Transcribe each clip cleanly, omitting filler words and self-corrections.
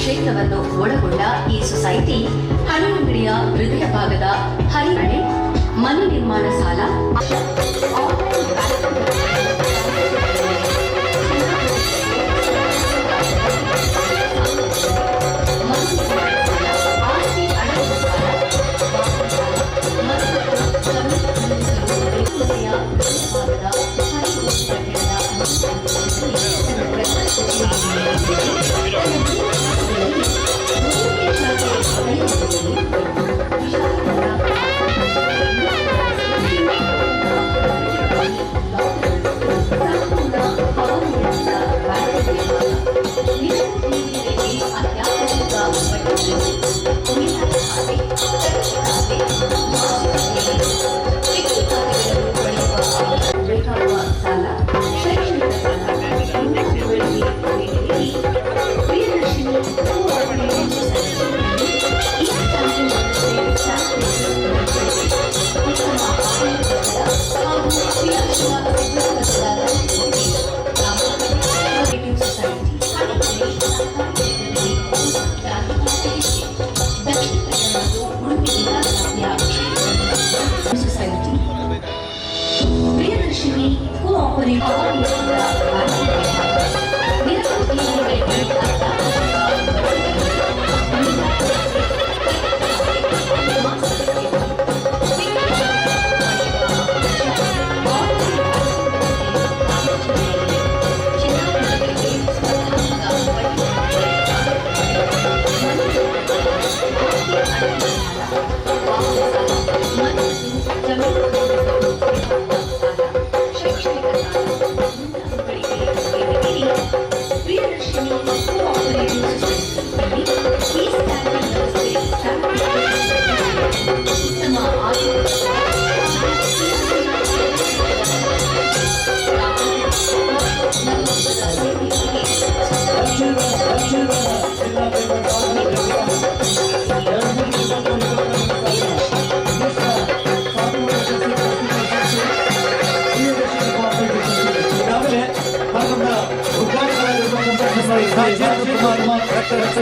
ಕ್ಷೇತ್ರವನ್ನು ಒಳಗೊಂಡ ಈ ಸೊಸೈಟಿ ಹಳೆಯಂಗಡಿಯ ಹೃದಯ ಭಾಗದ ಹರಿಹರೆ ಮನೆ ನಿರ್ಮಾಣ ಸಾಲ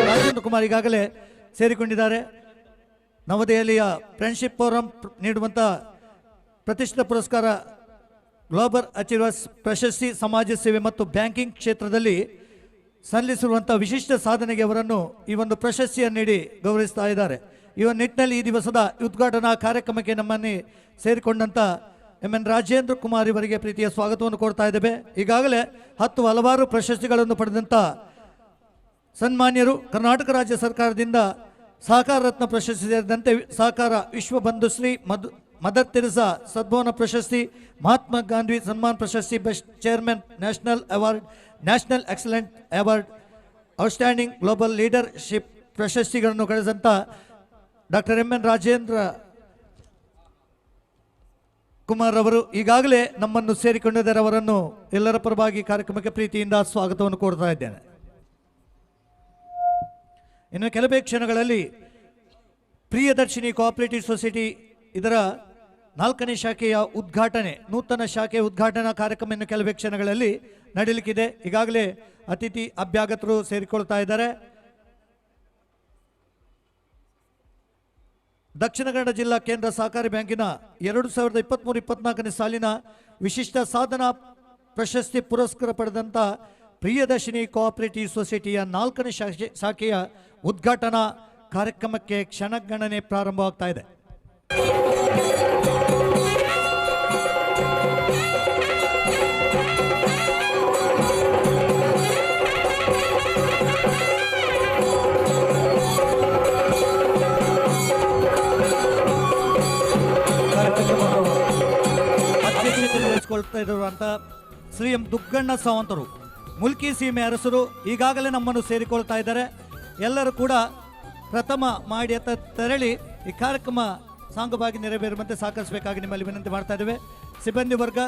ರಾಜೇಂದ್ರ ಕುಮಾರ್ ಈಗಾಗಲೇ ಸೇರಿಕೊಂಡಿದ್ದಾರೆ. ನವದೆಹಲಿಯ ಫ್ರೆಂಡ್ಶಿಪ್ ಫೋರಂ ನೀಡುವಂಥ ಪ್ರತಿಷ್ಠಿತ ಪುರಸ್ಕಾರ ಗ್ಲೋಬಲ್ ಅಚೀವರ್ಸ್ ಪ್ರಶಸ್ತಿ ಸಮಾಜ ಸೇವೆ ಮತ್ತು ಬ್ಯಾಂಕಿಂಗ್ ಕ್ಷೇತ್ರದಲ್ಲಿ ಸಲ್ಲಿಸಿರುವಂಥ ವಿಶಿಷ್ಟ ಸಾಧನೆಗೆ ಅವರನ್ನು ಈ ಒಂದು ಪ್ರಶಸ್ತಿಯನ್ನು ನೀಡಿ ಗೌರವಿಸ್ತಾ ಇದ್ದಾರೆ. ಈ ಒಂದು ನಿಟ್ಟಿನಲ್ಲಿ ಈ ದಿವಸದ ಉದ್ಘಾಟನಾ ಕಾರ್ಯಕ್ರಮಕ್ಕೆ ನಮ್ಮನ್ನು ಸೇರಿಕೊಂಡಂಥ ಎನ್ ರಾಜೇಂದ್ರ ಕುಮಾರ್ ಇವರಿಗೆ ಪ್ರೀತಿಯ ಸ್ವಾಗತವನ್ನು ಕೊಡ್ತಾ ಇದ್ದೇವೆ. ಈಗಾಗಲೇ ಹಲವಾರು ಪ್ರಶಸ್ತಿಗಳನ್ನು ಪಡೆದಂಥ ಸನ್ಮಾನ್ಯರು ಕರ್ನಾಟಕ ರಾಜ್ಯ ಸರ್ಕಾರದಿಂದ ಸಹಕಾರ ರತ್ನ ಪ್ರಶಸ್ತಿ ಸೇರಿದಂತೆ ಸಹಕಾರ ವಿಶ್ವಬಂಧುಶ್ರೀ ಮದರ್ ತೆರೆಸಾ ಸದ್ಭವನ ಪ್ರಶಸ್ತಿ, ಮಹಾತ್ಮ ಗಾಂಧಿ ಸನ್ಮಾನ್ ಪ್ರಶಸ್ತಿ, best chairman national award, national excellent award, outstanding global leadership ಪ್ರಶಸ್ತಿಗಳನ್ನು ಗಳಿಸಿದಂಥ ಡಾಕ್ಟರ್ ಎನ್ ರಾಜೇಂದ್ರ ಕುಮಾರ್ ಅವರು ಈಗಾಗಲೇ ನಮ್ಮನ್ನು ಸೇರಿಕೊಂಡಿದ್ದಾರೆ. ಅವರನ್ನು ಎಲ್ಲರ ಪರವಾಗಿ ಕಾರ್ಯಕ್ರಮಕ್ಕೆ ಪ್ರೀತಿಯಿಂದ ಸ್ವಾಗತವನ್ನು ಕೋರ್ತಾ ಇದ್ದೇನೆ. ಇನ್ನು ಕೆಲವೇ ಕ್ಷಣಗಳಲ್ಲಿ ಪ್ರಿಯದರ್ಶಿನಿ ಕೋಆಪರೇಟಿವ್ ಸೊಸೈಟಿ ಇದರ 4ನೇ ಶಾಖೆಯ ಉದ್ಘಾಟನೆ, ನೂತನ ಶಾಖೆಯ ಉದ್ಘಾಟನಾ ಕಾರ್ಯಕ್ರಮ ಇನ್ನು ಕೆಲವೇ ಕ್ಷಣಗಳಲ್ಲಿ ನಡೆಯಲಿಕ್ಕಿದೆ. ಈಗಾಗಲೇ ಅತಿಥಿ ಅಭ್ಯಾಗತರು ಸೇರಿಕೊಳ್ತಾ ಇದ್ದಾರೆ. ದಕ್ಷಿಣ ಕನ್ನಡ ಜಿಲ್ಲಾ ಕೇಂದ್ರ ಸಹಕಾರಿ ಬ್ಯಾಂಕಿನ 2023-24ನೇ ಸಾಲಿನ ವಿಶಿಷ್ಟ ಸಾಧನಾ ಪ್ರಶಸ್ತಿ ಪುರಸ್ಕಾರ ಪಡೆದಂಥ ಪ್ರಿಯದರ್ಶಿನಿ ಕೋಆಪರೇಟಿವ್ ಸೊಸೈಟಿಯ 4ನೇ ಶಾಖೆಯ ಉದ್ಘಾಟನಾ ಕಾರ್ಯಕ್ರಮಕ್ಕೆ ಕ್ಷಣಗಣನೆ ಪ್ರಾರಂಭವಾಗ್ತಾ ಇದೆ. ಅಧ್ಯಕ್ಷತೆ ಇರುವಂಥ ಶ್ರೀ ಎಂ ದುಗ್ಗಣ್ಣ ಸಾವಂತರು, ಮುಲ್ಕಿ ಸೀಮೆ ಅರಸರು ಈಗಾಗಲೇ ನಮ್ಮನ್ನು ಸೇರಿಕೊಳ್ತಾ ಇದ್ದಾರೆ. ಎಲ್ಲರೂ ಕೂಡ ಪ್ರಥಮ ಮಾಡಿಯತ್ತ ತೆರಳಿ ಈ ಕಾರ್ಯಕ್ರಮ ಸಾಂಗವಾಗಿ ನೆರವೇರುವಂತೆ ಸಹಕರಿಸಬೇಕಾಗಿ ನಿಮ್ಮಲ್ಲಿ ವಿನಂತಿ ಮಾಡ್ತಾ ಇದ್ದೇವೆ. ಸಿಬ್ಬಂದಿ ವರ್ಗ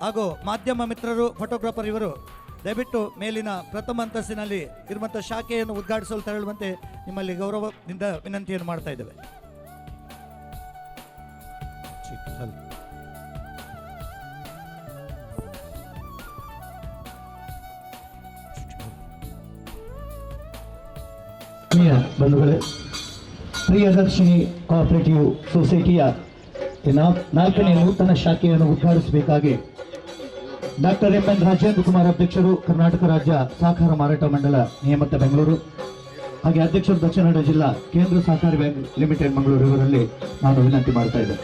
ಹಾಗೂ ಮಾಧ್ಯಮ ಮಿತ್ರರು, ಫೋಟೋಗ್ರಾಫರ್ ಇವರು ದಯವಿಟ್ಟು ಮೇಲಿನ ಪ್ರಥಮ ಅಂತಸ್ತಿನಲ್ಲಿ ಇರುವಂಥ ಶಾಖೆಯನ್ನು ಉದ್ಘಾಟಿಸಲು ತೆರಳುವಂತೆ ನಿಮ್ಮಲ್ಲಿ ಗೌರವದಿಂದ ವಿನಂತಿಯನ್ನು ಮಾಡ್ತಾ ಇದ್ದೇವೆ. ಆತ್ಮೀಯ ಬಂಧುಗಳೇ, ಪ್ರಿಯದರ್ಶಿನಿ ಕೋಆಪರೇಟಿವ್ ಸೊಸೈಟಿಯ 4ನೇ ನೂತನ ಶಾಖೆಯನ್ನು ಉದ್ಘಾಟಿಸಬೇಕಾಗಿ ಡಾಕ್ಟರ್ ಎಂ.ಎನ್. ರಾಜೇಂದ್ರ ಕುಮಾರ್ ಅಧ್ಯಕ್ಷರು, ಕರ್ನಾಟಕ ರಾಜ್ಯ ಸಹಕಾರ ಮಾರಾಟ ಮಂಡಳ ನಿಯಮಿತ ಬೆಂಗಳೂರು, ಹಾಗೆ ಅಧ್ಯಕ್ಷರು ದಕ್ಷಿಣ ಕನ್ನಡ ಜಿಲ್ಲಾ ಕೇಂದ್ರ ಸಹಕಾರಿ ಬ್ಯಾಂಕ್ ಲಿಮಿಟೆಡ್ ಮಂಗಳೂರು ಇವರಲ್ಲಿ ನಾನು ವಿನಂತಿ ಮಾಡ್ತಾ ಇದ್ದೇನೆ.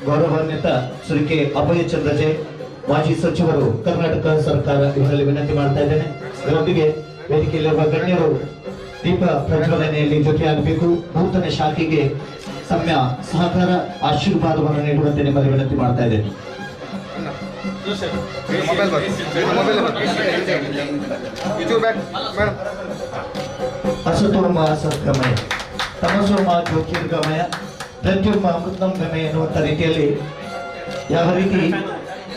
ಗೌರವಾನ್ವಿತ ಶ್ರೀ ಕೆ ಅಭಯ ಚಂದ್ರಜೆ ಮಾಜಿ ಸಚಿವರು, ಕರ್ನಾಟಕ ಸರ್ಕಾರ ಇವರಲ್ಲಿ ವಿನಂತಿ ಮಾಡ್ತಾ ಇದ್ದೇನೆ. ಇದರೊಂದಿಗೆ ವೇದಿಕೆಯಲ್ಲಿರುವ ಗಣ್ಯರು ದೀಪ ಪ್ರಜ್ವಲನೆಯಲ್ಲಿ ಜೊತೆಯಾಗಬೇಕು. ನೂತನ ಶಾಖೆಗೆ ಸಮ್ಯ ಸಹಕಾರ ಆಶೀರ್ವಾದವನ್ನು ನೀಡುವಂತೆ ನಿಮ್ಮಲ್ಲಿ ವಿನಂತಿ ಮಾಡ್ತಾ ಇದ್ದೇನೆ. ಅಸತೋಮ ಸದ್ಗಮಯ ತಮಸೋಮ ಜ್ಯೋತಿರ್ಗಮಯ ಪ್ರತ್ಯುಮ ಅಮೃತಂ ಗಮಯ ಎನ್ನುವಂಥ ರೀತಿಯಲ್ಲಿ ಯಾವ ರೀತಿ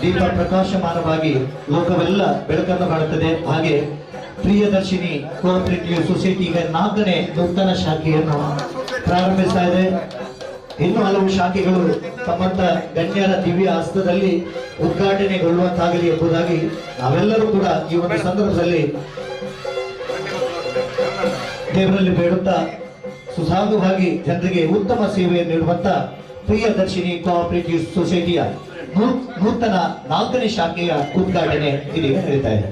ದೀಪ ಪ್ರಕಾಶಮಾನವಾಗಿ ಲೋಕವೆಲ್ಲ ಬೆಳಕನ್ನು ಕಾಣುತ್ತದೆ, ಹಾಗೆ ಪ್ರಿಯದರ್ಶಿನಿ ಕೋಆಪರೇಟಿವ್ ಸೊಸೈಟಿ ಈಗ 4ನೇ ನೂತನ ಶಾಖೆಯನ್ನು ಪ್ರಾರಂಭಿಸ್ತಾ ಇದೆ. ಇನ್ನು ಹಲವು ಶಾಖೆಗಳು ತಮ್ಮಂತ ಗಣ್ಯರ ದಿವ್ಯ ಹಸ್ತದಲ್ಲಿ ಉದ್ಘಾಟನೆಗೊಳ್ಳುವಂತಾಗಲಿ ಎಂಬುದಾಗಿ ನಾವೆಲ್ಲರೂ ಕೂಡ ಈ ಒಂದು ಸಂದರ್ಭದಲ್ಲಿ ದೇವರಲ್ಲಿ ಬೇಡುತ್ತಾ ಸುಸಾಗುವಾಗಿ ಜನರಿಗೆ ಉತ್ತಮ ಸೇವೆ ನೀಡುವಂತ ಪ್ರಿಯದರ್ಶಿನಿ ಕೋಆಪರೇಟಿವ್ ಸೊಸೈಟಿಯ ನೂತನ 4ನೇ ಶಾಖೆಯ ಉದ್ಘಾಟನೆ ಇದೀಗ ನಡೀತಾ ಇದೆ.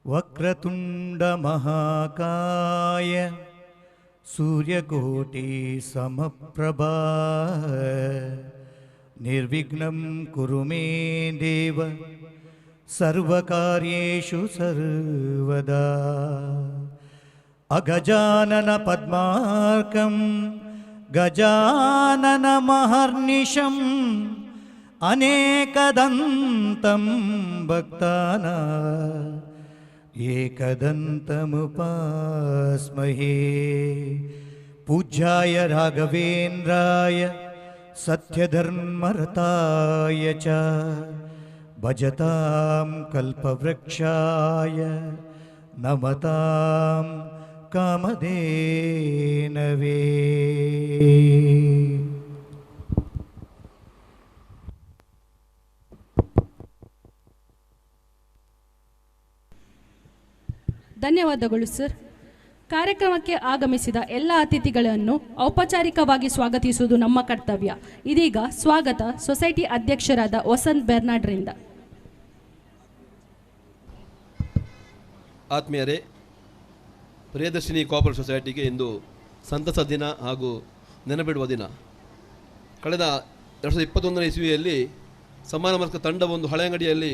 ವಕ್ರತುಂಡ ಮಹಾಕಾಯ ಸೂರ್ಯಕೋಟಿ ಸಮಪ್ರಭಾ ನಿರ್ವಿಘ್ನಂ ಕುರು ಮೇ ದೇವ ಸರ್ವಕಾರ್ಯೇಷು ಸರ್ವದಾ ಅಗಜಾನನ ಪದ್ಮಾರ್ಕಂ ಗಜಾನನ ಮಹರ್ನಿಶಂ ಅನೇಕದಂತಂ ಭಕ್ತಾನ ಏಕದಂತಮುಪಾಸ್ಮಹೇ ಪೂಜ್ಯಾಯ ರಾಘವೇಂದ್ರಾಯ ಸತ್ಯಧರ್ಮರತಾಯ ಚ ಭಜತಾಂ ಕಲ್ಪವೃಕ್ಷಾಯ ನಮತಾಂ ಕಾಮಧೇನವೇ. ಧನ್ಯವಾದಗಳು ಸರ್. ಕಾರ್ಯಕ್ರಮಕ್ಕೆ ಆಗಮಿಸಿದ ಎಲ್ಲ ಅತಿಥಿಗಳನ್ನು ಔಪಚಾರಿಕವಾಗಿ ಸ್ವಾಗತಿಸುವುದು ನಮ್ಮ ಕರ್ತವ್ಯ. ಇದೀಗ ಸ್ವಾಗತ ಸೊಸೈಟಿ ಅಧ್ಯಕ್ಷರಾದ ವಸಂತ್ ಬೆರ್ನಾಡ್ರಿಂದ. ಆತ್ಮೀಯರೇ, ಪ್ರಿಯದರ್ಶಿನಿ ಕೋಆಪರೇಟಿವ್ ಸೊಸೈಟಿಗೆ ಇಂದು ಸಂತಸ ದಿನ ಹಾಗೂ ನೆನಪಿಡುವ ದಿನ. ಕಳೆದ 2021ನೇ ಇಸ್ವಿಯಲ್ಲಿ ಸಮಾನ ವರ್ಗ ತಂಡವೊಂದು ಹಳೆಯಂಗಡಿಯಲ್ಲಿ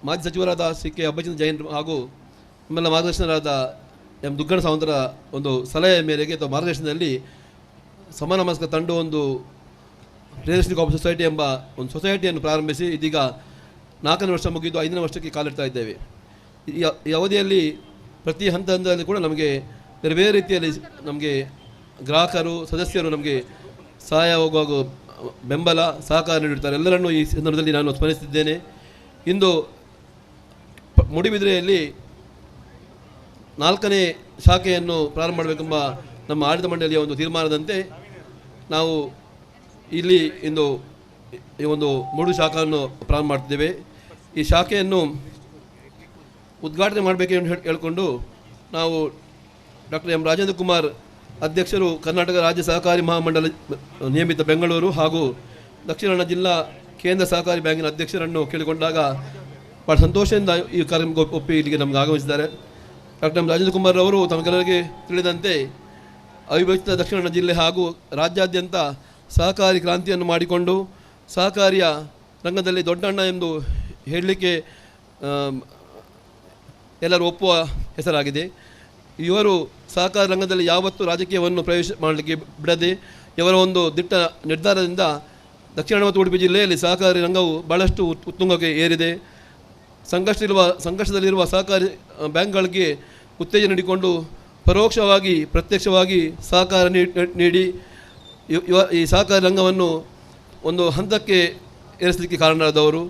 ಮಾಜಿ ಸಚಿವರಾದ ಸಿ ಕೆ ಅಬ್ಬಚಂದ್ರ ಜೈನ್ ಹಾಗೂ ನಮ್ಮೆಲ್ಲ ಮಾರ್ಗದರ್ಶನರಾದ ಎಂ ದುಗ್ಗಣ್ಣ ಸಾವಂತರ ಒಂದು ಸಲಹೆಯ ಮೇರೆಗೆ ಅಥವಾ ಮಾರ್ಗದರ್ಶನದಲ್ಲಿ ಸಮಾನ ಮನಸ್ಕ ತಂಡ ಒಂದು ಪ್ರಿಯದರ್ಶಿನಿ ಕೋಆಪರೇಟಿವ್ ಸೊಸೈಟಿ ಎಂಬ ಒಂದು ಸೊಸೈಟಿಯನ್ನು ಪ್ರಾರಂಭಿಸಿ ಇದೀಗ 4ನೇ ವರ್ಷ ಮುಗಿದು 5ನೇ ವರ್ಷಕ್ಕೆ ಕಾಲಿಡ್ತಾ ಇದ್ದೇವೆ. ಈ ಅವಧಿಯಲ್ಲಿ ಪ್ರತಿ ಹಂತದಲ್ಲಿ ಕೂಡ ನಮಗೆ ಬೇರೆ ಬೇರೆ ರೀತಿಯಲ್ಲಿ ನಮಗೆ ಗ್ರಾಹಕರು ಸದಸ್ಯರು ನಮಗೆ ಸಹಾಯ ಹೋಗುವಾಗ ಬೆಂಬಲ ಸಹಕಾರ ನೀಡುತ್ತಾರೆ. ಎಲ್ಲರನ್ನೂ ಈ ಸಂದರ್ಭದಲ್ಲಿ ನಾನು ಸ್ಮರಿಸುತ್ತಿದ್ದೇನೆ. ಇಂದು ಮೂಡಿಬಿದಿರೆಯಲ್ಲಿ 4ನೇ ಶಾಖೆಯನ್ನು ಪ್ರಾರಂಭ ಮಾಡಬೇಕೆಂಬ ನಮ್ಮ ಆಡಳಿತ ಮಂಡಳಿಯ ಒಂದು ತೀರ್ಮಾನದಂತೆ ನಾವು ಇಲ್ಲಿ ಇಂದು ಈ ಒಂದು ಮೂಡು ಶಾಖೆಯನ್ನು ಪ್ರಾರಂಭ ಮಾಡ್ತಿದ್ದೇವೆ. ಈ ಶಾಖೆಯನ್ನು ಉದ್ಘಾಟನೆ ಮಾಡಬೇಕೆಂದು ಹೇಳಿಕೊಂಡು ನಾವು ಡಾಕ್ಟರ್ ಎಂ ರಾಜೇಂದ್ರ ಕುಮಾರ್ ಅಧ್ಯಕ್ಷರು, ಕರ್ನಾಟಕ ರಾಜ್ಯ ಸಹಕಾರಿ ಮಹಾಮಂಡಲ ನಿಯಮಿತ ಬೆಂಗಳೂರು ಹಾಗೂ ದಕ್ಷಿಣ ಕನ್ನಡ ಜಿಲ್ಲಾ ಕೇಂದ್ರ ಸಹಕಾರಿ ಬ್ಯಾಂಕಿನ ಅಧ್ಯಕ್ಷರನ್ನು ಕೇಳಿಕೊಂಡಾಗ ಭಾಳ ಸಂತೋಷದಿಂದ ಈ ಕಾರ್ಯಕ್ರಮಕ್ಕೆ ಒಪ್ಪಿ ಇಲ್ಲಿಗೆ ನಮಗೆ ಆಗಮಿಸಿದ್ದಾರೆ. ಡಾಕ್ಟರ್ ಎಂ ರಾಜೇಂದ್ರ ಕುಮಾರ್ ಅವರು ತಮಗೆಲ್ಲರಿಗೆ ತಿಳಿದಂತೆ ಅವಿಭಜಿತ ದಕ್ಷಿಣ ಕನ್ನಡ ಜಿಲ್ಲೆ ಹಾಗೂ ರಾಜ್ಯಾದ್ಯಂತ ಸಹಕಾರಿ ಕ್ರಾಂತಿಯನ್ನು ಮಾಡಿಕೊಂಡು ಸಹಕಾರಿಯ ರಂಗದಲ್ಲಿ ದೊಡ್ಡಣ್ಣ ಎಂದು ಹೇಳಲಿಕ್ಕೆ ಎಲ್ಲರೂ ಒಪ್ಪುವ ಹೆಸರಾಗಿದೆ. ಇವರು ಸಹಕಾರ ರಂಗದಲ್ಲಿ ಯಾವತ್ತೂ ರಾಜಕೀಯವನ್ನು ಪ್ರವೇಶ ಮಾಡಲಿಕ್ಕೆ ಬಿಡದೆ ಇವರ ಒಂದು ದಿಟ್ಟ ನಿರ್ಧಾರದಿಂದ ದಕ್ಷಿಣ ಮತ್ತು ಉಡುಪಿ ಜಿಲ್ಲೆಯಲ್ಲಿ ಸಹಕಾರಿ ರಂಗವು ಭಾಳಷ್ಟು ಉತ್ತುಂಗಕ್ಕೆ ಏರಿದೆ. ಸಂಘರ್ಷದಲ್ಲಿರುವ ಸಹಕಾರಿ ಬ್ಯಾಂಕ್ಗಳಿಗೆ ಉತ್ತೇಜನ ನೀಡಿಕೊಂಡು ಪರೋಕ್ಷವಾಗಿ ಪ್ರತ್ಯಕ್ಷವಾಗಿ ಸಹಕಾರ ನೀಡಿ ಈ ಸಹಕಾರಿ ರಂಗವನ್ನು ಒಂದು ಹಂತಕ್ಕೆ ಏರಿಸಲಿಕ್ಕೆ ಕಾರಣರಾದವರು.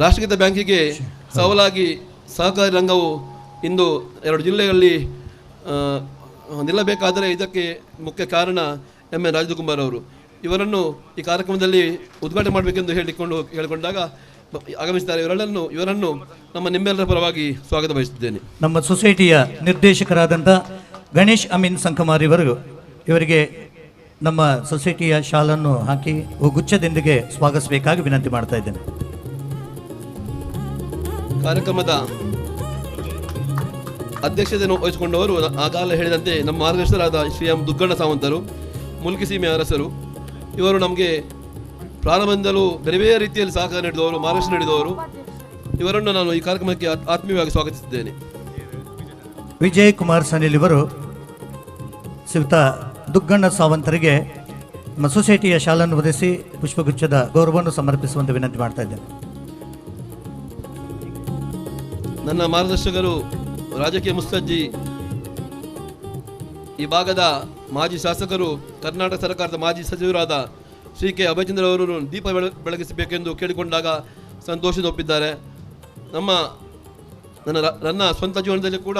ರಾಷ್ಟ್ರೀಕೃತ ಬ್ಯಾಂಕಿಗೆ ಸವಾಲಾಗಿ ಸಹಕಾರಿ ರಂಗವು ಇಂದು 2 ಜಿಲ್ಲೆಗಳಲ್ಲಿ ನಿಲ್ಲಬೇಕಾದರೆ ಇದಕ್ಕೆ ಮುಖ್ಯ ಕಾರಣ ಎಂ ಎನ್ ರಾಜೇಂದ್ರ ಕುಮಾರ್ ಅವರು. ಇವರನ್ನು ಈ ಕಾರ್ಯಕ್ರಮದಲ್ಲಿ ಉದ್ಘಾಟನೆ ಮಾಡಬೇಕೆಂದು ಹೇಳಿಕೊಂಡಾಗ ಆಗಮಿಸಿದ್ದಾರೆ. ಇವರನ್ನು ನಿಮ್ಮೆಲ್ಲರ ಪರವಾಗಿ ಸ್ವಾಗತ ಬಯಸುತ್ತೇನೆ. ನಮ್ಮ ಸೊಸೈಟಿಯ ನಿರ್ದೇಶಕರಾದಂಥ ಗಣೇಶ್ ಅಮೀನ್ ಸಂಕಮಾರ್ ಇವರಿಗೆ ನಮ್ಮ ಸೊಸೈಟಿಯ ಶಾಲನ್ನು ಹಾಕಿ ಗುಚ್ಛದೊಂದಿಗೆ ಸ್ವಾಗತಿಸಬೇಕಾಗಿ ವಿನಂತಿ ಮಾಡ್ತಾ ಇದ್ದೇನೆ. ಕಾರ್ಯಕ್ರಮದ ಅಧ್ಯಕ್ಷತೆಯನ್ನು ವಹಿಸಿಕೊಂಡವರು ಆಗಾಗಲೇ ಹೇಳಿದಂತೆ ನಮ್ಮ ಮಾರ್ಗದರ್ಶಕರಾದ ಶ್ರೀ ಎಂ ದುಗ್ಗಣ್ಣ ಸಾವಂತರು, ಮುಲ್ಕಿ ಸೀಮೆಯ ಅರಸರು. ಇವರು ನಮಗೆ ಪ್ರಾರಂಭದಿಂದಲೂ ಬೇರೆ ಬೇರೆ ರೀತಿಯಲ್ಲಿ ಸಹಕಾರ ನೀಡಿದವರು, ಮಾರ್ಗದರ್ಶನ ನೀಡಿದವರು. ಇವರನ್ನು ನಾನು ಈ ಕಾರ್ಯಕ್ರಮಕ್ಕೆ ಆತ್ಮೀಯವಾಗಿ ಸ್ವಾಗತಿಸಿದ್ದೇನೆ. ವಿಜಯ್ ಕುಮಾರ್ ಸನಿಲ್ ಇವರು ಶ್ರೀಯುತ ದುಗ್ಗಣ್ಣ ಸಾವಂತರಿಗೆ ನಮ್ಮ ಸೊಸೈಟಿಯ ಶಾಲನ್ನು ಒದಗಿಸಿ ಪುಷ್ಪಗುಚ್ಛದ ಗೌರವವನ್ನು ಸಮರ್ಪಿಸುವಂತೆ ವಿನಂತಿ ಮಾಡ್ತಾ ಇದ್ದೇನೆ. ನನ್ನ ಮಾರ್ಗದರ್ಶಕರು ರಾಜಕೀಯ ಮುತ್ಸಜ್ಜಿ, ಈ ಭಾಗದ ಮಾಜಿ ಶಾಸಕರು, ಕರ್ನಾಟಕ ಸರ್ಕಾರದ ಮಾಜಿ ಸಚಿವರಾದ ಶ್ರೀ ಕೆ ಅಭಯಚಂದ್ರ ಅವರು ದೀಪ ಬೆಳಗಿಸಬೇಕೆಂದು ಕೇಳಿಕೊಂಡಾಗ ಸಂತೋಷದ ಒಪ್ಪಿದ್ದಾರೆ. ನನ್ನ ಸ್ವಂತ ಜೀವನದಲ್ಲಿ ಕೂಡ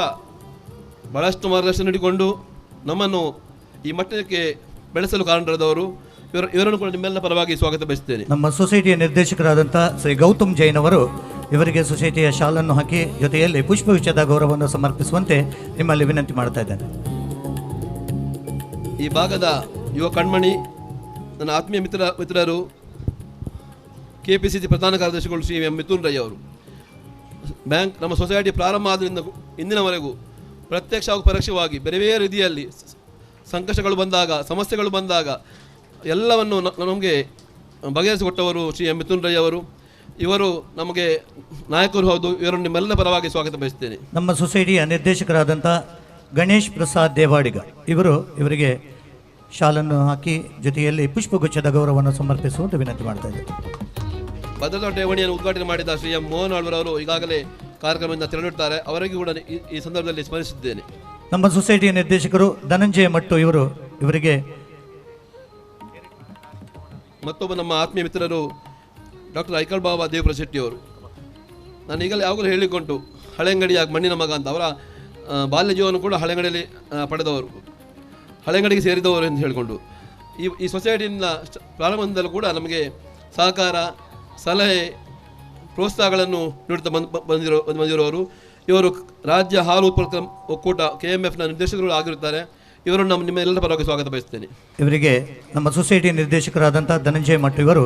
ಬಹಳಷ್ಟು ಮಾರ್ಗದರ್ಶನ ನೀಡಿಕೊಂಡು ನಮ್ಮನ್ನು ಈ ಮಟ್ಟಕ್ಕೆ ಬೆಳೆಸಲು ಕಾರಣರಾದವರು. ಇವರನ್ನು ಕೂಡ ನಿಮ್ಮೆಲ್ಲ ಪರವಾಗಿ ಸ್ವಾಗತ ಬಯಸ್ತೇನೆ. ನಮ್ಮ ಸೊಸೈಟಿಯ ನಿರ್ದೇಶಕರಾದಂಥ ಶ್ರೀ ಗೌತಮ್ ಜೈನ್ ಅವರು ಇವರಿಗೆ ಸೊಸೈಟಿಯ ಶಾಲನ್ನು ಹಾಕಿ ಜೊತೆಯಲ್ಲಿ ಪುಷ್ಪಗುಚ್ಛದ ಗೌರವವನ್ನು ಸಮರ್ಪಿಸುವಂತೆ ನಿಮ್ಮಲ್ಲಿ ವಿನಂತಿ ಮಾಡ್ತಾ ಇದ್ದೇನೆ. ಈ ಭಾಗದ ಯುವ ಕಣ್ಮಣಿ ನನ್ನ ಆತ್ಮೀಯ ಮಿತ್ರರು KPCC ಪ್ರಧಾನ ಕಾರ್ಯದರ್ಶಿಗಳು ಶ್ರೀ ಎಂ ಮಿಥುನ್ ರೈ ಅವರು. ಬ್ಯಾಂಕ್ ನಮ್ಮ ಸೊಸೈಟಿ ಪ್ರಾರಂಭ ಆದ್ದರಿಂದ ಇಂದಿನವರೆಗೂ ಪ್ರತ್ಯಕ್ಷ ಹಾಗೂ ಪರೋಕ್ಷವಾಗಿ ಬೇರೆ ಬೇರೆ ರೀತಿಯಲ್ಲಿ ಸಂಕಷ್ಟಗಳು ಬಂದಾಗ, ಸಮಸ್ಯೆಗಳು ಬಂದಾಗ ಎಲ್ಲವನ್ನು ನಮಗೆ ಬಗೆಹರಿಸಿಕೊಟ್ಟವರು ಶ್ರೀ ಎಂ ಮಿಥುನ್ ರೈ ಅವರು. ಇವರು ನಮಗೆ ನಾಯಕರು ಹೌದು. ಇವರನ್ನು ನಿಮ್ಮೆಲ್ಲ ಪರವಾಗಿ ಸ್ವಾಗತ ಬಯಸ್ತೇನೆ. ನಮ್ಮ ಸೊಸೈಟಿಯ ನಿರ್ದೇಶಕರಾದಂಥ ಗಣೇಶ್ ಪ್ರಸಾದ್ ದೇವಾಡಿಗ ಇವರಿಗೆ ಶಾಲನ್ನು ಹಾಕಿ ಜೊತೆಯಲ್ಲಿ ಪುಷ್ಪಗುಚ್ಛದ ಗೌರವವನ್ನು ಸಮರ್ಪಿಸುವಂತೆ ವಿನಂತಿ ಮಾಡ್ತಾ ಇದ್ದೇವೆ. ಭದ್ರತಾ ಠೇವಣಿಯನ್ನು ಉದ್ಘಾಟನೆ ಮಾಡಿದ ಶ್ರೀ ಎಂ ಮೋಹನ್ ಆಳ್ವರವರು ಈಗಾಗಲೇ ಕಾರ್ಯಕ್ರಮದಿಂದ ತೆರಳಿರುತ್ತಾರೆ. ಅವರಿಗೂ ಕೂಡ ಈ ಸಂದರ್ಭದಲ್ಲಿ ಸ್ಮರಿಸಿದ್ದೇನೆ. ನಮ್ಮ ಸೊಸೈಟಿಯ ನಿರ್ದೇಶಕರು ಧನಂಜಯ ಮಟ್ಟು ಇವರಿಗೆ ಮತ್ತೊಬ್ಬ ನಮ್ಮ ಆತ್ಮೀಯ ಮಿತ್ರರು ಡಾಕ್ಟರ್ ಐಕಲ್ ಬಾಬಾ ದೇವಪ್ರಸಾದ್ ಶೆಟ್ಟಿ ಅವರು. ನಾನು ಈಗಲೇ ಯಾವಾಗಲೂ ಹೇಳಿಕೊಂಡು ಹಳೆಂಗಡಿಯ ಮಣ್ಣಿನ ಮಗ ಅಂತ. ಅವರ ಬಾಲ್ಯ ಜೀವನ ಕೂಡ ಹಳೆಂಗಡಿಯಲ್ಲಿ ಪಡೆದವರು, ಹಳೆಂಗಡಿಗೆ ಸೇರಿದವರು ಎಂದು ಹೇಳಿಕೊಂಡು ಈ ಸೊಸೈಟಿಯಿಂದ ಪ್ರಾರಂಭದಿಂದಲೂ ಕೂಡ ನಮಗೆ ಸಹಕಾರ, ಸಲಹೆ, ಪ್ರೋತ್ಸಾಹಗಳನ್ನು ನೀಡುತ್ತಾ ಬಂದಿರುವವರು. ಇವರು ರಾಜ್ಯ ಹಾಲು ಉತ್ಪಾದಕ ಒಕ್ಕೂಟ KMFನ ನಿರ್ದೇಶಕರು ಆಗಿರುತ್ತಾರೆ. ಇವರನ್ನು ನಿಮ್ಮೆಲ್ಲರ ಪರವಾಗಿ ಸ್ವಾಗತ ಬಯಸ್ತೇನೆ. ಇವರಿಗೆ ನಮ್ಮ ಸೊಸೈಟಿಯ ನಿರ್ದೇಶಕರಾದಂಥ ಧನಂಜಯ ಮಟ್ಟು ಇವರು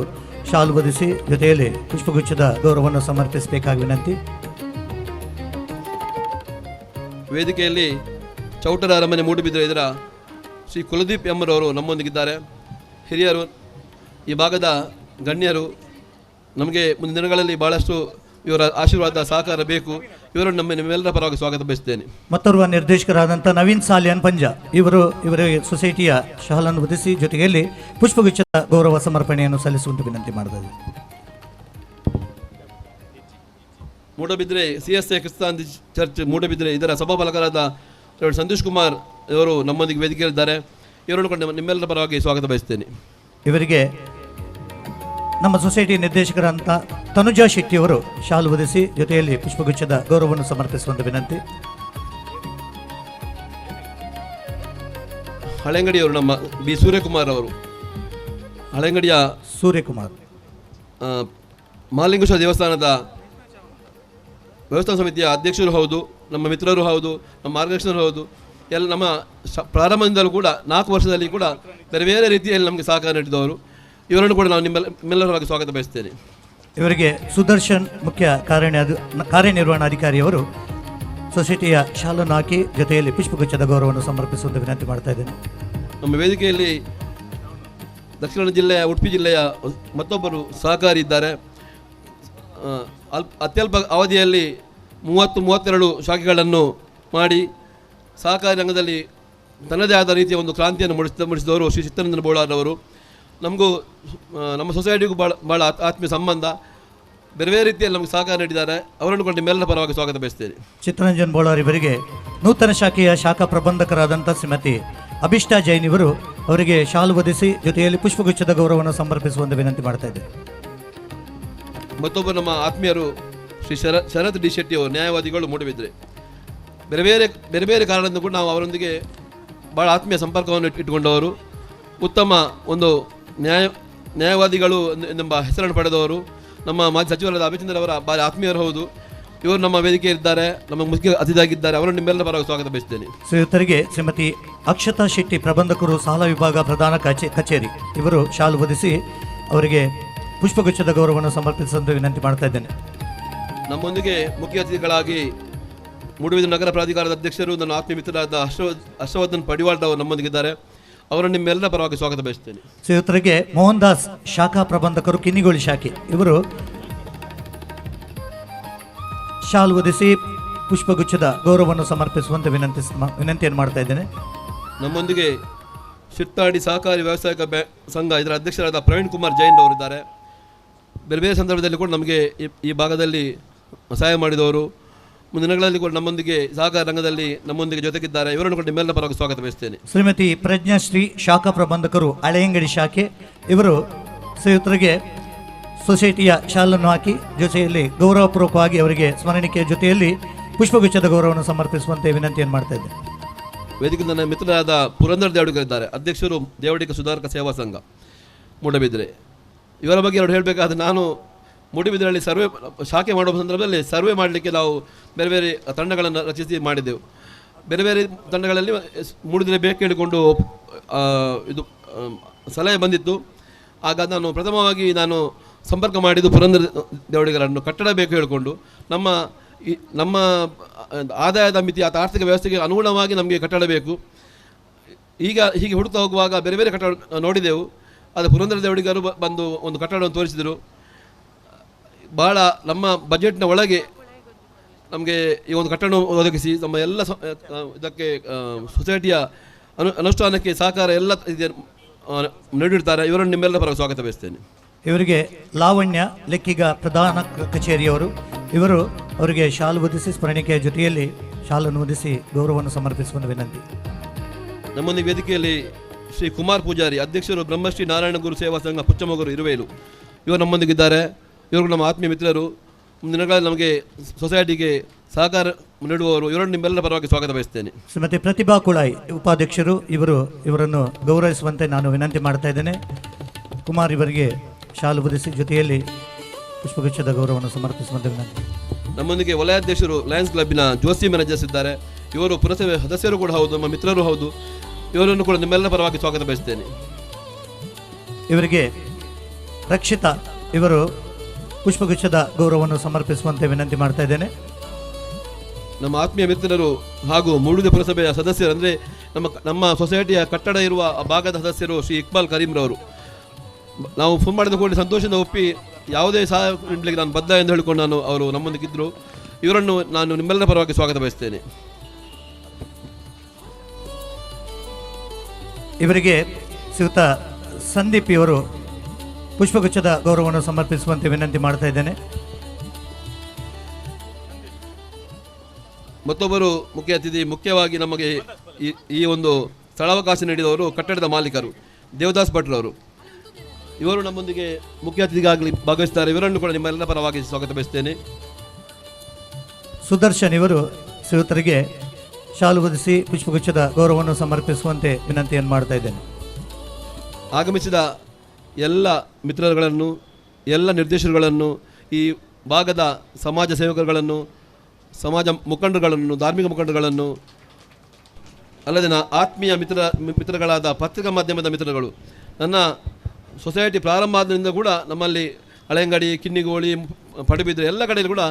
ಶಾಲು ಹೊದಿಸಿ ಜೊತೆಯಲ್ಲಿ ಪುಷ್ಪಗುಚ್ಛದ ಗೌರವವನ್ನು ಸಮರ್ಪಿಸಬೇಕಾಗಿ ವಿನಂತಿ. ವೇದಿಕೆಯಲ್ಲಿ ಚೌಟರ ಅರಮನೆ ಮೂಡುಬಿದಿರೆ ಇದರ ಶ್ರೀ ಕುಲದೀಪ್ ಎಂಬರವರು ನಮ್ಮೊಂದಿಗಿದ್ದಾರೆ. ಹಿರಿಯರು, ಈ ಭಾಗದ ಗಣ್ಯರು. ನಮಗೆ ಮುಂದಿನ ದಿನಗಳಲ್ಲಿ ಭಾಳಷ್ಟು ಇವರ ಆಶೀರ್ವಾದ, ಸಹಕಾರ ಬೇಕು. ಇವರನ್ನು ನಿಮ್ಮೆಲ್ಲರ ಪರವಾಗಿ ಸ್ವಾಗತ ಬಯಸ್ತೇನೆ. ಮತ್ತೋರ್ವ ನಿರ್ದೇಶಕರಾದಂಥ ನವೀನ್ ಸಾಲಿಯನ್ ಪಂಜ ಇವರಿಗೆ ಸೊಸೈಟಿಯ ಶಾಲನ್ನು ಹೊದಿಸಿ ಜೊತೆಯಲ್ಲಿ ಪುಷ್ಪಗುಚ್ಛದ ಗೌರವ ಸಮರ್ಪಣೆಯನ್ನು ಸಲ್ಲಿಸುವಂತೆ ವಿನಂತಿ ಮಾಡಿದ್ದಾರೆ. ಮೂಡಬಿದ್ರೆ CSA ಕ್ರಿಸ್ತಾನ್ ಚರ್ಚ್ ಮೂಡಬಿದ್ರೆ ಇದರ ಸಭಾಪಾಲಕರಾದ ಸಂತೋಷ್ ಕುಮಾರ್ ಇವರು ನಮ್ಮೊಂದಿಗೆ ವೇದಿಕೆಯಲ್ಲಿದ್ದಾರೆ. ಇವರನ್ನು ಕೂಡ ನಿಮ್ಮೆಲ್ಲರ ಪರವಾಗಿ ಸ್ವಾಗತ ಬಯಸ್ತೇನೆ. ಇವರಿಗೆ ನಮ್ಮ ಸೊಸೈಟಿ ನಿರ್ದೇಶಕರಂತ ತನುಜಾ ಶೆಟ್ಟಿಯವರು ಶಾಲು ಹೊದಿಸಿ ಜೊತೆಯಲ್ಲಿ ಪುಷ್ಪಗುಚ್ಛದ ಗೌರವವನ್ನು ಸಮರ್ಪಿಸುವಂತೆ ವಿನಂತಿ. ಹಳೆಂಗಡಿಯವರು ನಮ್ಮ ಬಿ ಸೂರ್ಯಕುಮಾರ್ ಅವರು, ಹಳೆಂಗಡಿಯ ಸೂರ್ಯಕುಮಾರ್ ಮಹಾಲಿಂಗೇಶ್ವರ ದೇವಸ್ಥಾನದ ವ್ಯವಸ್ಥಾನ ಸಮಿತಿಯ ಅಧ್ಯಕ್ಷರು ಹೌದು, ನಮ್ಮ ಮಿತ್ರರು ಹೌದು, ನಮ್ಮ ಮಾರ್ಗದರ್ಶಕರು ಹೌದು. ಎಲ್ಲ ನಮ್ಮ ಪ್ರಾರಂಭದಿಂದಲೂ ಕೂಡ 4 ವರ್ಷದಲ್ಲಿ ಕೂಡ ಬೇರೆ ಬೇರೆ ರೀತಿಯಲ್ಲಿ ನಮಗೆ ಸಹಕಾರ ನೀಡಿದವರು. ಇವರನ್ನು ಕೂಡ ನಾವು ನಿಮ್ಮೆಲ್ಲರವಾಗಿ ಸ್ವಾಗತ ಬಯಸ್ತೇನೆ. ಇವರಿಗೆ ಸುದರ್ಶನ್ ಮುಖ್ಯ ಕಾರ್ಯನಿರ್ವಹಣಾಧಿಕಾರಿಯವರು ಸೊಸೈಟಿಯ ಶಾಲನ್ನು ಹಾಕಿ ಜೊತೆಯಲ್ಲಿ ಪುಷ್ಪಗುಚ್ಛದ ಗೌರವವನ್ನು ಸಮರ್ಪಿಸುವಂತೆ ವಿನಂತಿ ಮಾಡ್ತಾ ಇದ್ದೇನೆ. ನಮ್ಮ ವೇದಿಕೆಯಲ್ಲಿ ದಕ್ಷಿಣ ಜಿಲ್ಲೆಯ, ಉಡುಪಿ ಜಿಲ್ಲೆಯ ಮತ್ತೊಬ್ಬರು ಸಹಕಾರಿ ಇದ್ದಾರೆ. ಅತ್ಯಲ್ಪ ಅವಧಿಯಲ್ಲಿ 30-32 ಶಾಖೆಗಳನ್ನು ಮಾಡಿ ಸಹಕಾರಿ ರಂಗದಲ್ಲಿ ತನ್ನದೇ ಆದ ರೀತಿಯ ಒಂದು ಕ್ರಾಂತಿಯನ್ನು ಮೂಡಿಸಿದವರು ಶ್ರೀ ಚಿತ್ತರಂಜನ ಬೋಳಾರವರು. ನಮಗೂ ನಮ್ಮ ಸೊಸೈಟಿಗೂ ಭಾಳ ಆತ್ಮೀಯ ಸಂಬಂಧ. ಬೇರೆ ಬೇರೆ ರೀತಿಯಲ್ಲಿ ನಮಗೆ ಸಹಕಾರ ನೀಡಿದ್ದಾರೆ. ಅವರನ್ನು ಕೂಡ ನಿಮ್ಮೆಲ್ಲರ ಪರವಾಗಿ ಸ್ವಾಗತ ಬಯಸ್ತೇನೆ. ಚಿತ್ತರಂಜನ್ ಬೋಳಾರ್ ಇವರಿಗೆ ನೂತನ ಶಾಖೆಯ ಶಾಖಾ ಪ್ರಬಂಧಕರಾದಂಥ ಶ್ರೀಮತಿ ಅಭಿಷ್ಟಾ ಜೈನ್ ಅವರಿಗೆ ಶಾಲು ಹೊದಿಸಿ ಜೊತೆಯಲ್ಲಿ ಪುಷ್ಪಗುಚ್ಛದ ಗೌರವವನ್ನು ಸಮರ್ಪಿಸುವಂತೆ ವಿನಂತಿ ಮಾಡ್ತಾ ಇದ್ದೇನೆ. ಮತ್ತೊಬ್ಬರು ನಮ್ಮ ಆತ್ಮೀಯರು ಶ್ರೀ ಶರತ್ ಡಿ ಶೆಟ್ಟಿ ಅವರು, ನ್ಯಾಯವಾದಿಗಳು ಮೂಡಬಿದ್ರೆ. ಬೇರೆ ಬೇರೆ ಕಾರಣದಿಂದ ಕೂಡ ನಾವು ಅವರೊಂದಿಗೆ ಭಾಳ ಆತ್ಮೀಯ ಸಂಪರ್ಕವನ್ನು ಇಟ್ಟುಕೊಂಡವರು. ಉತ್ತಮ ಒಂದು ನ್ಯಾಯವಾದಿಗಳು ಎಂಬ ಹೆಸರನ್ನು ಪಡೆದವರು. ನಮ್ಮ ಮಾಜಿ ಸಚಿವರಾದ ಅಭಿಚಂದ್ರ ಅವರ ಭಾರಿ ಆತ್ಮೀಯರು ಹೌದು. ಇವರು ನಮ್ಮ ವೇದಿಕೆ ಇದ್ದಾರೆ, ನಮ್ಮ ಮುಖ್ಯ ಅತಿಥಿಯಾಗಿದ್ದಾರೆ. ಅವರನ್ನು ನಿಮ್ಮೆಲ್ಲರ ಪರವಾಗಿ ಸ್ವಾಗತ ಬಯಸ್ತೇನೆ. ಶ್ರೀಯುತರಿಗೆ ಶ್ರೀಮತಿ ಅಕ್ಷತಾ ಶೆಟ್ಟಿ, ಪ್ರಬಂಧಕರು, ಸಾಲ ವಿಭಾಗ ಪ್ರಧಾನ ಕಚೇರಿ, ಇವರು ಶಾಲು ಹೊದಿಸಿ ಅವರಿಗೆ ಪುಷ್ಪಗುಚ್ಛದ ಗೌರವವನ್ನು ಸಮರ್ಪಿಸುವಂತೆ ವಿನಂತಿ ಮಾಡ್ತಾ ಇದ್ದೇನೆ. ನಮ್ಮೊಂದಿಗೆ ಮುಖ್ಯ ಅತಿಥಿಗಳಾಗಿ ಮೂಡುಬಿದಿರೆ ನಗರ ಪ್ರಾಧಿಕಾರದ ಅಧ್ಯಕ್ಷರು, ನನ್ನ ಆತ್ಮೀಯ ಮಿತ್ರರಾದ ಹರ್ಷವರ್ಧನ್ ಪಡಿವಾಳ್ ಅವರು ನಮ್ಮೊಂದಿಗಿದ್ದಾರೆ. ಅವರನ್ನು ನಿಮ್ಮೆಲ್ಲರ ಪರವಾಗಿ ಸ್ವಾಗತ ಬಯಸ್ತೇನೆ. ಶ್ರೀಯುತರಿಗೆ ಮೋಹನ್ ದಾಸ್, ಶಾಖಾ ಪ್ರಬಂಧಕರು, ಕಿನ್ನಿಗೋಳಿ ಶಾಖೆ, ಇವರು ಶಾಲು ಹೊದಿಸಿ ಪುಷ್ಪಗುಚ್ಛದ ಗೌರವವನ್ನು ಸಮರ್ಪಿಸುವಂತೆ ವಿನಂತಿಯನ್ನು ಮಾಡ್ತಾ ಇದ್ದೇನೆ. ನಮ್ಮೊಂದಿಗೆ ಶಿರ್ತಾಡಿ ಸಹಕಾರಿ ವ್ಯವಸಾಯಿಕ ಸಂಘ ಇದರ ಅಧ್ಯಕ್ಷರಾದ ಪ್ರವೀಣ್ ಕುಮಾರ್ ಜೈನ್ ಅವರಿದ್ದಾರೆ. ಬೇರೆ ಬೇರೆ ಸಂದರ್ಭದಲ್ಲಿ ಕೂಡ ನಮಗೆ ಈ ಭಾಗದಲ್ಲಿ ಸಹಾಯ ಮಾಡಿದವರು. ಮುಂದಿನಗಳಲ್ಲಿ ಕೂಡ ನಮ್ಮೊಂದಿಗೆ ಸಹಕಾರ ರಂಗದಲ್ಲಿ ನಮ್ಮೊಂದಿಗೆ ಜೊತೆಗಿದ್ದಾರೆ. ಇವರನ್ನು ಕೂಡ ನಿಮ್ಮೆಲ್ಲ ಪರವಾಗಿ ಸ್ವಾಗತ ಬಯಸ್ತೇನೆ. ಶ್ರೀಮತಿ ಪ್ರಜ್ಞಾಶ್ರೀ, ಶಾಖಾ ಪ್ರಬಂಧಕರು, ಹಳೆಯಂಗಡಿ ಶಾಖೆ, ಇವರು ಶ್ರೀಯುತರಿಗೆ ಸೊಸೈಟಿಯ ಶಾಲನ್ನು ಹಾಕಿ ಜೊತೆಯಲ್ಲಿ ಗೌರವಪೂರ್ವಕವಾಗಿ ಅವರಿಗೆ ಸ್ಮರಣಿಕೆ ಜೊತೆಯಲ್ಲಿ ಪುಷ್ಪಗುಚ್ಛದ ಗೌರವವನ್ನು ಸಮರ್ಪಿಸುವಂತೆ ವಿನಂತಿಯನ್ನು ಮಾಡ್ತಾ ಇದ್ದೇನೆ. ವೇದಿಕೆ ನನ್ನ ಮಿತ್ರರಾದ ಪುರಂದರ್ ದೇವಡಿಗರಿದ್ದಾರೆ, ಅಧ್ಯಕ್ಷರು ದೇವಡಿಗ ಸುಧಾರಕ ಸೇವಾ ಸಂಘ. ಮೂಡಬಿದ್ರೆ. ಇವರ ಬಗ್ಗೆ ಎರಡು ಹೇಳಬೇಕಾದ್ರೆ, ನಾನು ಮೂಡಬಿದ್ರೆಯಲ್ಲಿ ಶಾಖೆ ಮಾಡುವ ಸಂದರ್ಭದಲ್ಲಿ ಸರ್ವೆ ಮಾಡಲಿಕ್ಕೆ ನಾವು ಬೇರೆ ಬೇರೆ ತಂಡಗಳನ್ನು ರಚಿಸಿ ಮಾಡಿದ್ದೆವು. ಬೇರೆ ಬೇರೆ ತಂಡಗಳಲ್ಲಿ ಮೂಡಿದರೆ ಬೇಕು ಹೇಳಿಕೊಂಡು ಇದು ಸಲಹೆ ಬಂದಿತ್ತು. ಆಗ ಪ್ರಥಮವಾಗಿ ನಾನು ಸಂಪರ್ಕ ಮಾಡಿದ್ದು ಪುರಂದರ ದೇವಡಿಗರನ್ನು. ಕಟ್ಟಡ ಬೇಕು ಹೇಳಿಕೊಂಡು ನಮ್ಮ ಆದಾಯದ ಮಿತಿ ಆರ್ಥಿಕ ವ್ಯವಸ್ಥೆಗೆ ಅನುಗುಣವಾಗಿ ನಮಗೆ ಕಟ್ಟಡ ಬೇಕು. ಹೀಗೆ ಹುಡುಕ್ತಾ ಹೋಗುವಾಗ ಬೇರೆ ಬೇರೆ ಕಟ್ಟಡ ನೋಡಿದೆವು. ಅದು ಪುರಂದರ ದೇವಡಿಗರು ಬಂದು ಒಂದು ಕಟ್ಟಡವನ್ನು ತೋರಿಸಿದರು. ಭಾಳ ನಮ್ಮ ಬಜೆಟ್ನ ಒಳಗೆ ನಮಗೆ ಈ ಒಂದು ಕಟ್ಟಡ ಒದಗಿಸಿ ನಮ್ಮ ಎಲ್ಲ ಇದಕ್ಕೆ ಸೊಸೈಟಿಯ ಅನುಷ್ಠಾನಕ್ಕೆ ಸಹಕಾರ ಎಲ್ಲ ನೀಡಿರ್ತಾರೆ. ಇವರನ್ನು ನಿಮ್ಮೆಲ್ಲ ಪರವಾಗಿ ಸ್ವಾಗತ ಬಯಸ್ತೇನೆ. ಇವರಿಗೆ ಲಾವಣ್ಯ ಲೆಕ್ಕಿಗ ಪ್ರಧಾನ ಕಚೇರಿಯವರು. ಅವರಿಗೆ ಶಾಲು ಹೊದಿಸಿ ಸ್ಮರಣಿಕೆಯ ಜೊತೆಯಲ್ಲಿ ಶಾಲನ್ನು ಹೊದಿಸಿ ಗೌರವವನ್ನು ಸಮರ್ಪಿಸುವ ವಿನಂತಿ. ನಮ್ಮೊಂದಿಗೆ ವೇದಿಕೆಯಲ್ಲಿ ಶ್ರೀ ಕುಮಾರ್ ಪೂಜಾರಿ, ಅಧ್ಯಕ್ಷರು ಬ್ರಹ್ಮಶ್ರೀ ನಾರಾಯಣ ಗುರು ಸೇವಾ ಸಂಘ ಪುಚ್ಚಮಗೂರು ಇರುವೇಲು, ಇವರು ನಮ್ಮೊಂದಿಗಿದ್ದಾರೆ. ಇವರು ನಮ್ಮ ಆತ್ಮೀಯ ಮಿತ್ರರು. ದಿನಗಳಲ್ಲಿ ನಮಗೆ ಸೊಸೈಟಿಗೆ ಸಹಕಾರ ನೀಡುವವರು. ಇವರನ್ನು ನಿಮ್ಮೆಲ್ಲ ಪರವಾಗಿ ಸ್ವಾಗತ ಬಯಸ್ತೇನೆ. ಶ್ರೀಮತಿ ಪ್ರತಿಭಾ ಕುಳಾಯಿ ಉಪಾಧ್ಯಕ್ಷರು, ಇವರನ್ನು ಗೌರವಿಸುವಂತೆ ನಾನು ವಿನಂತಿ ಮಾಡ್ತಾ ಇದ್ದೇನೆ. ಕುಮಾರ್ ಇವರಿಗೆ ಶಾಲು ಹೊದಿಸಿ ಜೊತೆಯಲ್ಲಿ ಪುಷ್ಪಗುಚ್ಛದ ಗೌರವವನ್ನು ಸಮರ್ಪಿಸುವಂತೆ ವಿನಂತಿ. ನಮ್ಮೊಂದಿಗೆ ವಲಯಾಧ್ಯಕ್ಷರು ಲಯನ್ಸ್ ಕ್ಲಬ್ಬಿನ ಜೋಸಿ ಮ್ಯಾನೇಜರ್ಸ್ ಇದ್ದಾರೆ. ಇವರು ಪುರಸಭೆ ಸದಸ್ಯರು ಕೂಡ ಹೌದು, ನಮ್ಮ ಮಿತ್ರರು ಹೌದು. ಇವರನ್ನು ಕೂಡ ನಿಮ್ಮೆಲ್ಲ ಪರವಾಗಿ ಸ್ವಾಗತ ಬಯಸ್ತೇನೆ. ಇವರಿಗೆ ರಕ್ಷಿತಾ ಇವರು ಪುಷ್ಪಗುಚ್ಛದ ಗೌರವವನ್ನು ಸಮರ್ಪಿಸುವಂತೆ ವಿನಂತಿ ಮಾಡ್ತಾ ಇದ್ದೇನೆ. ನಮ್ಮ ಆತ್ಮೀಯ ಮಿತ್ರರು ಹಾಗೂ ಮೂಡುದೆ ಪುರಸಭೆಯ ಸದಸ್ಯರು, ಅಂದರೆ ನಮ್ಮ ಸೊಸೈಟಿಯ ಕಟ್ಟಡ ಇರುವ ಭಾಗದ ಸದಸ್ಯರು ಶ್ರೀ ಇಕ್ಬಾಲ್ ಕರೀಂರವರು. ನಾವು ಫೋನ್ ಮಾಡಿದ ಕೂಡಲೇ ಸಂತೋಷದಿಂದ ಒಪ್ಪಿ ಯಾವುದೇ ಸಹಾಯ ನೀಡಲಿಕ್ಕೆ ನಾನು ಬದ್ಧ ಎಂದು ಹೇಳಿಕೊಂಡು ಅವರು ನಮ್ಮೊಂದಿಗಿದ್ದರು. ಇವರನ್ನು ನಾನು ನಿಮ್ಮೆಲ್ಲರ ಪರವಾಗಿ ಸ್ವಾಗತ ಬಯಸ್ತೇನೆ. ಇವರಿಗೆ ಶ್ರೀಯುತ ಸಂದೀಪ್ ಇವರು ಪುಷ್ಪಗುಚ್ಛದ ಗೌರವವನ್ನು ಸಮರ್ಪಿಸುವಂತೆ ವಿನಂತಿ ಮಾಡ್ತಾ ಇದ್ದೇನೆ. ಮತ್ತೊಬ್ಬರು ಮುಖ್ಯ ಅತಿಥಿ, ಮುಖ್ಯವಾಗಿ ನಮಗೆ ಈ ಒಂದು ಸ್ಥಳಾವಕಾಶ ನೀಡಿದವರು ಕಟ್ಟಡದ ಮಾಲೀಕರು ದೇವದಾಸ್ ಭಟ್ರವರು. ಇವರು ನಮ್ಮೊಂದಿಗೆ ಮುಖ್ಯ ಅತಿಥಿಗಾಗಲಿ ಭಾಗವಹಿಸ್ತಾರೆ. ಇವರನ್ನು ಕೂಡ ನಿಮ್ಮೆಲ್ಲ ಪರವಾಗಿ ಸ್ವಾಗತ ಬಯಸ್ತೇನೆ. ಸುದರ್ಶನ್ ಇವರು ಶ್ರೀಯುತರಿಗೆ ಶಾಲು ಹೊದಿಸಿ ಪುಷ್ಪಗುಚ್ಛದ ಗೌರವವನ್ನು ಸಮರ್ಪಿಸುವಂತೆ ವಿನಂತಿಯನ್ನು ಮಾಡ್ತಾ ಇದ್ದೇನೆ. ಆಗಮಿಸಿದ ಎಲ್ಲ ಮಿತ್ರರುಗಳನ್ನು, ಎಲ್ಲ ನಿರ್ದೇಶಕರುಗಳನ್ನು, ಈ ಭಾಗದ ಸಮಾಜ ಸೇವಕರುಗಳನ್ನು, ಸಮಾಜ ಮುಖಂಡರುಗಳನ್ನು, ಧಾರ್ಮಿಕ ಮುಖಂಡರುಗಳನ್ನು, ಅಲ್ಲದೆ ಆತ್ಮೀಯ ಮಿತ್ರಗಳಾದ ಪತ್ರಿಕಾ ಮಾಧ್ಯಮದ ಮಿತ್ರರುಗಳು. ನನ್ನ ಸೊಸೈಟಿ ಪ್ರಾರಂಭ ಆದ್ರಿಂದ ಕೂಡ ನಮ್ಮಲ್ಲಿ ಹಳೆಂಗಡಿ, ಕಿನ್ನಿಗೋಳಿ, ಪಡುಬಿದ್ರೆ ಎಲ್ಲ ಕಡೆಯಲ್ಲಿ ಕೂಡ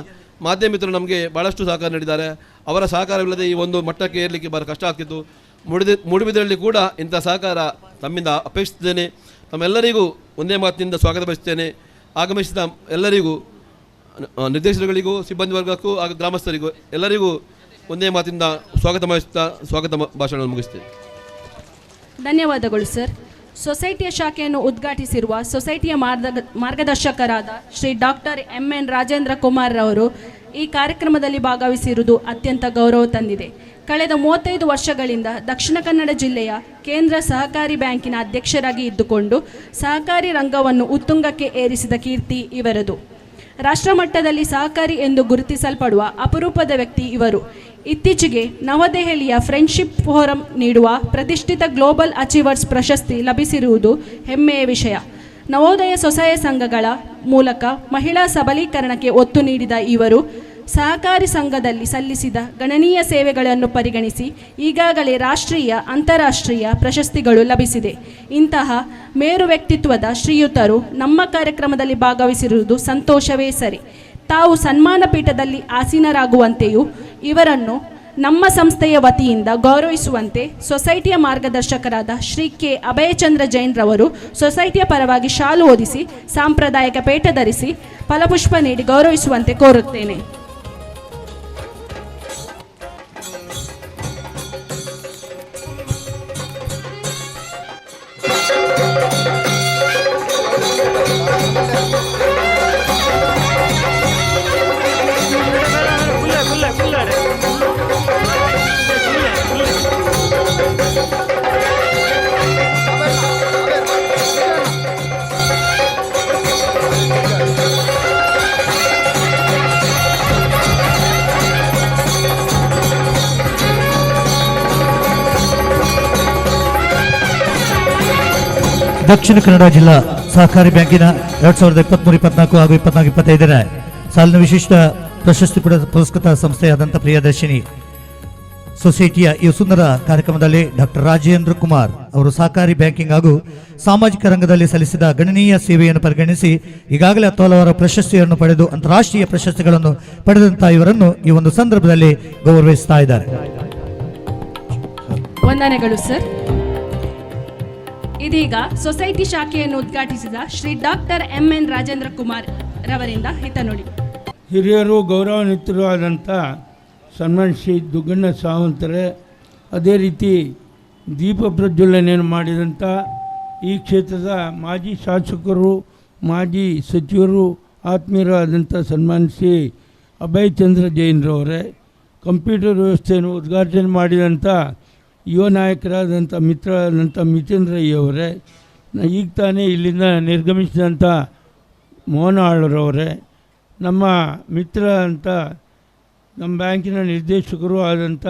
ಮಾಧ್ಯಮ ಮಿತ್ರರು ನಮಗೆ ಭಾಳಷ್ಟು ಸಹಕಾರ ನೀಡಿದ್ದಾರೆ. ಅವರ ಸಹಕಾರವಿಲ್ಲದೆ ಈ ಒಂದು ಮಟ್ಟಕ್ಕೆ ಏರಲಿಕ್ಕೆ ಭಾಳ ಕಷ್ಟ ಆಗ್ತಿತ್ತು. ಮೂಡುಬಿದ್ರೆಯಲ್ಲಿ ಕೂಡ ಇಂಥ ಸಹಕಾರ ತಮ್ಮಿಂದ ಅಪೇಕ್ಷಿಸುತ್ತೇನೆ. ತಮ್ಮೆಲ್ಲರಿಗೂ ಒಂದೇ ಮಾತಿನಿಂದ ಸ್ವಾಗತ ಬಯಸುತ್ತೇನೆ. ಆಗಮಿಸಿದ ಎಲ್ಲರಿಗೂ, ನಿರ್ದೇಶಕರುಗಳಿಗೂ, ಸಿಬ್ಬಂದಿ ವರ್ಗಕ್ಕೂ ಹಾಗೂ ಗ್ರಾಮಸ್ಥರಿಗೂ ಎಲ್ಲರಿಗೂ ಒಂದೇ ಮಾತಿನಿಂದ ಸ್ವಾಗತ ಬಯಸುತ್ತಾ ಸ್ವಾಗತ ಭಾಷಣವನ್ನು ಮುಗಿಸ್ತೇನೆ. ಧನ್ಯವಾದಗಳು ಸರ್. ಸೊಸೈಟಿಯ ಶಾಖೆಯನ್ನು ಉದ್ಘಾಟಿಸಿರುವ ಸೊಸೈಟಿಯ ಮಾರ್ಗದರ್ಶಕರಾದ ಶ್ರೀ ಡಾಕ್ಟರ್ MN ರಾಜೇಂದ್ರ ಕುಮಾರ್ ರವರು ಈ ಕಾರ್ಯಕ್ರಮದಲ್ಲಿ ಭಾಗವಹಿಸಿರುವುದು ಅತ್ಯಂತ ಗೌರವ ತಂದಿದೆ. ಕಳೆದ 35 ವರ್ಷಗಳಿಂದ ದಕ್ಷಿಣ ಕನ್ನಡ ಜಿಲ್ಲೆಯ ಕೇಂದ್ರ ಸಹಕಾರಿ ಬ್ಯಾಂಕಿನ ಅಧ್ಯಕ್ಷರಾಗಿ ಇದ್ದುಕೊಂಡು ಸಹಕಾರಿ ರಂಗವನ್ನು ಉತ್ತುಂಗಕ್ಕೆ ಏರಿಸಿದ ಕೀರ್ತಿ ಇವರದು. ರಾಷ್ಟ್ರಮಟ್ಟದಲ್ಲಿ ಸಹಕಾರಿ ಎಂದು ಗುರುತಿಸಲ್ಪಡುವ ಅಪರೂಪದ ವ್ಯಕ್ತಿ ಇವರು. ಇತ್ತೀಚೆಗೆ ನವದೆಹಲಿಯ ಫ್ರೆಂಡ್ಶಿಪ್ ಫೋರಂ ನೀಡುವ ಪ್ರತಿಷ್ಠಿತ ಗ್ಲೋಬಲ್ ಅಚೀವರ್ಸ್ ಪ್ರಶಸ್ತಿ ಲಭಿಸಿರುವುದು ಹೆಮ್ಮೆಯ ವಿಷಯ. ನವೋದಯ ಸ್ವಸಹಾಯ ಸಂಘಗಳ ಮೂಲಕ ಮಹಿಳಾ ಸಬಲೀಕರಣಕ್ಕೆ ಒತ್ತು ನೀಡಿದ ಇವರು ಸಹಕಾರಿ ಸಂಘದಲ್ಲಿ ಸಲ್ಲಿಸಿದ ಗಣನೀಯ ಸೇವೆಗಳನ್ನು ಪರಿಗಣಿಸಿ ಈಗಾಗಲೇ ರಾಷ್ಟ್ರೀಯ, ಅಂತಾರಾಷ್ಟ್ರೀಯ ಪ್ರಶಸ್ತಿಗಳು ಲಭಿಸಿದೆ. ಇಂತಹ ಮೇರು ವ್ಯಕ್ತಿತ್ವದ ಶ್ರೀಯುತರು ನಮ್ಮ ಕಾರ್ಯಕ್ರಮದಲ್ಲಿ ಭಾಗವಹಿಸಿರುವುದು ಸಂತೋಷವೇ ಸರಿ. ತಾವು ಸನ್ಮಾನ ಪೀಠದಲ್ಲಿ ಆಸೀನರಾಗುವಂತೆಯೂ ಇವರನ್ನು ನಮ್ಮ ಸಂಸ್ಥೆಯ ವತಿಯಿಂದ ಗೌರವಿಸುವಂತೆ ಸೊಸೈಟಿಯ ಮಾರ್ಗದರ್ಶಕರಾದ ಶ್ರೀ ಕೆ ಅಭಯಚಂದ್ರ ಜೈನ್ ರವರು ಸೊಸೈಟಿಯ ಪರವಾಗಿ ಶಾಲು ಹೊದಿಸಿ ಸಾಂಪ್ರದಾಯಿಕ ಪೇಟ ಧರಿಸಿ ಫಲಪುಷ್ಪ ನೀಡಿ ಗೌರವಿಸುವಂತೆ ಕೋರುತ್ತೇನೆ. ದಕ್ಷಿಣ ಕನ್ನಡ ಜಿಲ್ಲಾ ಸಹಕಾರಿ ಬ್ಯಾಂಕಿನ 2023-24 ಹಾಗೂ 24-25 ಸಾಲಿನ ವಿಶಿಷ್ಟ ಪ್ರಶಸ್ತಿ ಪುರಸ್ಕೃತ ಸಂಸ್ಥೆಯಾದಂಥ ಪ್ರಿಯದರ್ಶಿನಿ ಸೊಸೈಟಿಯ ಈ ಸುಂದರ ಕಾರ್ಯಕ್ರಮದಲ್ಲಿ ಡಾಕ್ಟರ್ ರಾಜೇಂದ್ರ ಕುಮಾರ್ ಅವರು ಸಹಕಾರಿ ಬ್ಯಾಂಕಿಂಗ್ ಹಾಗೂ ಸಾಮಾಜಿಕ ರಂಗದಲ್ಲಿ ಸಲ್ಲಿಸಿದ ಗಣನೀಯ ಸೇವೆಯನ್ನು ಪರಿಗಣಿಸಿ ಈಗಾಗಲೇ 10 ಹಲವಾರು ಪ್ರಶಸ್ತಿಯನ್ನು ಪಡೆದು ಅಂತಾರಾಷ್ಟ್ರೀಯ ಪ್ರಶಸ್ತಿಗಳನ್ನು ಪಡೆದಂತಹ ಇವರನ್ನು ಈ ಒಂದು ಸಂದರ್ಭದಲ್ಲಿ ಗೌರವಿಸ್ತಾ ಇದ್ದಾರೆ. ವಂದನೆಗಳು ಸರ್. ಇದೀಗ ಸೊಸೈಟಿ ಶಾಖೆಯನ್ನು ಉದ್ಘಾಟಿಸಿದ ಶ್ರೀ ಡಾಕ್ಟರ್ MN ರಾಜೇಂದ್ರ ಕುಮಾರ್ ರವರಿಂದ ಹಿತನುಡಿ. ಹಿರಿಯರು ಗೌರವಾನ್ವಿತರು ಆದಂಥ ಸನ್ಮಾನ್ ಶ್ರೀ ದುಗ್ಗಣ್ಣ ಸಾವಂತರೇ, ಅದೇ ರೀತಿ ದೀಪ ಪ್ರಜ್ವಲನೆಯನ್ನು ಮಾಡಿದಂಥ ಈ ಕ್ಷೇತ್ರದ ಮಾಜಿ ಶಾಸಕರು, ಮಾಜಿ ಸಚಿವರು, ಆತ್ಮೀಯರಾದಂಥ ಸನ್ಮಾನ್ ಶ್ರೀ ಅಭಯ್ ಚಂದ್ರ ಜೈನ್ರವರೇ, ಕಂಪ್ಯೂಟರ್ ವ್ಯವಸ್ಥೆಯನ್ನು ಉದ್ಘಾಟನೆ ಮಾಡಿದಂಥ ಯುವ ನಾಯಕರಾದಂಥ ಮಿತ್ರರಾದಂಥ ಮಿತೇಂದ್ರಯ್ಯವರೇ, ಈಗ ತಾನೇ ಇಲ್ಲಿಂದ ನಿರ್ಗಮಿಸಿದಂಥ ಮೋಹನ ಆಳ್ರವರೇ, ನಮ್ಮ ಮಿತ್ರ ಅಂತ ನಮ್ಮ ಬ್ಯಾಂಕಿನ ನಿರ್ದೇಶಕರು ಆದಂಥ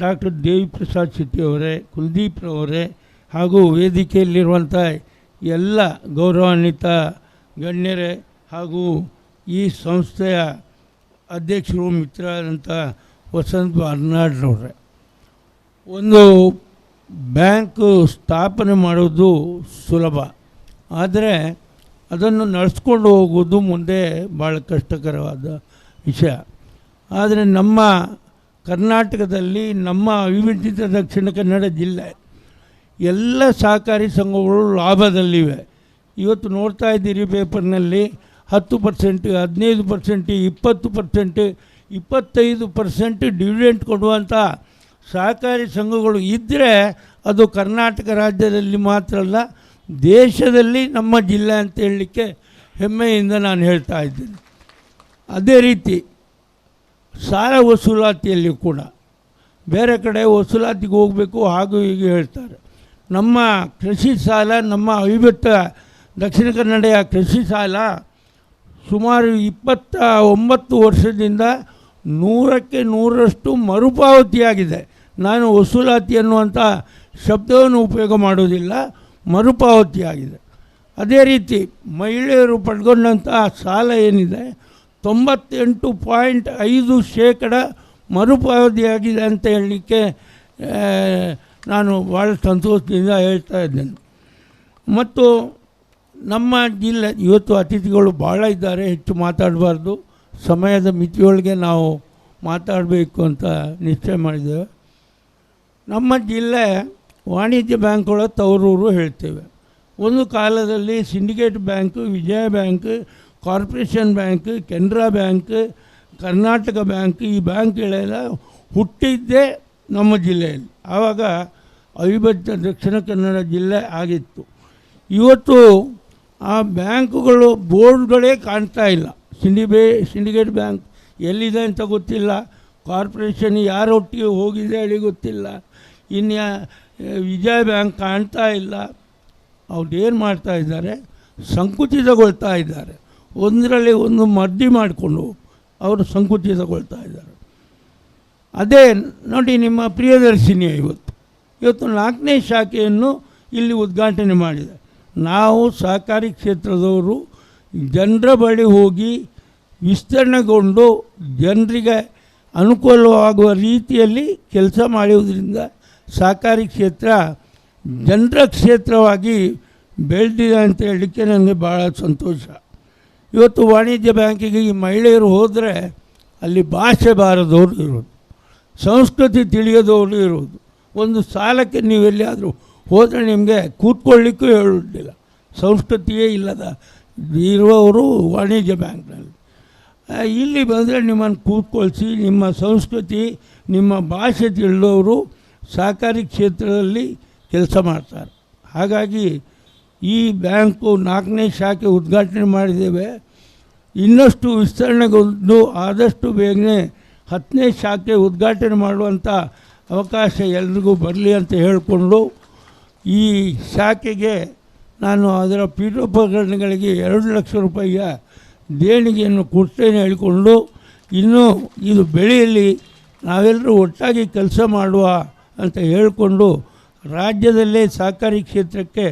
ಡಾಕ್ಟರ್ ದೇವಿ ಪ್ರಸಾದ್ ಶೆಟ್ಟಿಯವರೇ, ಕುಲ್ದೀಪ್ರವರೇ, ಹಾಗೂ ವೇದಿಕೆಯಲ್ಲಿರುವಂಥ ಎಲ್ಲ ಗೌರವಾನ್ವಿತ ಗಣ್ಯರೇ ಹಾಗೂ ಈ ಸಂಸ್ಥೆಯ ಅಧ್ಯಕ್ಷರು ಮಿತ್ರರಾದಂಥ ವಸಂತ್ ಬಾರ್ನಾಡ್ರವರೇ, ಒಂದು ಬ್ಯಾಂಕು ಸ್ಥಾಪನೆ ಮಾಡೋದು ಸುಲಭ, ಆದರೆ ಅದನ್ನು ನಡೆಸ್ಕೊಂಡು ಹೋಗೋದು ಮುಂದೆ ಭಾಳ ಕಷ್ಟಕರವಾದ ವಿಷಯ. ಆದರೆ ನಮ್ಮ ಕರ್ನಾಟಕದಲ್ಲಿ ನಮ್ಮ ಅವಿಭಜಿತ ದಕ್ಷಿಣ ಕನ್ನಡ ಜಿಲ್ಲೆ ಎಲ್ಲ ಸಹಕಾರಿ ಸಂಘಗಳು ಲಾಭದಲ್ಲಿವೆ. ಇವತ್ತು ನೋಡ್ತಾ ಇದ್ದೀರಿ ಪೇಪರ್ನಲ್ಲಿ 10%, 15%, 20%, 25% ಡಿವಿಡೆಂಟ್ ಕೊಡುವಂಥ ಸಹಕಾರಿ ಸಂಘಗಳು ಇದ್ದರೆ ಅದು ಕರ್ನಾಟಕ ರಾಜ್ಯದಲ್ಲಿ ಮಾತ್ರ ಅಲ್ಲ, ದೇಶದಲ್ಲಿ ನಮ್ಮ ಜಿಲ್ಲೆ ಅಂತ ಹೇಳಲಿಕ್ಕೆ ಹೆಮ್ಮೆಯಿಂದ ನಾನು ಹೇಳ್ತಾ ಇದ್ದೇನೆ. ಅದೇ ರೀತಿ ಸಾಲ ವಸೂಲಾತಿಯಲ್ಲಿ ಕೂಡ ಬೇರೆ ಕಡೆ ವಸೂಲಾತಿಗೆ ಹೋಗಬೇಕು ಹಾಗೂ ಹೀಗೆ ಹೇಳ್ತಾರೆ. ನಮ್ಮ ಕೃಷಿ ಸಾಲ, ನಮ್ಮ ಅವಿಭಕ್ತ ದಕ್ಷಿಣ ಕನ್ನಡ ಕೃಷಿ ಸಾಲ ಸುಮಾರು 29 ವರ್ಷದಿಂದ 100ಕ್ಕೆ 100ರಷ್ಟು ಮರುಪಾವತಿಯಾಗಿದೆ. ನಾನು ವಸೂಲಾತಿ ಅನ್ನುವಂಥ ಶಬ್ದವನ್ನು ಉಪಯೋಗ ಮಾಡೋದಿಲ್ಲ, ಮರುಪಾವತಿಯಾಗಿದೆ. ಅದೇ ರೀತಿ ಮಹಿಳೆಯರು ಪಡ್ಕೊಂಡಂಥ ಸಾಲ ಏನಿದೆ 98.5% ಮರುಪಾವತಿಯಾಗಿದೆ ಅಂತ ಹೇಳಲಿಕ್ಕೆ ನಾನು ಭಾಳ ಸಂತೋಷದಿಂದ ಹೇಳ್ತಾ ಇದ್ದೇನೆ. ಮತ್ತು ನಮ್ಮ ಜಿಲ್ಲೆ ಇವತ್ತು ಅತಿಥಿಗಳು ಭಾಳ ಇದ್ದಾರೆ, ಹೆಚ್ಚು ಮಾತಾಡಬಾರ್ದು, ಸಮಯದ ಮಿತಿಯೊಳಗೆ ನಾವು ಮಾತಾಡಬೇಕು ಅಂತ ನಿಶ್ಚಯ ಮಾಡಿದ್ದೇವೆ. ನಮ್ಮ ಜಿಲ್ಲೆ ವಾಣಿಜ್ಯ ಬ್ಯಾಂಕ್ಗಳ ತವರೂರು ಹೇಳ್ತೇವೆ. ಒಂದು ಕಾಲದಲ್ಲಿ Syndicate bank, Vijaya bank, corporation bank, Canara bank, Karnataka bank, ಈ ಬ್ಯಾಂಕ್ಗಳೆಲ್ಲ ಹುಟ್ಟಿದ್ದೇ ನಮ್ಮ ಜಿಲ್ಲೆಯಲ್ಲಿ. ಆವಾಗ ಅವಿಭಜಿತ ದಕ್ಷಿಣ ಕನ್ನಡ ಜಿಲ್ಲೆ ಆಗಿತ್ತು. ಇವತ್ತು ಆ ಬ್ಯಾಂಕುಗಳು ಬೋರ್ಡ್ಗಳೇ ಕಾಣ್ತಾ ಇಲ್ಲ. ಸಿಂಡಿಕೇಟ್ ಬ್ಯಾಂಕ್ ಎಲ್ಲಿದೆ ಅಂತ ಗೊತ್ತಿಲ್ಲ, ಕಾರ್ಪೊರೇಷನ್ ಯಾರೊಟ್ಟಿಗೆ ಹೋಗಿದೆ ಹೇಳಿ ಗೊತ್ತಿಲ್ಲ, ಇನ್ನು ವಿಜಯ ಬ್ಯಾಂಕ್ ಕಾಣ್ತಾ ಇಲ್ಲ. ಅವ್ರೇನು ಮಾಡ್ತಾ ಇದ್ದಾರೆ, ಸಂಕುಚಿತಗೊಳ್ತಾ ಇದ್ದಾರೆ. ಒಂದರಲ್ಲಿ ಒಂದು ಮರ್ಜಿ ಮಾಡಿಕೊಂಡು ಅವರು ಸಂಕುಚಿತಗೊಳ್ತಾ ಇದ್ದಾರೆ. ಅದೇ ನೋಡಿ, ನಿಮ್ಮ ಪ್ರಿಯದರ್ಶಿನಿ ಇವತ್ತು 4ನೇ ಶಾಖೆಯನ್ನು ಇಲ್ಲಿ ಉದ್ಘಾಟನೆ ಮಾಡಿದೆ. ನಾವು ಸಹಕಾರಿ ಕ್ಷೇತ್ರದವರು ಜನರ ಬಳಿ ಹೋಗಿ ವಿಸ್ತರಣೆಗೊಂಡು ಜನರಿಗೆ ಅನುಕೂಲವಾಗುವ ರೀತಿಯಲ್ಲಿ ಕೆಲಸ ಮಾಡುವುದರಿಂದ ಸಹಕಾರಿ ಕ್ಷೇತ್ರ ಜನರ ಕ್ಷೇತ್ರವಾಗಿ ಬೆಳೆದಿದೆ ಅಂತ ಹೇಳಲಿಕ್ಕೆ ನನಗೆ ಭಾಳ ಸಂತೋಷ. ಇವತ್ತು ವಾಣಿಜ್ಯ ಬ್ಯಾಂಕಿಗೆ ಈ ಮಹಿಳೆಯರು ಹೋದರೆ ಅಲ್ಲಿ ಭಾಷೆ ಬಾರದವರು ಇರೋದು, ಸಂಸ್ಕೃತಿ ತಿಳಿಯದವರು ಇರೋದು. ಒಂದು ಸಾಲಕ್ಕೆ ನೀವೆಲ್ಲಿಯಾದರೂ ಹೋದರೆ ನಿಮಗೆ ಕೂತ್ಕೊಳ್ಳಿಕ್ಕೂ ಹೇಳುವುದಿಲ್ಲ, ಸಂಸ್ಕೃತಿಯೇ ಇಲ್ಲದ ಇರುವವರು ವಾಣಿಜ್ಯ ಬ್ಯಾಂಕ್ನಲ್ಲಿ. ಇಲ್ಲಿ ಬಂದರೆ ನಿಮ್ಮನ್ನು ಕೂತ್ಕೊಳಿಸಿ ನಿಮ್ಮ ಸಂಸ್ಕೃತಿ, ನಿಮ್ಮ ಭಾಷೆ ತಿಳಿದವರು ಸಹಕಾರಿ ಕ್ಷೇತ್ರದಲ್ಲಿ ಕೆಲಸ ಮಾಡ್ತಾರೆ. ಹಾಗಾಗಿ ಈ ಬ್ಯಾಂಕು 4ನೇ ಶಾಖೆ ಉದ್ಘಾಟನೆ ಮಾಡಿದ್ದೇವೆ. ಇನ್ನಷ್ಟು ವಿಸ್ತರಣೆಗೊಂಡು ಆದಷ್ಟು ಬೇಗನೆ 10ನೇ ಶಾಖೆ ಉದ್ಘಾಟನೆ ಮಾಡುವಂಥ ಅವಕಾಶ ಎಲ್ರಿಗೂ ಬರಲಿ ಅಂತ ಹೇಳಿಕೊಂಡು ಈ ಶಾಖೆಗೆ ನಾನು ಅದರ ಪೀಠೋಪಕರಣಗಳಿಗೆ 2 ಲಕ್ಷ ರೂಪಾಯಿಯ ದೇಣಿಗೆಯನ್ನು ಕೊಡ್ತೇನೆ ಹೇಳಿಕೊಂಡು, ಇನ್ನೂ ಇದು ಬೆಳೆಯಲಿ, ನಾವೆಲ್ಲರೂ ಒಟ್ಟಾಗಿ ಕೆಲಸ ಮಾಡುವ ಅಂತ ಹೇಳಿಕೊಂಡು ರಾಜ್ಯದಲ್ಲೇ ಸಹಕಾರಿ ಕ್ಷೇತ್ರಕ್ಕೆ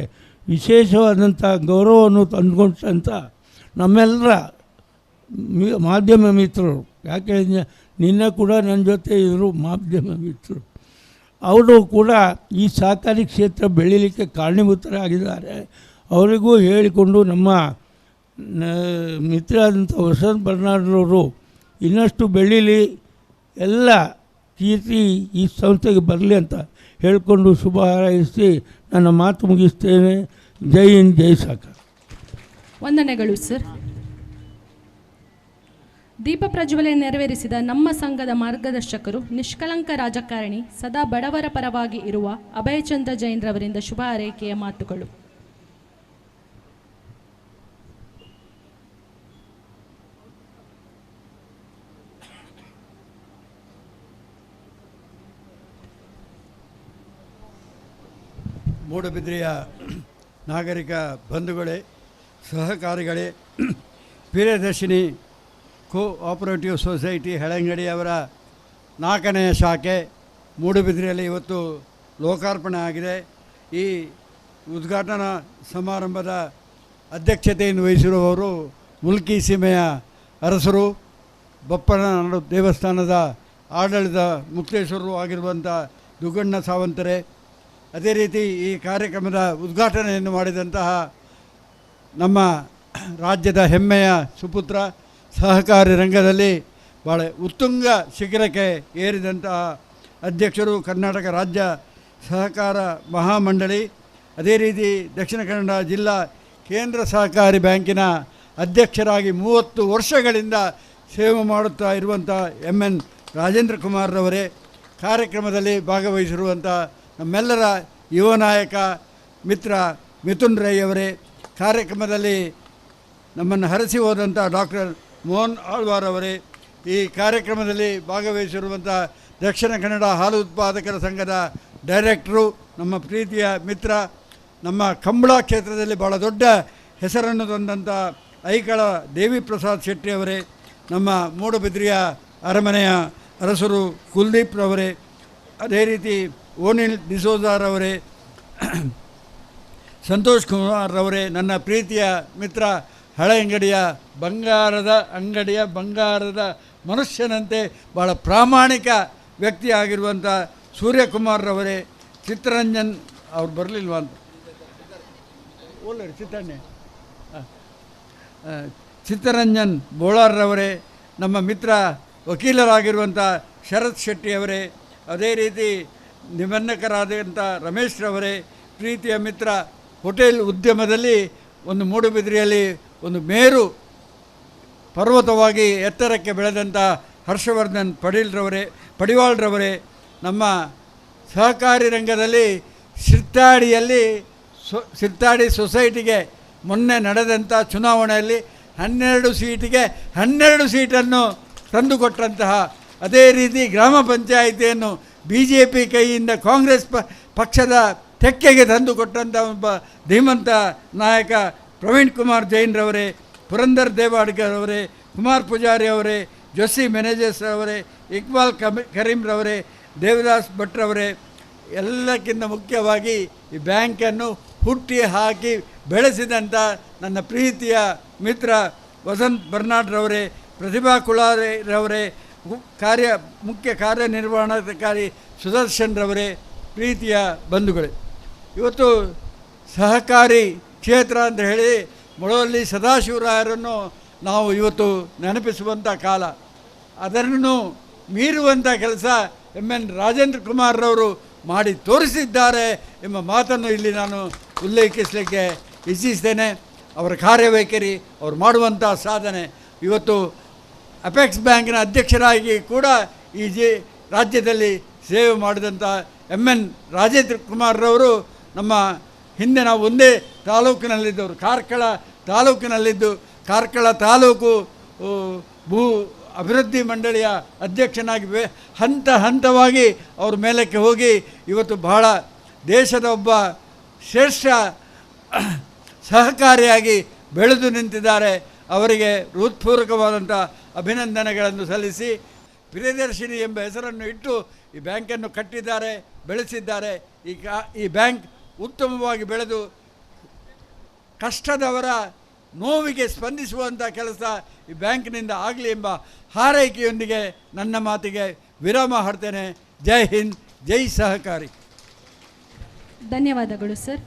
ವಿಶೇಷವಾದಂಥ ಗೌರವವನ್ನು ತಂದುಕೊಂಡಂಥ ನಮ್ಮೆಲ್ಲರ ಮಾಧ್ಯಮ ಮಿತ್ರರು, ಯಾಕೆ ನಿನ್ನೆ ಕೂಡ ನನ್ನ ಜೊತೆ ಇದ್ದರು ಮಾಧ್ಯಮ ಮಿತ್ರರು, ಅವರು ಕೂಡ ಈ ಸಹಕಾರಿ ಕ್ಷೇತ್ರ ಬೆಳೀಲಿಕ್ಕೆ ಕಾರಣೀಭೂತರಾಗಿದ್ದಾರೆ. ಅವರಿಗೂ ಹೇಳಿಕೊಂಡು ನಮ್ಮ ಮಿತ್ರರಾದಂಥ ವಸಂತ್ ಬರ್ನಾಡ್ರವರು ಇನ್ನಷ್ಟು ಬೆಳೀಲಿ, ಎಲ್ಲ ಕೀರ್ತಿ ಈ ಸಂಸ್ಥೆಗೆ ಬರಲಿ ಅಂತ ಹೇಳಿಕೊಂಡು ಶುಭ ಹಾರೈಸಿ ನನ್ನ ಮಾತು ಮುಗಿಸ್ತೇನೆ. ಜೈ ಹಿಂದ್, ಜೈ ಸಹಕಾರ. ವಂದನೆಗಳು ಸರ್. ದೀಪ ಪ್ರಜ್ವಲನೆ ನೆರವೇರಿಸಿದ ನಮ್ಮ ಸಂಘದ ಮಾರ್ಗದರ್ಶಕರು, ನಿಷ್ಕಳಂಕ ರಾಜಕಾರಣಿ, ಸದಾ ಬಡವರ ಪರವಾಗಿ ಇರುವ ಅಭಯಚಂದ್ರ ಜೈನ್ರವರಿಂದ ಶುಭ ಹಾರೈಕೆಯ ಮಾತುಗಳು. ಮೂಡಬಿದ್ರೆಯ ನಾಗರಿಕ ಬಂಧುಗಳೇ, ಸಹಕಾರಿಗಳೇ, ಪ್ರಿಯದರ್ಶಿನಿ ಕೋಆಪರೇಟಿವ್ ಸೊಸೈಟಿ ಹೆಳಂಗಡಿಯವರ 4ನೆಯ ಶಾಖೆ ಮೂಡುಬಿದ್ರೆಯಲ್ಲಿ ಇವತ್ತು ಲೋಕಾರ್ಪಣೆ ಆಗಿದೆ. ಈ ಉದ್ಘಾಟನಾ ಸಮಾರಂಭದ ಅಧ್ಯಕ್ಷತೆಯನ್ನು ವಹಿಸಿರುವವರು ಮುಲ್ಕಿ ಸೀಮೆಯ ಅರಸರು, ಬಪ್ಪನನಾಡು ದೇವಸ್ಥಾನದ ಆಡಳಿತ ಮುಕ್ತೇಶ್ವರರು ಆಗಿರುವಂಥ ದುಗ್ಗಣ್ಣ ಸಾವಂತರೆ. ಅದೇ ರೀತಿ ಈ ಕಾರ್ಯಕ್ರಮದ ಉದ್ಘಾಟನೆಯನ್ನು ಮಾಡಿದಂತಹ ನಮ್ಮ ರಾಜ್ಯದ ಹೆಮ್ಮೆಯ ಸುಪುತ್ರ, ಸಹಕಾರಿ ರಂಗದಲ್ಲಿ ಭಾಳ ಉತ್ತುಂಗ ಶಿಖರಕ್ಕೆ ಏರಿದಂತಹ ಅಧ್ಯಕ್ಷರು, ಕರ್ನಾಟಕ ರಾಜ್ಯ ಸಹಕಾರ ಮಹಾಮಂಡಳಿ, ಅದೇ ರೀತಿ ದಕ್ಷಿಣ ಕನ್ನಡ ಜಿಲ್ಲಾ ಕೇಂದ್ರ ಸಹಕಾರಿ ಬ್ಯಾಂಕಿನ ಅಧ್ಯಕ್ಷರಾಗಿ 30 ವರ್ಷಗಳಿಂದ ಸೇವೆ ಮಾಡುತ್ತಾ ಇರುವಂಥ MN ರಾಜೇಂದ್ರ ಕುಮಾರ್ರವರೇ, ಕಾರ್ಯಕ್ರಮದಲ್ಲಿ ಭಾಗವಹಿಸಿರುವಂಥ ನಮ್ಮೆಲ್ಲರ ಯುವ ನಾಯಕ ಮಿತ್ರ ಮಿಥುನ್ ರೈ ಅವರೇ, ಕಾರ್ಯಕ್ರಮದಲ್ಲಿ ನಮ್ಮನ್ನು ಹರಸಿ ಹೋದಂಥ ಡಾಕ್ಟರ್ ಮೋಹನ್ ಆಳ್ವಾರ್ ಅವರೇ, ಈ ಕಾರ್ಯಕ್ರಮದಲ್ಲಿ ಭಾಗವಹಿಸಿರುವಂಥ ದಕ್ಷಿಣ ಕನ್ನಡ ಹಾಲು ಉತ್ಪಾದಕರ ಸಂಘದ ಡೈರೆಕ್ಟ್ರು, ನಮ್ಮ ಪ್ರೀತಿಯ ಮಿತ್ರ, ನಮ್ಮ ಕಂಬಳ ಕ್ಷೇತ್ರದಲ್ಲಿ ಭಾಳ ದೊಡ್ಡ ಹೆಸರನ್ನು ತಂದಂಥ ಐಕಳ ದೇವಿ ಪ್ರಸಾದ್ ಶೆಟ್ಟಿ ಅವರೇ, ನಮ್ಮ ಮೂಡುಬಿದ್ರೆಯ ಅರಮನೆಯ ಅರಸರು ಕುಲ್ದೀಪ್ ರವರೇ, ಅದೇ ರೀತಿ ಓನಿಲ್ ಡಿಸೋಜಾರವರೇ, ಸಂತೋಷ್ ಕುಮಾರ್ ರವರೇ, ನನ್ನ ಪ್ರೀತಿಯ ಮಿತ್ರ ಹಳೆಯಂಗಡಿಯ ಬಂಗಾರದ ಮನುಷ್ಯನಂತೆ ಭಾಳ ಪ್ರಾಮಾಣಿಕ ವ್ಯಕ್ತಿ ಆಗಿರುವಂಥ ಸೂರ್ಯಕುಮಾರ್ ರವರೇ, ಚಿತ್ತರಂಜನ್ ಅವ್ರು ಬರಲಿಲ್ವ ಅಂತ ಓಲರಿ ಚಿತ್ತರಂಜನ್ ಬೋಳಾರ್ರವರೇ, ನಮ್ಮ ಮಿತ್ರ ವಕೀಲರಾಗಿರುವಂಥ ಶರತ್ ಶೆಟ್ಟಿಯವರೇ, ಅದೇ ರೀತಿ ನಿಬಂಧಕರಾದಂಥ ರಮೇಶ್ ರವರೇ, ಪ್ರೀತಿಯ ಮಿತ್ರ ಹೋಟೆಲ್ ಉದ್ಯಮದಲ್ಲಿ ಒಂದು ಮೂಡುಬಿದ್ರೆಯಲ್ಲಿ ಒಂದು ಮೇರು ಪರ್ವತವಾಗಿ ಎತ್ತರಕ್ಕೆ ಬೆಳೆದಂಥ ಹರ್ಷವರ್ಧನ್ ಪಡಿವಾಳ್ರವರೇ, ನಮ್ಮ ಸಹಕಾರಿ ರಂಗದಲ್ಲಿ ಸಿರ್ತಾಡಿ ಸೊಸೈಟಿಗೆ ಮೊನ್ನೆ ನಡೆದಂಥ ಚುನಾವಣೆಯಲ್ಲಿ 12 ಸೀಟಿಗೆ 12 ಸೀಟನ್ನು ತಂದುಕೊಟ್ಟಂತಹ, ಅದೇ ರೀತಿ ಗ್ರಾಮ ಪಂಚಾಯಿತಿಯನ್ನು BJP ಕೈಯಿಂದ ಕಾಂಗ್ರೆಸ್ ಪಕ್ಷದ ತೆಕ್ಕೆಗೆ ತಂದುಕೊಟ್ಟಂಥ ಒಬ್ಬ ಧೀಮಂತ ನಾಯಕ ಪ್ರವೀಣ್ ಕುಮಾರ್ ಜೈನ್ರವರೇ, ಪುರಂದರ್ ದೇವಾಡ್ಕರ್ ಅವರೇ, ಕುಮಾರ್ ಪೂಜಾರಿ ಅವರೇ, ಜೋಶಿ ಮೆನೇಜರ್ಸ್ ಅವರೇ, ಇಕ್ಬಾಲ್ ಕರೀಮ್ರವರೇ, ದೇವದಾಸ್ ಭಟ್ರವರೇ, ಎಲ್ಲಕ್ಕಿಂತ ಮುಖ್ಯವಾಗಿ ಈ ಬ್ಯಾಂಕನ್ನು ಹುಟ್ಟಿ ಹಾಕಿ ಬೆಳೆಸಿದಂಥ ನನ್ನ ಪ್ರೀತಿಯ ಮಿತ್ರ ವಸಂತ್ ಬರ್ನಾಡ್ರವರೇ, ಪ್ರತಿಭಾ ಕುಳಾರವರೇ, ಮುಖ್ಯ ಕಾರ್ಯನಿರ್ವಹಣಾಧಿಕಾರಿ ಸುದರ್ಶನ್ ರವರೇ, ಪ್ರೀತಿಯ ಬಂಧುಗಳೇ, ಇವತ್ತು ಸಹಕಾರಿ ಕ್ಷೇತ್ರ ಅಂತ ಹೇಳಿ ಮೊಳವಳ್ಳಿ ಸದಾಶಿವರಾಯರನ್ನು ನಾವು ಇವತ್ತು ನೆನಪಿಸುವಂಥ ಕಾಲ. ಅದನ್ನು ಮೀರುವಂಥ ಕೆಲಸ MN ರಾಜೇಂದ್ರ ಕುಮಾರ್ರವರು ಮಾಡಿ ತೋರಿಸಿದ್ದಾರೆ ಎಂಬ ಮಾತನ್ನು ಇಲ್ಲಿ ನಾನು ಉಲ್ಲೇಖಿಸಲಿಕ್ಕೆ ಇಚ್ಛಿಸ್ತೇನೆ. ಅವರ ಕಾರ್ಯವೈಖರಿ, ಅವರು ಮಾಡುವಂಥ ಸಾಧನೆ, ಇವತ್ತು ಅಪೆಕ್ಸ್ ಬ್ಯಾಂಕಿನ ಅಧ್ಯಕ್ಷರಾಗಿ ಕೂಡ ಈ ರಾಜ್ಯದಲ್ಲಿ ಸೇವೆ ಮಾಡಿದಂಥ MN ರಾಜೇಂದ್ರ ಕುಮಾರ್ರವರು ನಮ್ಮ ಹಿಂದೆ ನಾವು ಒಂದೇ ತಾಲೂಕಿನಲ್ಲಿದ್ದವರು, ಕಾರ್ಕಳ ತಾಲೂಕಿನಲ್ಲಿದ್ದು ಕಾರ್ಕಳ ತಾಲೂಕು ಭೂ ಅಭಿವೃದ್ಧಿ ಮಂಡಳಿಯ ಅಧ್ಯಕ್ಷನಾಗಿ ಹಂತವಾಗಿ ಅವ್ರ ಮೇಲಕ್ಕೆ ಹೋಗಿ ಇವತ್ತು ಬಹಳ ದೇಶದ ಒಬ್ಬ ಶ್ರೇಷ್ಠ ಸಹಕಾರಿಯಾಗಿ ಬೆಳೆದು ನಿಂತಿದ್ದಾರೆ. ಅವರಿಗೆ ಹೃತ್ಪೂರ್ವಕವಾದಂಥ ಅಭಿನಂದನೆಗಳನ್ನು ಸಲ್ಲಿಸಿ, ಪ್ರಿಯದರ್ಶಿನಿ ಎಂಬ ಹೆಸರನ್ನು ಇಟ್ಟು ಈ ಬ್ಯಾಂಕನ್ನು ಕಟ್ಟಿದ್ದಾರೆ, ಬೆಳೆಸಿದ್ದಾರೆ. ಈ ಬ್ಯಾಂಕ್ ಉತ್ತಮವಾಗಿ ಬೆಳೆದು ಕಷ್ಟದವರ ನೋವಿಗೆ ಸ್ಪಂದಿಸುವಂಥ ಕೆಲಸ ಈ ಬ್ಯಾಂಕಿನಿಂದ ಆಗಲಿ ಎಂಬ ಹಾರೈಕೆಯೊಂದಿಗೆ ನನ್ನ ಮಾತಿಗೆ ವಿರಾಮ ಹಾಡ್ತೇನೆ. ಜೈ ಹಿಂದ್, ಜೈ ಸಹಕಾರಿ. ಧನ್ಯವಾದಗಳು ಸರ್.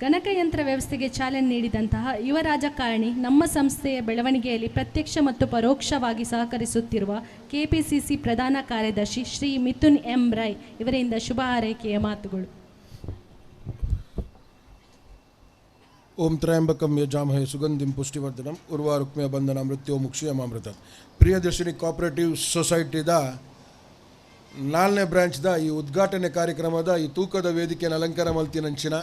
ಗಣಕಯಂತ್ರ ವ್ಯವಸ್ಥೆಗೆ ಚಾಲನೆ ನೀಡಿದಂತಹ ಯುವ ರಾಜಕಾರಣಿ, ನಮ್ಮ ಸಂಸ್ಥೆಯ ಬೆಳವಣಿಗೆಯಲ್ಲಿ ಪ್ರತ್ಯಕ್ಷ ಮತ್ತು ಪರೋಕ್ಷವಾಗಿ ಸಹಕರಿಸುತ್ತಿರುವ ಕೆಪಿಸಿಸಿ ಪ್ರಧಾನ ಕಾರ್ಯದರ್ಶಿ ಶ್ರೀ ಮಿಥುನ್ ಎಂ ರೈ ಇವರಿಂದ ಶುಭ ಹಾರೈಕೆಯ ಮಾತುಗಳು. ಓಂ ತ್ರಯಂಬಕಂ ಯಜಾಮಹೇ ಸುಗಂಧಿಂ ಪುಷ್ಟಿವರ್ಧನಂ ಉರ್ವಾರುಕ್ಮೇ ಬಂಧನ ಮೃತ್ಯೋಮುಕ್ಷಯಮಾಮೃತ. ಪ್ರಿಯದರ್ಶಿನಿ ಕೋಆಪರೇಟಿವ್ ಸೊಸೈಟಿದ 4ನೇ ಬ್ರಾಂಚ್ದ ಈ ಉದ್ಘಾಟನೆ ಕಾರ್ಯಕ್ರಮದ ಈ ತೂಕದ ವೇದಿಕೆಯನ್ನು ಅಲಂಕಾರ ಮಲ್ತಿನಂಚಿನ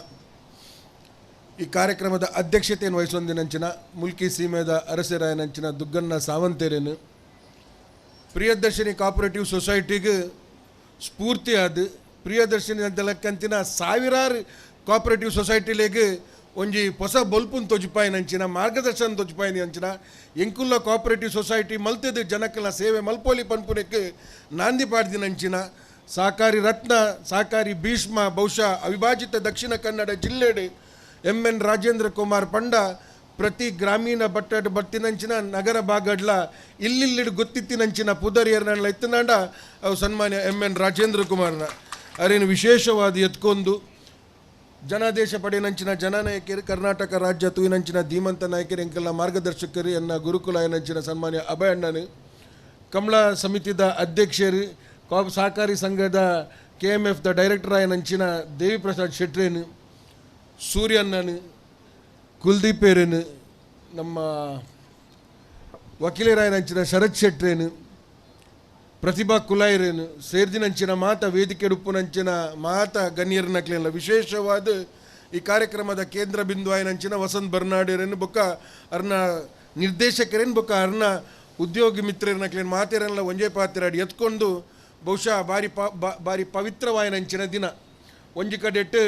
ಈ ಕಾರ್ಯಕ್ರಮದ ಅಧ್ಯಕ್ಷತೆಯನ್ನು ವಹಿಸೊಂದಿನಂಚಿನ ಮುಲ್ಕಿ ಸೀಮೆದ ಅರಸರಾಯನಂಚಿನ ದುಗ್ಗಣ್ಣ ಸಾವಂತೇರೇನು ಪ್ರಿಯದರ್ಶಿನಿ ಕೋಆಪರೇಟಿವ್ ಸೊಸೈಟಿಗೆ ಸ್ಫೂರ್ತಿಯಾದ ಪ್ರಿಯದರ್ಶಿನಿ ಅಂತಲಕ್ಕಂತಿನ ಸಾವಿರಾರು ಕೋಆಪರೇಟಿವ್ ಸೊಸೈಟಿಲೇಗೆ ಒಂಜಿ ಹೊಸ ಬೊಲ್ಪುನ್ ತೊಜಿಪಾಯಿನಂಚಿನ ಮಾರ್ಗದರ್ಶನ ತೊಜಿಪಾಯಿನಿ ಅಂಚಿನ ಎಂಕುಲ್ಲ ಕೋಆಪರೇಟಿವ್ ಸೊಸೈಟಿ ಮಲ್ತದ ಜನಕ್ಕಲ ಸೇವೆ ಮಲ್ಪೋಲಿ ಪನ್ಪುನಕ್ಕೆ ನಾಂದಿ ಪಾಡ್ದಿನಂಚಿನ ಸಹಕಾರಿ ರತ್ನ ಸಹಕಾರಿ ಭೀಷ್ಮ ಬಹುಶಃ ಅವಿಭಾಜಿತ ದಕ್ಷಿಣ ಕನ್ನಡ ಜಿಲ್ಲೆಡೆ ಎನ್ ರಾಜೇಂದ್ರ ಕುಮಾರ್ ಪಂಡ ಪ್ರತಿ ಗ್ರಾಮೀಣ ಬಟ್ಟಡ ಬತ್ತಿನಂಚಿನ ನಗರ ಭಾಗಡ್ಲ ಇಲ್ಲಿಲ್ಲಿಡು ಗೊತ್ತಿತ್ತಿನಂಚಿನ ಪುದರಿಯರ್ನ ಎತ್ತನಾಂಡ ಅವು ಸನ್ಮಾನ್ಯ ಎನ್ ರಾಜೇಂದ್ರ ಕುಮಾರ್ನ ಅರೇನು ವಿಶೇಷವಾದ ಎತ್ಕೊಂಡು ಜನಾದೇಶ ಪಡೆಯನಂಚಿನ ಜನನಾಯಕರು ಕರ್ನಾಟಕ ರಾಜ್ಯ ತೂಯಿನಂಚಿನ ಧೀಮಂತ ನಾಯಕರು ಎಂಕೆಲ್ಲ ಮಾರ್ಗದರ್ಶಕರು ಎನ್ನ ಗುರುಕುಲ ಎನಂಚಿನ ಸನ್ಮಾನ್ಯ ಅಭಯ ಅಣ್ಣನು ಕಮಲಾ ಸಮಿತಿದ ಅಧ್ಯಕ್ಷರು ಸಹಕಾರಿ ಸಂಘದ KMF ದ ಡೈರೆಕ್ಟರ್ ಆಯನಂಚಿನ ದೇವಿ ಪ್ರಸಾದ್ ಶೆಟ್ರೇನು ಸೂರ್ಯಣ್ಣನು ಕುಲ್ದೀಪೇರೇನು ನಮ್ಮ ವಕೀಲರಾಯನಂಚಿನ ಶರತ್ ಶೆಟ್ರೇನು ಪ್ರತಿಭಾ ಕುಲಾಯಿರೇನು ಸೇರ್ದಿನಂಚಿನ ಮಾತ ವೇದಿಕೆ ಉಪ್ಪುನಂಚಿನ ಮಾತ ಗಣ್ಯರನಕ್ಲೆಲ್ಲ ವಿಶೇಷವಾದ ಈ ಕಾರ್ಯಕ್ರಮದ ಕೇಂದ್ರ ಬಿಂದು ಆಯನಂಚಿನ ವಸಂತ್ ಬರ್ನಾಡಿರೇನು ಬೊಕ್ಕ ಅರ್ನ ನಿರ್ದೇಶಕರೇನು ಬೊಕ್ಕ ಅರ್ನ ಉದ್ಯೋಗಿ ಮಿತ್ರರನಕ್ಲೇನು ಮಾತೇರನ್ನೆಲ್ಲ ಒಂಜೇ ಪಾತಿರಾಡಿ ಎತ್ಕೊಂಡು ಬಹುಶಃ ಬಾರಿ ಪವಿತ್ರವಾಯನಂಚಿನ ದಿನ ಒಂಜಿ ಕಡೆಟ್ಟು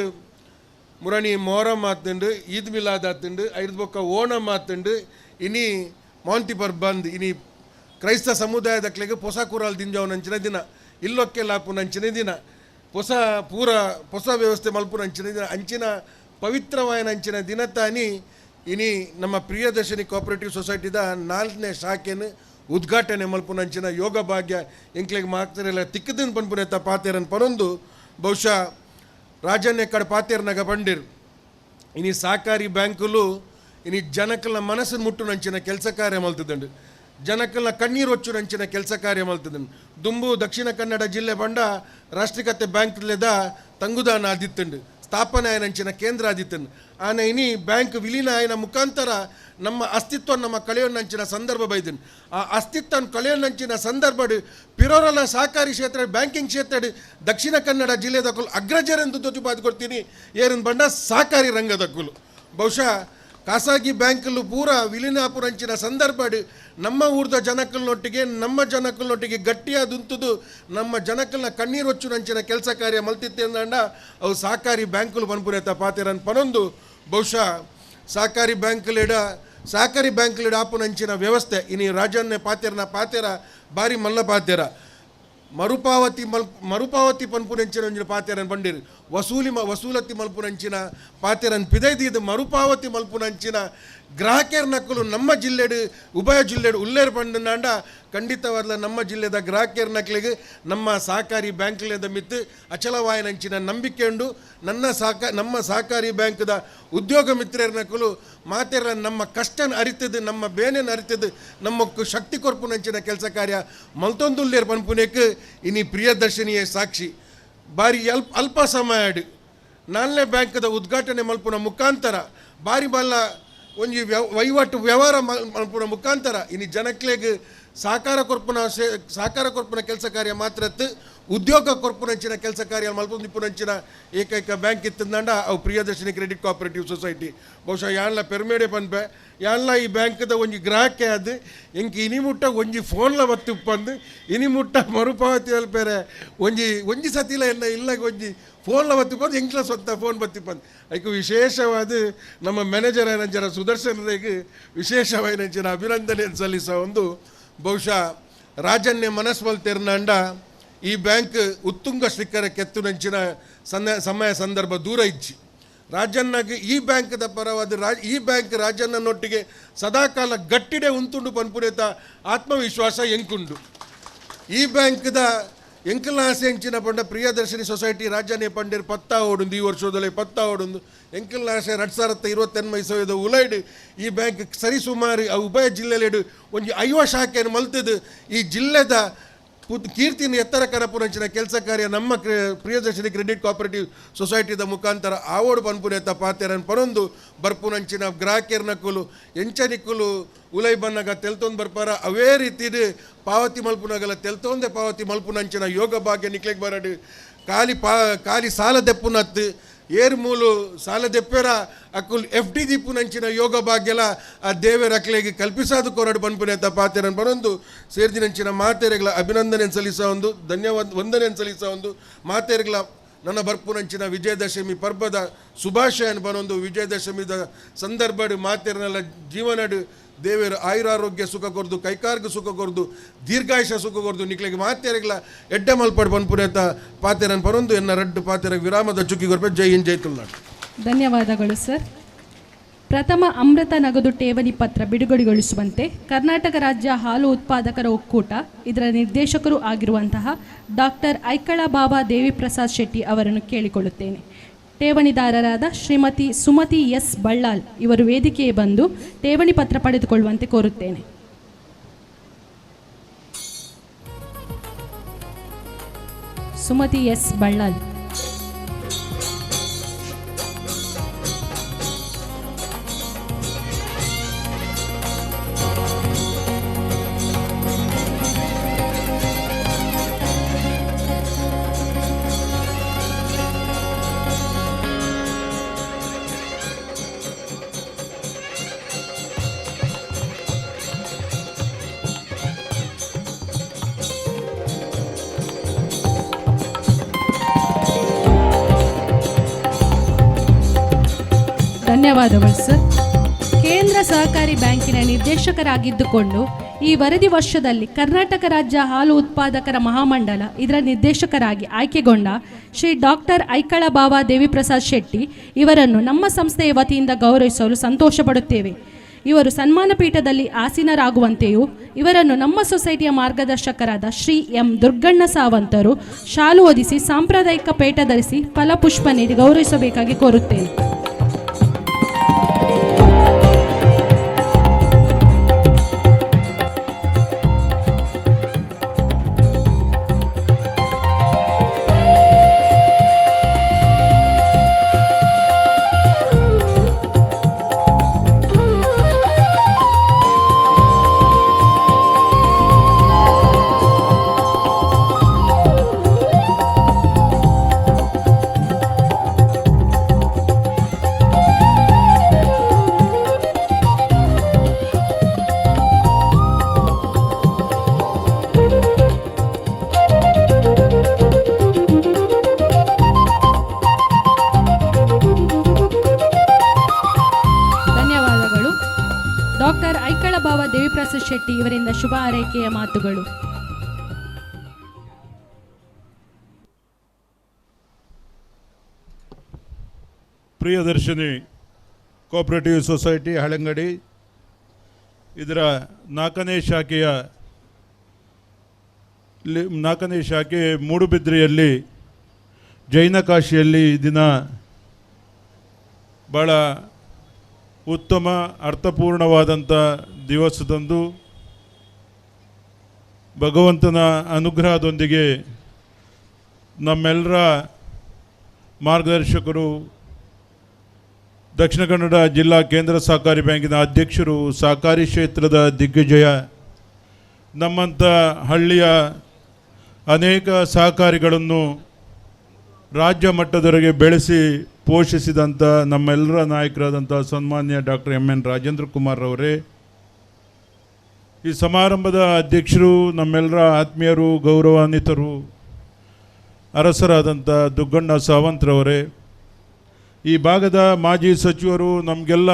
ಮುರಣಿ ಮೊಹರಂ ಆತುಂಡು ಈದ್ ಮಿಲಾದ್ ಆತುಂಡು ಐದು ಬೊಕ್ಕ ಓಣಂ ಆತುಂಡು ಇನಿ ಮೌಂತಿ ಬರ್ಬಂದ್ ಇನಿ ಕ್ರೈಸ್ತ ಸಮುದಾಯದಕ್ಲೆಗೆ ಹೊಸ ಕುರಾಲ್ ದಿಂಜವನಂಚಿನ ದಿನ ಇಲ್ಲೊಕ್ಕೆ ಲಾಪುನಂಚಿನ ದಿನ ಹೊಸ ವ್ಯವಸ್ಥೆ ಮಲ್ಪುನಂಚಿನ ದಿನ ಅಂಚಿನ ಪವಿತ್ರವಾಯನಂಚಿನ ದಿನ ತಾನಿ ಇನಿ ನಮ್ಮ ಪ್ರಿಯದರ್ಶಿನಿ ಕೋಆಪರೇಟಿವ್ ಸೊಸೈಟಿದ 4ನೇ ಶಾಖೆಯನ್ನು ಉದ್ಘಾಟನೆ ಮಲ್ಪುನಂಚಿನ ಯೋಗ ಭಾಗ್ಯ ಎಂಕ್ಲೆಗೆ ಮಾತಾರೆಲ್ಲ ತಿಕ್ಕದನ್ ಪನ್ಪುನೆತ್ತ ಪಾತೇರನ್ ಪನೊಂದು ಬಹುಶಃ ರಾಜನ್ಯ ಕಡೆ ಪಾತೇರ್ನಾಗ ಬಂದಿರು ಇನಿ ಸಹಕಾರಿ ಬ್ಯಾಂಕುಲು ಇನಿ ಜನಕಲ ಮನಸ್ಸನ್ನು ಮುಟ್ಟುನಂಚಿನ ಕೆಲಸ ಕಾರ್ಯ ಮಲ್ತದಂಡು ಜನಕಲ್ನ ಕಣ್ಣೀರು ಹೊಚ್ಚುನಂಚಿನ ಕೆಲಸ ಕಾರ್ಯ ಮಲ್ತದನು ದುಂಬು ದಕ್ಷಿಣ ಕನ್ನಡ ಜಿಲ್ಲೆ ಬಂಡ ರಾಷ್ಟ್ರೀಕತೆ ಬ್ಯಾಂಕ್ಲೆದ ತಂಗುದಾನ ಆದಿತ್ತಂಡು ಸ್ಥಾಪನೆ ಆಯನಂಚಿನ ಕೇಂದ್ರ ಆದಿತ್ತನು ಆನೆ ಇನಿ ಬ್ಯಾಂಕ್ ವಿಲೀನ ಆಯನ ಮುಖಾಂತರ ನಮ್ಮ ಅಸ್ತಿತ್ವ ನಮ್ಮ ಕಳೆಯೋನಂಚಿನ ಸಂದರ್ಭ ಬೈದನು ಆ ಅಸ್ತಿತ್ವ ಕಳೆಯೋನಂಚಿನ ಸಂದರ್ಭ ಪಿರೋರಲ ಸಹಕಾರಿ ಕ್ಷೇತ್ರ ಬ್ಯಾಂಕಿಂಗ್ ಕ್ಷೇತ್ರ ದಕ್ಷಿಣ ಕನ್ನಡ ಜಿಲ್ಲೆದಕ್ಕೂ ಅಗ್ರಜರೆಂದು ತೊಜುಪಾದ್ಕೊಡ್ತೀನಿ ಏರನ್ ಬಂಡ ಸಹಕಾರಿ ರಂಗದಕ್ಕೂ ಬಹುಶಃ ಖಾಸಗಿ ಬ್ಯಾಂಕಲ್ಲೂ ಪೂರ ವಿಲೀನಾಪುರಂಚಿನ ಸಂದರ್ಭ ನಮ್ಮ ಊರ್ದ ಜನಕಲ್ನೊಟ್ಟಿಗೆ ನಮ್ಮ ಜನಕಲ್ನೊಟ್ಟಿಗೆ ಗಟ್ಟಿಯಾದಂಥದ್ದು ನಮ್ಮ ಜನಕಲ್ನ ಕಣ್ಣೀರು ಹೊಚ್ಚುನಂಚಿನ ಕೆಲಸ ಕಾರ್ಯ ಮಲ್ತಿತ್ತೇಂದಂಡ ಅವು ಸಹಕಾರಿ ಬ್ಯಾಂಕಲು ಪನ್ಪುನೇತ ಪಾತೇರನ್ ಪನೊಂದು ಬಹುಶಃ ಸಹಕಾರಿ ಬ್ಯಾಂಕ್ಲಿಡ ಆಪುನಂಚಿನ ವ್ಯವಸ್ಥೆ ಇನಿ ರಾಜನ್ನೇ ಪಾತೇರ ಬಾರಿ ಮಲ್ಲ ಪಾತೇರ ಮರುಪಾವತಿ ಪನ್ಪುನಂಚಿನ ಒಂಜಿನ ಪಾತೇರನ್ ಬಂದಿರು ವಸೂಲತಿ ಮಲ್ಪುನಂಚಿನ ಪಾತೇರನ್ ಪಿದೈದಿದ್ದು ಮರುಪಾವತಿ ಮಲ್ಪುನಂಚಿನ ಗ್ರಾಹಕರ ನಕ್ಕಲು ನಮ್ಮ ಜಿಲ್ಲೆಡು ಉಭಯ ಜಿಲ್ಲೆಡು ಉಲ್ಲೇರ್ ಬಂಡನಾಂಡ ಖಂಡಿತವಾದ ನಮ್ಮ ಜಿಲ್ಲೆದ ಗ್ರಾಹಕರ ನಕ್ಲಿಗೆ ನಮ್ಮ ಸಹಕಾರಿ ಬ್ಯಾಂಕ್ಲೆದ ಮಿತ್ತು ಅಚಲವಾಯನಂಚಿನ ನಂಬಿಕೆ ಉಂಡು ನಮ್ಮ ಸಹಕಾರಿ ಬ್ಯಾಂಕ್ದ ಉದ್ಯೋಗ ಮಿತ್ರರ ನಕ್ಕಲು ಮಾತೇರ ನಮ್ಮ ಕಷ್ಟನ ಅರಿತದ್ದು ನಮ್ಮ ಬೇನೆನ ಅರಿತದ್ದು ನಮ್ಮಕ್ಕು ಶಕ್ತಿ ಕೊರ್ಪುನಂಚಿನ ಕೆಲಸ ಕಾರ್ಯ ಮಲ್ತೊಂದುಲ್ಲೇರ್ ಪನ್ಪುನೇಕ್ ಇನಿ ಪ್ರಿಯದರ್ಶಿನಿಯೇ ಸಾಕ್ಷಿ ಬಾರಿ ಅಲ್ಪ ಸಮಯ 4ನೇ ಬ್ಯಾಂಕ್ದ ಉದ್ಘಾಟನೆ ಮಲ್ಪುನ ಮುಖಾಂತರ ಬಾರಿ ಬಲ್ಲ ಒಂಜಿ ವಹಿವಾಟು ವ್ಯವಹಾರ ಮಲ್ಪುನ ಮುಖಾಂತರ ಇನಿ ಜನಕ್ಲೆಗ್ ಸಹಕಾರ ಕೊರ್ಪುನ ಕೆಲಸ ಕಾರ್ಯ ಮಾತ್ರತ್ತು ಉದ್ಯೋಗ ಕೊರ್ಪುನಂಚಿನ ಕೆಲಸ ಕಾರ್ಯ ಮಲ್ಪುನಂಚಿನ ಏಕೈಕ ಬ್ಯಾಂಕ್ ಇತ್ತಂದಂಡ ಅವು ಪ್ರಿಯದರ್ಶಿನಿ ಕ್ರೆಡಿಟ್ ಕೋಆಪರೇಟಿವ್ ಸೊಸೈಟಿ ಬಹುಶಃ ಯಾನ್ಲ ಪೆರ್ಮೇಡೆ ಪನ್ಪೆ ಯಾನ್ಲ ಈ ಬ್ಯಾಂಕ್ದ ಒಂಜಿ ಗ್ರಾಹಕ ಅದು ಎಂಕ್ ಇನಿಮುಟ್ಟ ಒಂಜಿ ಫೋನ್ಲ ಬತ್ತು ಪಂದು ಇನಿಮುಟ್ಟ ಮರುಪಾವತಿ ಅಲ್ಪೇರೆ ಒಂಜಿ ಸತಿಲ ಇಲ್ಲ ಒಂಜಿ ಫೋನ್ಲ ಬತ್ತಿಪ್ಪಂದು ಎಂಕ್ಲ ಸ್ವಂತ ಫೋನ್ ಬತ್ತಿಪ್ಪಂದು ಅದಕ್ಕೆ ವಿಶೇಷವಾದ ನಮ್ಮ ಮ್ಯಾನೇಜರ್ ಏನಂಚರ ಸುದರ್ಶನರಿಗೆ ವಿಶೇಷವಾದ ಅಭಿನಂದನೆಯನ್ನು ಸಲ್ಲಿಸೋ ಒಂದು ಬಹುಶಃ ರಾಜನ್ಯ ಮನಸ್ವಲ್ತೆರ್ನಾಂಡ ಈ ಬ್ಯಾಂಕ್ ಉತ್ತುಂಗ ಶಿಖರಕ್ಕೆ ಎತ್ತುನಂಚಿನ ಸಮಯ ಸಂದರ್ಭ ದೂರ ಇಜ್ಜಿ ರಾಜಣ್ಣಗೆ ಈ ಬ್ಯಾಂಕ್ದ ಪರವಾದ ಈ ಬ್ಯಾಂಕ್ ರಾಜಣ್ಣನೊಟ್ಟಿಗೆ ಸದಾಕಾಲ ಗಟ್ಟಿಡೆ ಉಂತುಂಡು ಪನ್ಪುರೇತ ಆತ್ಮವಿಶ್ವಾಸ ಎಂಕುಂಡು. ಈ ಬ್ಯಾಂಕ್ದ ಎಂಕಲ್ನ ಆಸೆ ಎಂಚಿನ ಪಂಡ ಪ್ರಿಯದರ್ಶಿನಿ ಸೊಸೈಟಿ ರಾಜನೇ ಪಂಡೇರು ಪತ್ತಾ ಓಡುಂದು ಈ ವರ್ಷದಲ್ಲಿ ಪತ್ತಾ ಓಡುಂದು ಎಂಕಲ್ನ ಆಸೆ 2028 ಇಸವಿದ ಉಲೈಡು ಈ ಬ್ಯಾಂಕ್ ಸರಿಸುಮಾರು ಉಭಯ ಜಿಲ್ಲೆಲೆಡು ಒಂದು 50 ಶಾಖೆಯನ್ನು ಮಲ್ತದು ಈ ಜಿಲ್ಲೆದ ಕೀರ್ತಿನ ಎತ್ತರ ಕರಪುರಂಚಿನ ಕೆಲಸ ಕಾರ್ಯ ನಮ್ಮ ಪ್ರಿಯದರ್ಶಿನಿ ಕ್ರೆಡಿಟ್ ಕೋಆಪರೇಟಿವ್ ಸೊಸೈಟಿದ ಮುಖಾಂತರ ಆವೋಡು ಪನ್ಪುನೇತ ಪಾತೆರನ್ ಪರೊಂದು ಬರ್ಪುನಂಚಿನ ಗ್ರಾಹಕರ್ನಕುಲು ಎಂಚನಿಕ್ಕುಲು ಉಲೈ ಬನ್ನಗ ತೆಲ್ತೊಂದು ಬರ್ಪಾರ ಅವೇ ರೀತಿದು ಪಾವತಿ ಮಲ್ಪುನಗಲ ತೆಲ್ತೊಂದೆ ಪಾವತಿ ಮಲ್ಪುನಂಚಿನ ಯೋಗ ಭಾಗ್ಯ ನಿಕ್ಲೆಗ್ ಬರಡು ಖಾಲಿ ಸಾಲ ದೆಪ್ಪುನತ್ತು ಏರ್ ಮೂಲು ಸಾಲ ದೆಪ್ಪೆರ ಅಕ್ಕುಲ್ FD ದಿಪ್ಪುನಂಚಿನ ಯೋಗ ಭಾಗ್ಯಲ ಆ ದೇವರ ಅಕ್ಲೆಗೆ ಕಲ್ಪಿಸಾದು ಕೊರಡು ಪನ್ಪುನೇತ ಪಾತೆರನ್ ಬರೊಂದು ಸೇರ್ದಿನಂಚಿನ ಮಾತೆರೆಗಳ ಅಭಿನಂದನೆ ಸಲ್ಲಿಸ ಒಂದು ವಂದನೆ ಸಲ್ಲಿಸ ಒಂದು ಮಾತೆರೆಗಳ ನನ್ನ ಬರ್ಪುನಂಚಿನ ವಿಜಯದಶಮಿ ಪರ್ಬದ ಶುಭಾಶಯನ ಬರೊಂದು ವಿಜಯದಶಮಿದ ಸಂದರ್ಭಡು ಮಾತೆರನೆಲ್ಲ ಜೀವನಡು ದೇವರು ಆಯುರಾರೋಗ್ಯ ಸುಖ ಕೊರ್ದು ಕೈಕಾರ್ಗ ಸುಖ ಕೊರ್ದು ದೀರ್ಘಾಯುಷ ಸುಖ ಕೊರ್ದು ನಿಕ್ಲೆಗೆ ಮಾತೆರೆಗಳ ಎಡ್ಡೆ ಮಲ್ಪಡು ಪನ್ಪುರೇತ ಪಾತೆರನ್ ಪರೊಂದು ಎನ್ನ ರಡ್ಡು ಪಾತೆರ ವಿರಾಮದ ಚುಕ್ಕಿ ಕೊರ್ಪೆ ಜೈ ಹಿಂದ್ ಜೈ ತುಳುನಾಡು. ಧನ್ಯವಾದಗಳು ಸರ್. ಪ್ರಥಮ ಅಮೃತ ನಗದು ಠೇವಣಿ ಪತ್ರ ಬಿಡುಗಡೆಗೊಳಿಸುವಂತೆ ಕರ್ನಾಟಕ ರಾಜ್ಯ ಹಾಲು ಉತ್ಪಾದಕರ ಒಕ್ಕೂಟ ಇದರ ನಿರ್ದೇಶಕರು ಆಗಿರುವಂತಹ ಡಾಕ್ಟರ್ ಐಕಳಬಾಬಾ ದೇವಿಪ್ರಸಾದ್ ಶೆಟ್ಟಿ ಅವರನ್ನು ಕೇಳಿಕೊಳ್ಳುತ್ತೇನೆ. ಠೇವಣಿದಾರರಾದ ಶ್ರೀಮತಿ ಸುಮತಿ ಎಸ್ ಬಳ್ಳಾಲ್ ಇವರು ವೇದಿಕೆಗೆ ಬಂದು ಠೇವಣಿ ಪತ್ರ ಪಡೆದುಕೊಳ್ಳುವಂತೆ ಕೋರುತ್ತೇನೆ. ಸುಮತಿ ಎಸ್ ಬಳ್ಳಾಲ್. ಧನ್ಯವಾದಗಳು ಸರ್. ಕೇಂದ್ರ ಸಹಕಾರಿ ಬ್ಯಾಂಕಿನ ನಿರ್ದೇಶಕರಾಗಿದ್ದುಕೊಂಡು ಈ ವರದಿ ವರ್ಷದಲ್ಲಿ ಕರ್ನಾಟಕ ರಾಜ್ಯ ಹಾಲು ಉತ್ಪಾದಕರ ಮಹಾಮಂಡಲ ಇದರ ನಿರ್ದೇಶಕರಾಗಿ ಆಯ್ಕೆಗೊಂಡ ಶ್ರೀ ಡಾಕ್ಟರ್ ಐಕಳಬಾಬಾ ದೇವಿಪ್ರಸಾದ್ ಶೆಟ್ಟಿ ಇವರನ್ನು ನಮ್ಮ ಸಂಸ್ಥೆಯ ವತಿಯಿಂದ ಗೌರವಿಸಲು ಸಂತೋಷಪಡುತ್ತೇವೆ. ಇವರು ಸನ್ಮಾನ ಪೀಠದಲ್ಲಿ ಆಸೀನರಾಗುವಂತೆಯೂ ಇವರನ್ನು ನಮ್ಮ ಸೊಸೈಟಿಯ ಮಾರ್ಗದರ್ಶಕರಾದ ಶ್ರೀ ಎಂ ದುರ್ಗಣ್ಣ ಸಾವಂತರು ಶಾಲು ಹೊದಿಸಿ ಸಾಂಪ್ರದಾಯಿಕ ಪೇಟ ಧರಿಸಿ ಫಲಪುಷ್ಪ ನೀಡಿ ಗೌರವಿಸಬೇಕಾಗಿ ಕೋರುತ್ತೇನೆ. ಡಾಕ್ಟರ್ ಐಕಳಬಾಬಾ ದೇವಿಪ್ರಸಾದ್ ಶೆಟ್ಟಿ ಇವರಿಂದ ಶುಭ ಹಾರೈಕೆಯ ಮಾತುಗಳು. ಪ್ರಿಯದರ್ಶಿನಿ ಕೋಆಪರೇಟಿವ್ ಸೊಸೈಟಿ ಹಳಂಗಡಿ ಇದರ ನಾಲ್ಕನೇ ಶಾಖೆ ಮೂಡುಬಿದ್ರೆಯಲ್ಲಿ ಜೈನಕಾಶಿಯಲ್ಲಿ ದಿನ ಭಾಳ ಉತ್ತಮ ಅರ್ಥಪೂರ್ಣವಾದಂಥ ದಿವಸದಂದು ಭಗವಂತನ ಅನುಗ್ರಹದೊಂದಿಗೆ ನಮ್ಮೆಲ್ಲರ ಮಾರ್ಗದರ್ಶಕರು ದಕ್ಷಿಣ ಕನ್ನಡ ಜಿಲ್ಲಾ ಕೇಂದ್ರ ಸಹಕಾರಿ ಬ್ಯಾಂಕಿನ ಅಧ್ಯಕ್ಷರು, ಸಹಕಾರಿ ಕ್ಷೇತ್ರದ ದಿಗ್ವಿಜಯ, ನಮ್ಮಂಥ ಹಳ್ಳಿಯ ಅನೇಕ ಸಹಕಾರಿಗಳನ್ನು ರಾಜ್ಯ ಮಟ್ಟದವರೆಗೆ ಬೆಳೆಸಿ ಪೋಷಿಸಿದಂಥ ನಮ್ಮೆಲ್ಲರ ನಾಯಕರಾದಂಥ ಸನ್ಮಾನ್ಯ ಡಾಕ್ಟರ್ MN ರಾಜೇಂದ್ರ ಕುಮಾರ್ ಅವರೇ, ಈ ಸಮಾರಂಭದ ಅಧ್ಯಕ್ಷರು, ನಮ್ಮೆಲ್ಲರ ಆತ್ಮೀಯರು, ಗೌರವಾನ್ವಿತರು, ಅರಸರಾದಂಥ ದುಗ್ಗಣ್ಣ ಸಾವಂತ್ರವರೇ, ಈ ಭಾಗದ ಮಾಜಿ ಸಚಿವರು, ನಮಗೆಲ್ಲ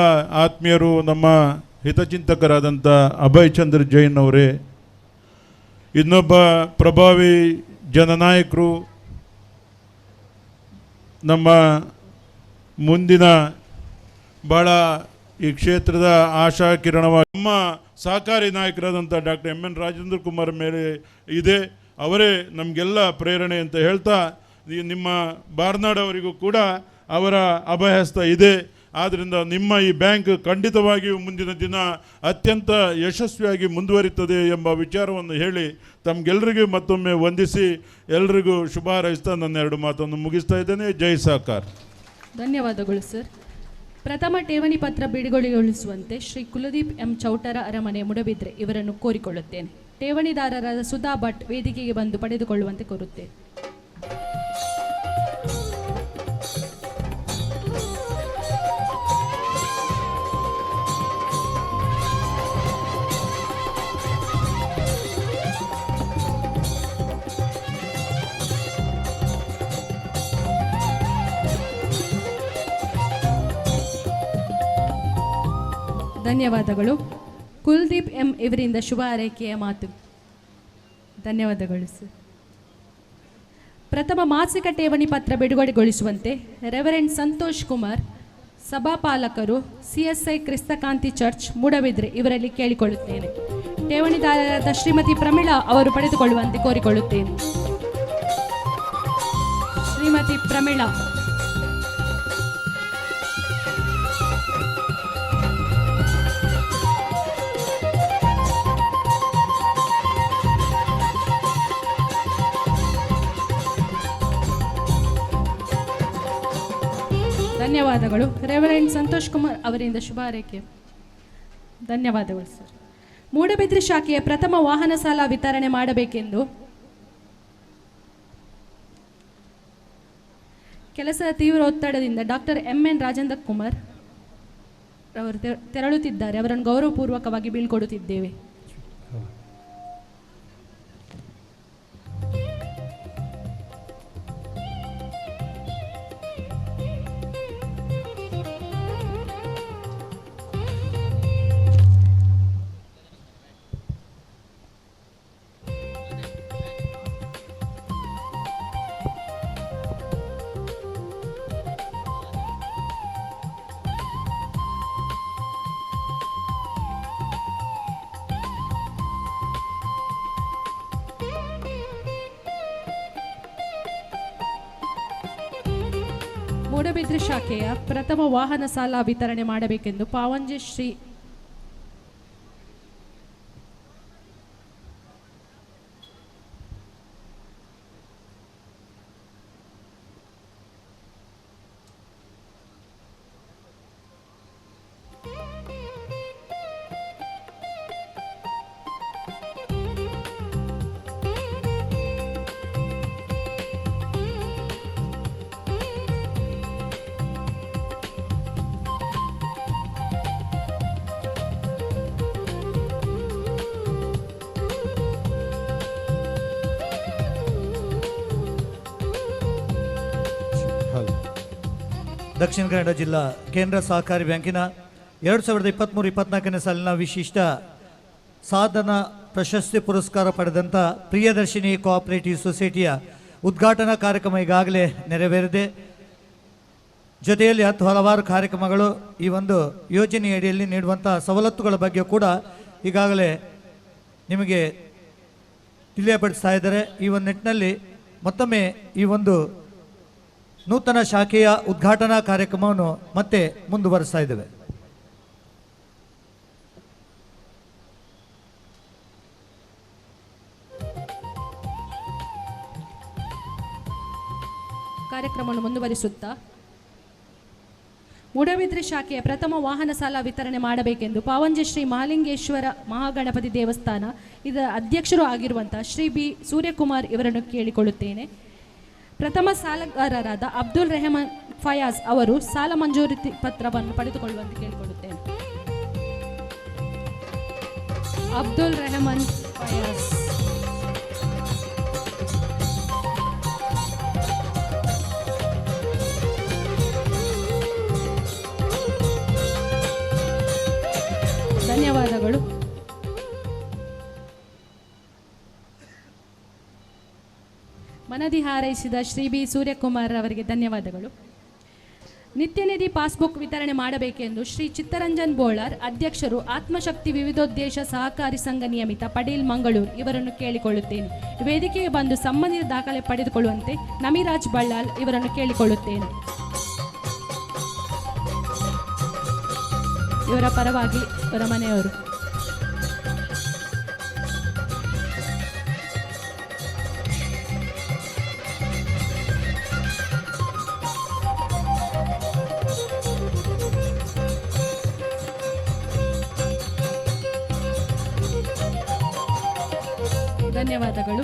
ಆತ್ಮೀಯರು, ನಮ್ಮ ಹಿತಚಿಂತಕರಾದಂಥ ಅಭಯ್ ಚಂದ್ರ ಜೈನ್ ಅವರೇ, ಇನ್ನೊಬ್ಬ ಪ್ರಭಾವಿ ಜನನಾಯಕರು, ನಮ್ಮ ಮುಂದಿನ ಭಾಳ ಈ ಕ್ಷೇತ್ರದ ಆಶಾ ಕಿರಣವಾಗಿ ನಮ್ಮ ಸಹಕಾರಿ ನಾಯಕರಾದಂಥ ಡಾಕ್ಟರ್ ಎಮ್ ರಾಜೇಂದ್ರ ಕುಮಾರ್ ಮೇಲೆ ಇದೆ. ಅವರೇ ನಮಗೆಲ್ಲ ಪ್ರೇರಣೆ ಅಂತ ಹೇಳ್ತಾ, ನಿಮ್ಮ ಬಾರ್ನಾಡವರಿಗೂ ಕೂಡ ಅವರ ಅಭಯಹಸ್ತ ಇದೆ. ಆದ್ದರಿಂದ ನಿಮ್ಮ ಈ ಬ್ಯಾಂಕ್ ಖಂಡಿತವಾಗಿಯೂ ಮುಂದಿನ ದಿನ ಅತ್ಯಂತ ಯಶಸ್ವಿಯಾಗಿ ಮುಂದುವರಿತದೆ ಎಂಬ ವಿಚಾರವನ್ನು ಹೇಳಿ ತಮಗೆಲ್ಲರಿಗೂ ಮತ್ತೊಮ್ಮೆ ವಂದಿಸಿ ಎಲ್ರಿಗೂ ಶುಭ ಹಾರೈಸ್ತಾ ನನ್ನ 2 ಮಾತನ್ನು ಮುಗಿಸ್ತಾ ಇದ್ದೇನೆ. ಜೈ ಸಹಕಾರ. ಧನ್ಯವಾದಗಳು ಸರ್. ಪ್ರಥಮ ಠೇವಣಿ ಪತ್ರ ಬಿಡುಗಡೆಗೊಳಿಸುವಂತೆ ಶ್ರೀ ಕುಲದೀಪ್ ಎಂ ಚೌಟರ ಅರಮನೆ ಮೂಡಬಿದ್ರೆ ಇವರನ್ನು ಕೋರಿಕೊಳ್ಳುತ್ತೇನೆ. ಠೇವಣಿದಾರರಾದ ಸುಧಾ ಭಟ್ ವೇದಿಕೆಗೆ ಬಂದು ಪಡೆದುಕೊಳ್ಳುವಂತೆ ಕೋರುತ್ತೇನೆ. ಧನ್ಯವಾದಗಳು. ಕುಲ್ದೀಪ್ ಎಂ ಇವರಿಂದ ಶುಭ ಹಾರೈಕೆಯ ಮಾತು. ಧನ್ಯವಾದಗಳು ಸರ್. ಪ್ರಥಮ ಮಾಸಿಕ ಠೇವಣಿ ಪತ್ರ ಬಿಡುಗಡೆಗೊಳಿಸುವಂತೆ ರೆವರೆಂಡ್ ಸಂತೋಷ್ ಕುಮಾರ್ ಸಭಾಪಾಲಕರು CSI ಕ್ರಿಸ್ತಕಾಂತಿ ಚರ್ಚ್ ಮೂಡಬಿದ್ರೆ ಇವರಲ್ಲಿ ಕೇಳಿಕೊಳ್ಳುತ್ತೇನೆ. ಠೇವಣಿದಾರರಾದ ಶ್ರೀಮತಿ ಪ್ರಮೀಳಾ ಅವರು ಪಡೆದುಕೊಳ್ಳುವಂತೆ ಕೋರಿಕೊಳ್ಳುತ್ತೇನೆ. ಶ್ರೀಮತಿ ಪ್ರಮೀಳಾ. ಧನ್ಯವಾದಗಳು. ರೆವರೆಂಡ್ ಸಂತೋಷ್ ಕುಮಾರ್ ಅವರಿಂದ ಶುಭ ಹಾರೈಕೆ. ಧನ್ಯವಾದಗಳು ಸರ್. ಮೂಡಬಿದ್ರೆ ಶಾಖೆಯ ಪ್ರಥಮ ವಾಹನ ಸಾಲ ವಿತರಣೆ ಮಾಡಬೇಕೆಂದು ಕೆಲಸದ ತೀವ್ರ ಒತ್ತಡದಿಂದ ಡಾಕ್ಟರ್ MN ರಾಜೇಂದ್ರ ಕುಮಾರ್ ಅವರು ತೆರಳುತ್ತಿದ್ದಾರೆ. ಅವರನ್ನು ಗೌರವಪೂರ್ವಕವಾಗಿ ಬೀಳ್ಕೊಡುತ್ತಿದ್ದೇವೆ. ಮೂಡಬಿದ್ರೆ ಶಾಖೆಯ ಪ್ರಥಮ ವಾಹನ ಸಾಲ ವಿತರಣೆ ಮಾಡಬೇಕೆಂದು ಪಾವಂಜೆ ಶ್ರೀ ದಕ್ಷಿಣ ಕನ್ನಡ ಜಿಲ್ಲಾ ಕೇಂದ್ರ ಸಹಕಾರಿ ಬ್ಯಾಂಕಿನ 2023-24ನೇ ಸಾಲಿನ ವಿಶಿಷ್ಟ ಸಾಧನ ಪ್ರಶಸ್ತಿ ಪುರಸ್ಕಾರ ಪಡೆದಂಥ ಪ್ರಿಯದರ್ಶಿನಿ ಕೋಆಪರೇಟಿವ್ ಸೊಸೈಟಿಯ ಉದ್ಘಾಟನಾ ಕಾರ್ಯಕ್ರಮ ಈಗಾಗಲೇ ನೆರವೇರಿದೆ. ಜೊತೆಯಲ್ಲಿ ಹಲವಾರು ಕಾರ್ಯಕ್ರಮಗಳು ಈ ಒಂದು ಯೋಜನೆಯಡಿಯಲ್ಲಿ ನೀಡುವಂಥ ಸವಲತ್ತುಗಳ ಬಗ್ಗೆ ಕೂಡ ಈಗಾಗಲೇ ನಿಮಗೆ ತಿಳಿಯಪಡಿಸ್ತಾ ಇದ್ದಾರೆ. ಈ ಒಂದು ನಿಟ್ಟಿನಲ್ಲಿ ಮತ್ತೊಮ್ಮೆ ಈ ಒಂದು ನೂತನ ಶಾಖೆಯ ಉದ್ಘಾಟನಾ ಕಾರ್ಯಕ್ರಮವನ್ನು ಮತ್ತೆ ಮುಂದುವರಿಸ್ತಾ ಇದ್ದೇವೆ. ಕಾರ್ಯಕ್ರಮವನ್ನು ಮುಂದುವರಿಸುತ್ತಾ ಮೂಡಬಿದ್ರೆ ಶಾಖೆಯ ಪ್ರಥಮ ವಾಹನ ಸಾಲ ವಿತರಣೆ ಮಾಡಬೇಕೆಂದು ಪಾವಂಜೆ ಶ್ರೀ ಮಹಾಲಿಂಗೇಶ್ವರ ಮಹಾಗಣಪತಿ ದೇವಸ್ಥಾನ ಇದರ ಅಧ್ಯಕ್ಷರು ಆಗಿರುವಂತಹ ಶ್ರೀ ಬಿ ಸೂರ್ಯಕುಮಾರ್ ಇವರನ್ನು ಕೇಳಿಕೊಳ್ಳುತ್ತೇನೆ. ಪ್ರಥಮ ಸಾಲಗಾರರಾದ ಅಬ್ದುಲ್ ರೆಹಮಾನ್ ಫಯಾಜ್ ಅವರು ಸಾಲ ಮಂಜೂರಿ ಪತ್ರವನ್ನು ಪಡೆದುಕೊಳ್ಳುವಂತೆ ಕೇಳಿಕೊಳ್ಳುತ್ತೇನೆ. ಅಬ್ದುಲ್ ರೆಹಮಾನ್ ಫಯಾಜ್. ಧನ್ಯವಾದಗಳು. ಮನದಿ ಹಾರೈಸಿದ ಶ್ರೀ ಬಿ ಸೂರ್ಯಕುಮಾರ್ ಅವರಿಗೆ ಧನ್ಯವಾದಗಳು. ನಿತ್ಯನಿಧಿ ಪಾಸ್ಬುಕ್ ವಿತರಣೆ ಮಾಡಬೇಕೆಂದು ಶ್ರೀ ಚಿತ್ತರಂಜನ್ ಬೋಳರ್, ಅಧ್ಯಕ್ಷರು, ಆತ್ಮಶಕ್ತಿ ವಿವಿಧೋದ್ದೇಶ ಸಹಕಾರಿ ಸಂಘ ನಿಯಮಿತ, ಪಡೀಲ್, ಮಂಗಳೂರು ಇವರನ್ನು ಕೇಳಿಕೊಳ್ಳುತ್ತೇನೆ. ವೇದಿಕೆಗೆ ಬಂದು ಸಂಬಂಧಿತ ದಾಖಲೆ ಪಡೆದುಕೊಳ್ಳುವಂತೆ ನಮಿರಾಜ್ ಬಳ್ಳಾಲ್ ಇವರನ್ನು ಕೇಳಿಕೊಳ್ಳುತ್ತೇನೆ. ಇವರ ಪರವಾಗಿ ಅವರ ಮನೆಯವರು. ಧನ್ಯವಾದಗಳು.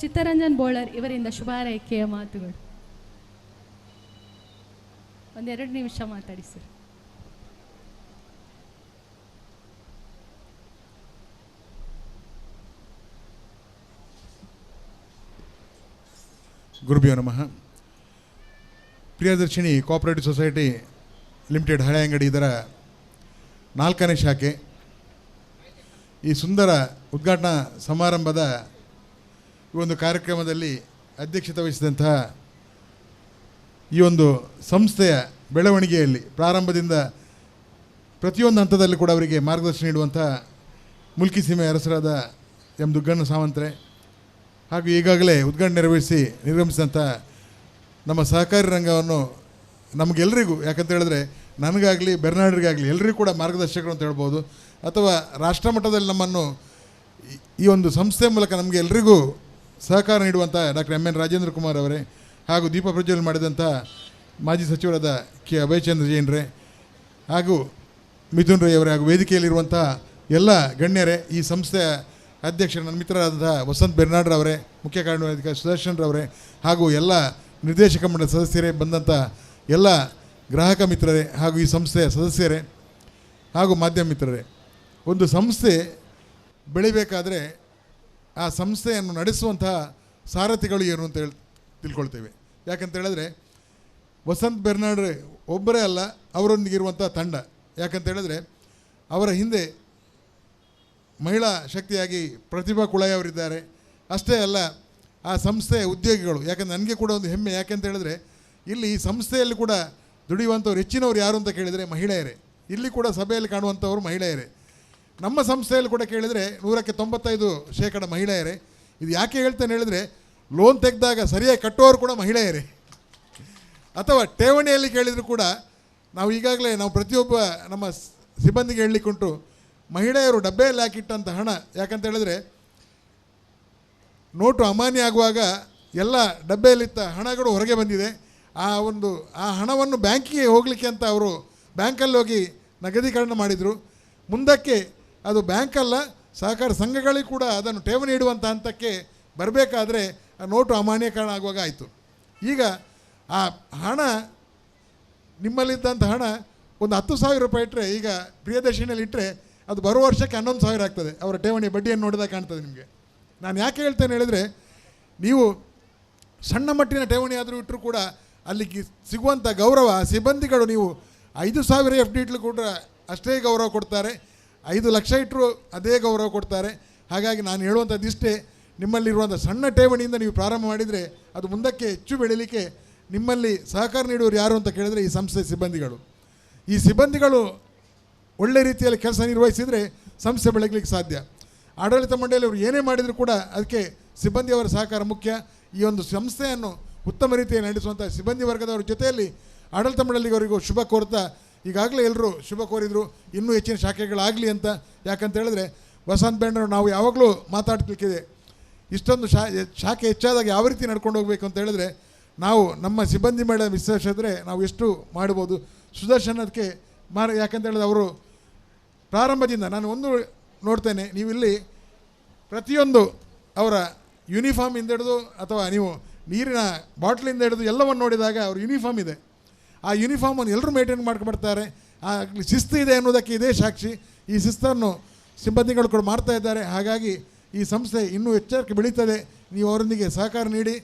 ಚಿತ್ತರಂಜನ್ ಬೋಳರ್ ಇವರಿಂದ ಶುಭ ಹಾರೈಕೆಯ ಮಾತುಗಳು. 1-2 ನಿಮಿಷ ಮಾತಾಡಿ ಸರ್. ಗುರುಭ್ಯೋ ನಮಃ. ಪ್ರಿಯದರ್ಶಿನಿ ಕೋಆಪರೇಟಿವ್ ಸೊಸೈಟಿ ಲಿಮಿಟೆಡ್ ಹಳೆ ಅಂಗಡಿ ಇದರ 4ನೇ ಶಾಖೆ ಈ ಸುಂದರ ಉದ್ಘಾಟನಾ ಸಮಾರಂಭದ ಈ ಒಂದು ಕಾರ್ಯಕ್ರಮದಲ್ಲಿ ಅಧ್ಯಕ್ಷತೆ ವಹಿಸಿದಂತಹ ಈ ಒಂದು ಸಂಸ್ಥೆಯ ಬೆಳವಣಿಗೆಯಲ್ಲಿ ಪ್ರಾರಂಭದಿಂದ ಪ್ರತಿಯೊಂದು ಹಂತದಲ್ಲಿ ಕೂಡ ಅವರಿಗೆ ಮಾರ್ಗದರ್ಶನ ನೀಡುವಂಥ ಮುಲ್ಕಿ ಸೀಮೆ ಅರಸರಾದ ಎಂ ದುಗ್ಗಣ್ಣ ಸಾವಂತ್ರೆ ಹಾಗೂ ಈಗಾಗಲೇ ಉದ್ಘಾಟನೆ ನಿರ್ಗಮಿಸಿದಂಥ ನಮ್ಮ ಸಹಕಾರಿ ರಂಗವನ್ನು ನಮಗೆಲ್ಲರಿಗೂ, ಯಾಕಂತ ಹೇಳಿದ್ರೆ ನನಗಾಗಲಿ ಬೆರ್ನಾಡ್ರಿಗಾಗಲಿ ಎಲ್ಲರಿಗೂ ಕೂಡ ಮಾರ್ಗದರ್ಶಕರು ಅಂತ ಹೇಳ್ಬೋದು, ಅಥವಾ ರಾಷ್ಟ್ರ ಮಟ್ಟದಲ್ಲಿ ನಮ್ಮನ್ನು ಈ ಒಂದು ಸಂಸ್ಥೆ ಮೂಲಕ ನಮಗೆ ಎಲ್ಲರಿಗೂ ಸಹಕಾರ ನೀಡುವಂಥ doctor M N Rajendra Kumar ಅವರೇ, ಹಾಗೂ ದೀಪ ಪ್ರಜ್ವಲನೆ ಮಾಡಿದಂಥ ಮಾಜಿ ಸಚಿವರಾದ ಕೆ ಅಭಯಚಂದ್ರ ಜೈನ್ರೇ, ಹಾಗೂ ಮಿಥುನ್ ರೈ ಅವರೇ, ಹಾಗೂ ವೇದಿಕೆಯಲ್ಲಿರುವಂಥ ಎಲ್ಲ ಗಣ್ಯರೇ, ಈ ಸಂಸ್ಥೆಯ ಅಧ್ಯಕ್ಷರು ನನ್ನ ಮಿತ್ರರಾದಂಥ ವಸಂತ್ ಬೆರ್ನಾಡ್ರವರೇ, ಮುಖ್ಯ ಕಾರ್ಯನಿರ್ವಾಹಕ ಸುದರ್ಶನ್ರವರೇ, ಹಾಗೂ ಎಲ್ಲ ನಿರ್ದೇಶಕ ಮಂಡಳಿ ಸದಸ್ಯರೇ, ಬಂದಂಥ ಎಲ್ಲ ಗ್ರಾಹಕ ಮಿತ್ರರೇ, ಹಾಗೂ ಈ ಸಂಸ್ಥೆಯ ಸದಸ್ಯರೇ, ಹಾಗೂ ಮಾಧ್ಯಮ ಮಿತ್ರರೇ. ಒಂದು ಸಂಸ್ಥೆ ಬೆಳಿಬೇಕಾದ್ರೆ ಆ ಸಂಸ್ಥೆಯನ್ನು ನಡೆಸುವಂತಹ ಸಾರಥಿಗಳು ಏನು ಅಂತ ತಿಳ್ಕೊಳ್ತೇವೆ. ಯಾಕಂತ ಹೇಳಿದ್ರೆ ವಸಂತ್ ಬೆರ್ನಾಡ್ರೆ ಒಬ್ಬರೇ ಅಲ್ಲ, ಅವರೊಂದಿಗಿರುವಂಥ ತಂಡ. ಯಾಕಂತ ಹೇಳಿದ್ರೆ ಅವರ ಹಿಂದೆ ಮಹಿಳಾ ಶಕ್ತಿಯಾಗಿ ಪ್ರತಿಭಾ ಕುಳಾಯಿ ಅವರಿದ್ದಾರೆ. ಅಷ್ಟೇ ಅಲ್ಲ, ಆ ಸಂಸ್ಥೆಯ ಉದ್ಯೋಗಿಗಳು. ಯಾಕಂದರೆ ನನಗೆ ಕೂಡ ಒಂದು ಹೆಮ್ಮೆ. ಯಾಕೆಂತ ಹೇಳಿದ್ರೆ ಇಲ್ಲಿ ಈ ಸಂಸ್ಥೆಯಲ್ಲಿ ಕೂಡ ದುಡಿಯುವಂಥವ್ರು ಹೆಚ್ಚಿನವ್ರು ಯಾರು ಅಂತ ಕೇಳಿದರೆ ಮಹಿಳೆಯರೇ. ಇಲ್ಲಿ ಕೂಡ ಸಭೆಯಲ್ಲಿ ಕಾಣುವಂಥವ್ರು ಮಹಿಳೆಯರೇ. ನಮ್ಮ ಸಂಸ್ಥೆಯಲ್ಲಿ ಕೂಡ ಕೇಳಿದರೆ 95% ಮಹಿಳೆಯರೇ. ಇದು ಯಾಕೆ ಹೇಳ್ತೇನೆ ಹೇಳಿದರೆ, ಲೋನ್ ತೆಗೆದಾಗ ಸರಿಯಾಗಿ ಕಟ್ಟುವವರು ಕೂಡ ಮಹಿಳೆಯರೇ. ಅಥವಾ ಠೇವಣಿಯಲ್ಲಿ ಕೇಳಿದರೂ ಕೂಡ ನಾವು ಈಗಾಗಲೇ ಪ್ರತಿಯೊಬ್ಬ ನಮ್ಮ ಸಿಬ್ಬಂದಿಗೆ ಹೇಳಲಿಕ್ಕುಂಟು, ಮಹಿಳೆಯರು ಡಬ್ಬೆಯಲ್ಲಿ ಹಾಕಿಟ್ಟಂಥ ಹಣ, ಯಾಕಂತ ಹೇಳಿದ್ರೆ ನೋಟು ಅಮಾನ್ಯ ಆಗುವಾಗ ಎಲ್ಲ ಡಬ್ಬೆಯಲ್ಲಿದ್ದ ಹಣಗಳು ಹೊರಗೆ ಬಂದಿದೆ. ಆ ಹಣವನ್ನು ಬ್ಯಾಂಕಿಗೆ ಹೋಗಲಿಕ್ಕೆ ಅಂತ ಅವರು ಬ್ಯಾಂಕಲ್ಲಿ ಹೋಗಿ ನಗದೀಕರಣ ಮಾಡಿದರು. ಮುಂದಕ್ಕೆ ಅದು ಬ್ಯಾಂಕಲ್ಲ, ಸಹಕಾರ ಸಂಘಗಳಿಗೆ ಕೂಡ ಅದನ್ನು ಠೇವಣಿ ಇಡುವಂಥ ಹಂತಕ್ಕೆ ಬರಬೇಕಾದ್ರೆ ಆ ನೋಟು ಅಮಾನ್ಯೀಕರಣ ಆಗುವಾಗ ಆಯಿತು. ಈಗ ಆ ಹಣ, ನಿಮ್ಮಲ್ಲಿದ್ದಂಥ ಹಣ ಒಂದು 10,000 ರೂಪಾಯಿ ಇಟ್ಟರೆ, ಈಗ ಪ್ರಿಯದರ್ಶಿನಿಯಲ್ಲಿ ಇಟ್ಟರೆ ಅದು ಬರುವ ವರ್ಷಕ್ಕೆ 11,000 ಆಗ್ತದೆ. ಅವರ ಠೇವಣಿ ಬಡ್ಡಿಯನ್ನು ನೋಡಿದಾಗ ಕಾಣ್ತದೆ ನಿಮಗೆ. ನಾನು ಯಾಕೆ ಹೇಳ್ತೇನೆ ಹೇಳಿದರೆ, ನೀವು ಸಣ್ಣ ಮಟ್ಟಿನ ಠೇವಣಿ ಆದರೂ ಇಟ್ಟರೂ ಕೂಡ ಅಲ್ಲಿ ಸಿಗುವಂಥ ಗೌರವ, ಸಿಬ್ಬಂದಿಗಳು ನೀವು 5,000 FD ಇಟ್ಲು ಕೂಡ ಅಷ್ಟೇ ಗೌರವ ಕೊಡ್ತಾರೆ, 5 ಲಕ್ಷ ಇಟ್ಟರು ಅದೇ ಗೌರವ ಕೊಡ್ತಾರೆ. ಹಾಗಾಗಿ ನಾನು ಹೇಳುವಂಥದ್ದು ಇಷ್ಟೇ, ನಿಮ್ಮಲ್ಲಿರುವಂಥ ಸಣ್ಣ ಠೇವಣಿಯಿಂದ ನೀವು ಪ್ರಾರಂಭ ಮಾಡಿದರೆ ಅದು ಮುಂದಕ್ಕೆ ಹೆಚ್ಚು ಬೆಳೀಲಿಕ್ಕೆ ನಿಮ್ಮಲ್ಲಿ ಸಹಕಾರ ನೀಡುವವರು ಯಾರು ಅಂತ ಕೇಳಿದರೆ ಈ ಸಂಸ್ಥೆ ಸಿಬ್ಬಂದಿಗಳು. ಈ ಸಿಬ್ಬಂದಿಗಳು ಒಳ್ಳೆ ರೀತಿಯಲ್ಲಿ ಕೆಲಸ ನಿರ್ವಹಿಸಿದರೆ ಸಂಸ್ಥೆ ಬೆಳಗಲಿಕ್ಕೆ ಸಾಧ್ಯ. ಆಡಳಿತ ಮಂಡಳಿಯವರು ಏನೇ ಮಾಡಿದರೂ ಕೂಡ ಅದಕ್ಕೆ ಸಿಬ್ಬಂದಿಯವರ ಸಹಕಾರ ಮುಖ್ಯ. ಈ ಒಂದು ಸಂಸ್ಥೆಯನ್ನು ಉತ್ತಮ ರೀತಿಯಲ್ಲಿ ನಡೆಸುವಂಥ ಸಿಬ್ಬಂದಿ ವರ್ಗದವರ ಜೊತೆಯಲ್ಲಿ ಆಡಳಿತ ಮಂಡಳಿಯವರಿಗೂ ಶುಭ ಕೋರ್ತಾ, ಈಗಾಗಲೇ ಎಲ್ಲರೂ ಶುಭ ಕೋರಿದರು, ಇನ್ನೂ ಹೆಚ್ಚಿನ ಶಾಖೆಗಳಾಗಲಿ ಅಂತ. ಯಾಕಂತ ಹೇಳಿದ್ರೆ ವಸಂತ್ ಬೆರ್ನಾಡ್ ನಾವು ಯಾವಾಗಲೂ ಮಾತಾಡ್ತಿಕ್ಕಿದೆ, ಇಷ್ಟೊಂದು ಶಾಖೆ ಹೆಚ್ಚಾದಾಗ ಯಾವ ರೀತಿ ನಡ್ಕೊಂಡು ಹೋಗಬೇಕು ಅಂತ ಹೇಳಿದ್ರೆ, ನಾವು ನಮ್ಮ ಸಿಬ್ಬಂದಿ ಮೇಲೆ ವಿಶ್ವಾಸಿದ್ರೆ ನಾವು ಎಷ್ಟು ಮಾಡ್ಬೋದು. ಸುದರ್ಶನ್ ಅದಕ್ಕೆ ಯಾಕಂತ ಹೇಳಿದ್ರೆ ಅವರು ಪ್ರಾರಂಭದಿಂದ ನಾನು ಒಂದು ನೋಡ್ತೇನೆ, ನೀವು ಇಲ್ಲಿ ಪ್ರತಿಯೊಂದು ಅವರ ಯೂನಿಫಾರ್ಮಿಂದ ಹಿಡಿದು ಅಥವಾ ನೀವು ನೀರಿನ ಬಾಟ್ಲಿಂದ ಹಿಡಿದು ಎಲ್ಲವನ್ನು ನೋಡಿದಾಗ ಅವ್ರ ಯೂನಿಫಾರ್ಮ್ ಇದೆ. ಆ ಯೂನಿಫಾರ್ಮನ್ನು ಎಲ್ಲರೂ ಮೇಂಟೈನ್ ಮಾಡ್ಕೊಬರ್ತಾರೆ. ಆ ಶಿಸ್ತು ಇದೆ ಅನ್ನೋದಕ್ಕೆ ಇದೇ ಸಾಕ್ಷಿ. ಈ ಶಿಸ್ತನ್ನು ಸಿಬ್ಬಂದಿಗಳು ಕೂಡ ಮಾಡ್ತಾ ಇದ್ದಾರೆ. ಹಾಗಾಗಿ ಈ ಸಂಸ್ಥೆ ಇನ್ನೂ ಎಚ್ಚರಿಕೆ ಬೆಳೀತದೆ. ನೀವು ಅವರೊಂದಿಗೆ ಸಹಕಾರ ನೀಡಿ,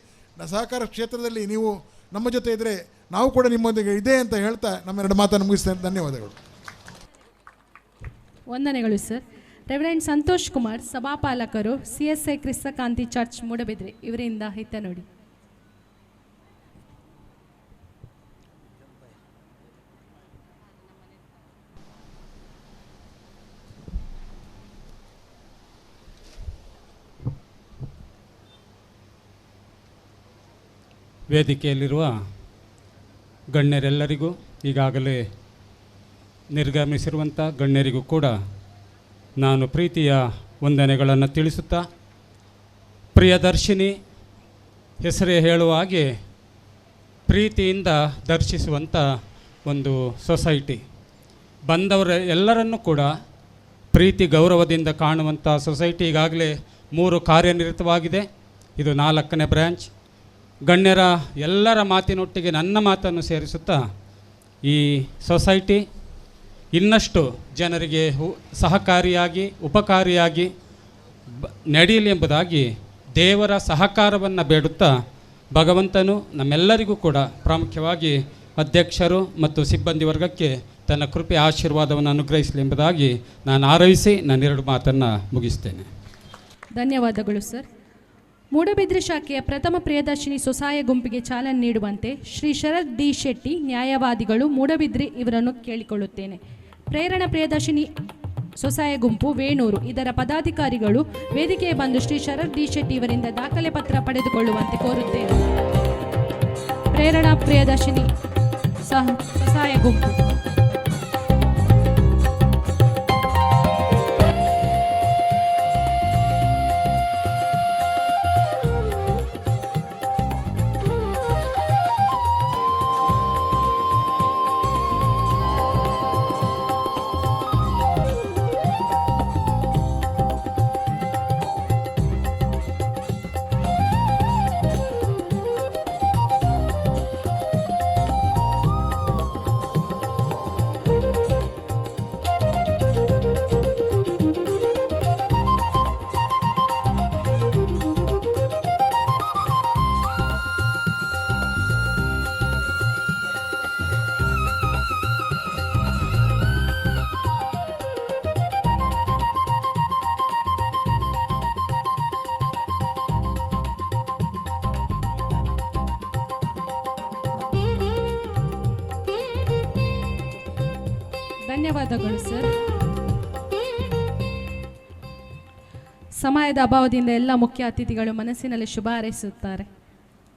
ಸಹಕಾರ ಕ್ಷೇತ್ರದಲ್ಲಿ ನೀವು ನಮ್ಮ ಜೊತೆ ಇದ್ದರೆ ನಾವು ಕೂಡ ನಿಮ್ಮೊಂದಿಗೆ ಇದೆ ಅಂತ ಹೇಳ್ತಾ ನಮ್ಮೆರಡು ಮಾತನ್ನು ಮುಗಿಸ್ತೇನೆ. ಧನ್ಯವಾದಗಳು. ವಂದನೆಗಳು ಸರ್. ರೆವರೆಂಡ್ ಸಂತೋಷ್ ಕುಮಾರ್, ಸಭಾಪಾಲಕರು, CSI ಕ್ರಿಸ್ತಕಾಂತಿ ಚರ್ಚ್ ಮೂಡಬಿದ್ರೆ, ಇವರಿಂದ ಹಿತ ನೋಡಿ. ವೇದಿಕೆಯಲ್ಲಿರುವ ಗಣ್ಯರೆಲ್ಲರಿಗೂ, ಈಗಾಗಲೇ ನಿರ್ಗಮಿಸಿರುವಂಥ ಗಣ್ಯರಿಗೂ ಕೂಡ ನಾನು ಪ್ರೀತಿಯ ವಂದನೆಗಳನ್ನು ತಿಳಿಸುತ್ತಾ, ಪ್ರಿಯದರ್ಶಿನಿ ಹೆಸರೇ ಹೇಳುವ ಹಾಗೆ ಪ್ರೀತಿಯಿಂದ ದರ್ಶಿಸುವಂಥ ಒಂದು ಸೊಸೈಟಿ. ಬಂದವರ ಎಲ್ಲರನ್ನೂ ಕೂಡ ಪ್ರೀತಿ ಗೌರವದಿಂದ ಕಾಣುವಂಥ ಸೊಸೈಟಿ ಈಗಾಗಲೇ 3 ಕಾರ್ಯನಿರತವಾಗಿದೆ. ಇದು 4ನೇ ಬ್ರ್ಯಾಂಚ್. ಗಣ್ಯರ ಎಲ್ಲರ ಮಾತಿನೊಟ್ಟಿಗೆ ನನ್ನ ಮಾತನ್ನು ಸೇರಿಸುತ್ತಾ, ಈ ಸೊಸೈಟಿ ಇನ್ನಷ್ಟು ಜನರಿಗೆ ಸಹಕಾರಿಯಾಗಿ ಉಪಕಾರಿಯಾಗಿ ನಡೆಯಲಿ ಎಂಬುದಾಗಿ ದೇವರ ಸಹಕಾರವನ್ನು ಬೇಡುತ್ತಾ, ಭಗವಂತನು ನಮ್ಮೆಲ್ಲರಿಗೂ ಕೂಡ ಪ್ರಾಮುಖ್ಯವಾಗಿ ಅಧ್ಯಕ್ಷರು ಮತ್ತು ಸಿಬ್ಬಂದಿ ವರ್ಗಕ್ಕೆ ತನ್ನ ಕೃಪೆ ಆಶೀರ್ವಾದವನ್ನು ಅನುಗ್ರಹಿಸಲಿ ಎಂಬುದಾಗಿ ನಾನು ಹಾರೈಸಿ ನಾನು 2 ಮಾತನ್ನು ಮುಗಿಸ್ತೇನೆ. ಧನ್ಯವಾದಗಳು ಸರ್. ಮೂಡಬಿದ್ರೆ ಶಾಖೆಯ ಪ್ರಥಮ ಪ್ರಿಯದರ್ಶಿನಿ ಸ್ವಸಹಾಯ ಗುಂಪಿಗೆ ಚಾಲನೆ ನೀಡುವಂತೆ ಶ್ರೀ ಶರತ್ ಡಿ ಶೆಟ್ಟಿ, ನ್ಯಾಯವಾದಿಗಳು, ಮೂಡಬಿದ್ರೆ ಇವರನ್ನು ಕೇಳಿಕೊಳ್ಳುತ್ತೇನೆ. ಪ್ರೇರಣಾ ಪ್ರಿಯದರ್ಶಿನಿ ಸ್ವಸಹಾಯ ಗುಂಪು ವೇಣೂರು, ಇದರ ಪದಾಧಿಕಾರಿಗಳು ವೇದಿಕೆಗೆ ಬಂದು ಶ್ರೀ ಶರತ್ ಡಿ ಶೆಟ್ಟಿ ಇವರಿಂದ ದಾಖಲೆ ಪತ್ರ ಪಡೆದುಕೊಳ್ಳುವಂತೆ ಕೋರುತ್ತೇನೆ. ಪ್ರೇರಣಾ ಪ್ರಿಯದರ್ಶಿನಿ ಸ್ವಸಹಾಯ ಗುಂಪು. ಧನ್ಯವಾದಗಳು ಸರ್. ಸಮಯದ ಅಭಾವದಿಂದ ಎಲ್ಲ ಮುಖ್ಯ ಅತಿಥಿಗಳು ಮನಸ್ಸಿನಲ್ಲಿ ಶುಭ ಹಾರೈಸುತ್ತಾರೆ.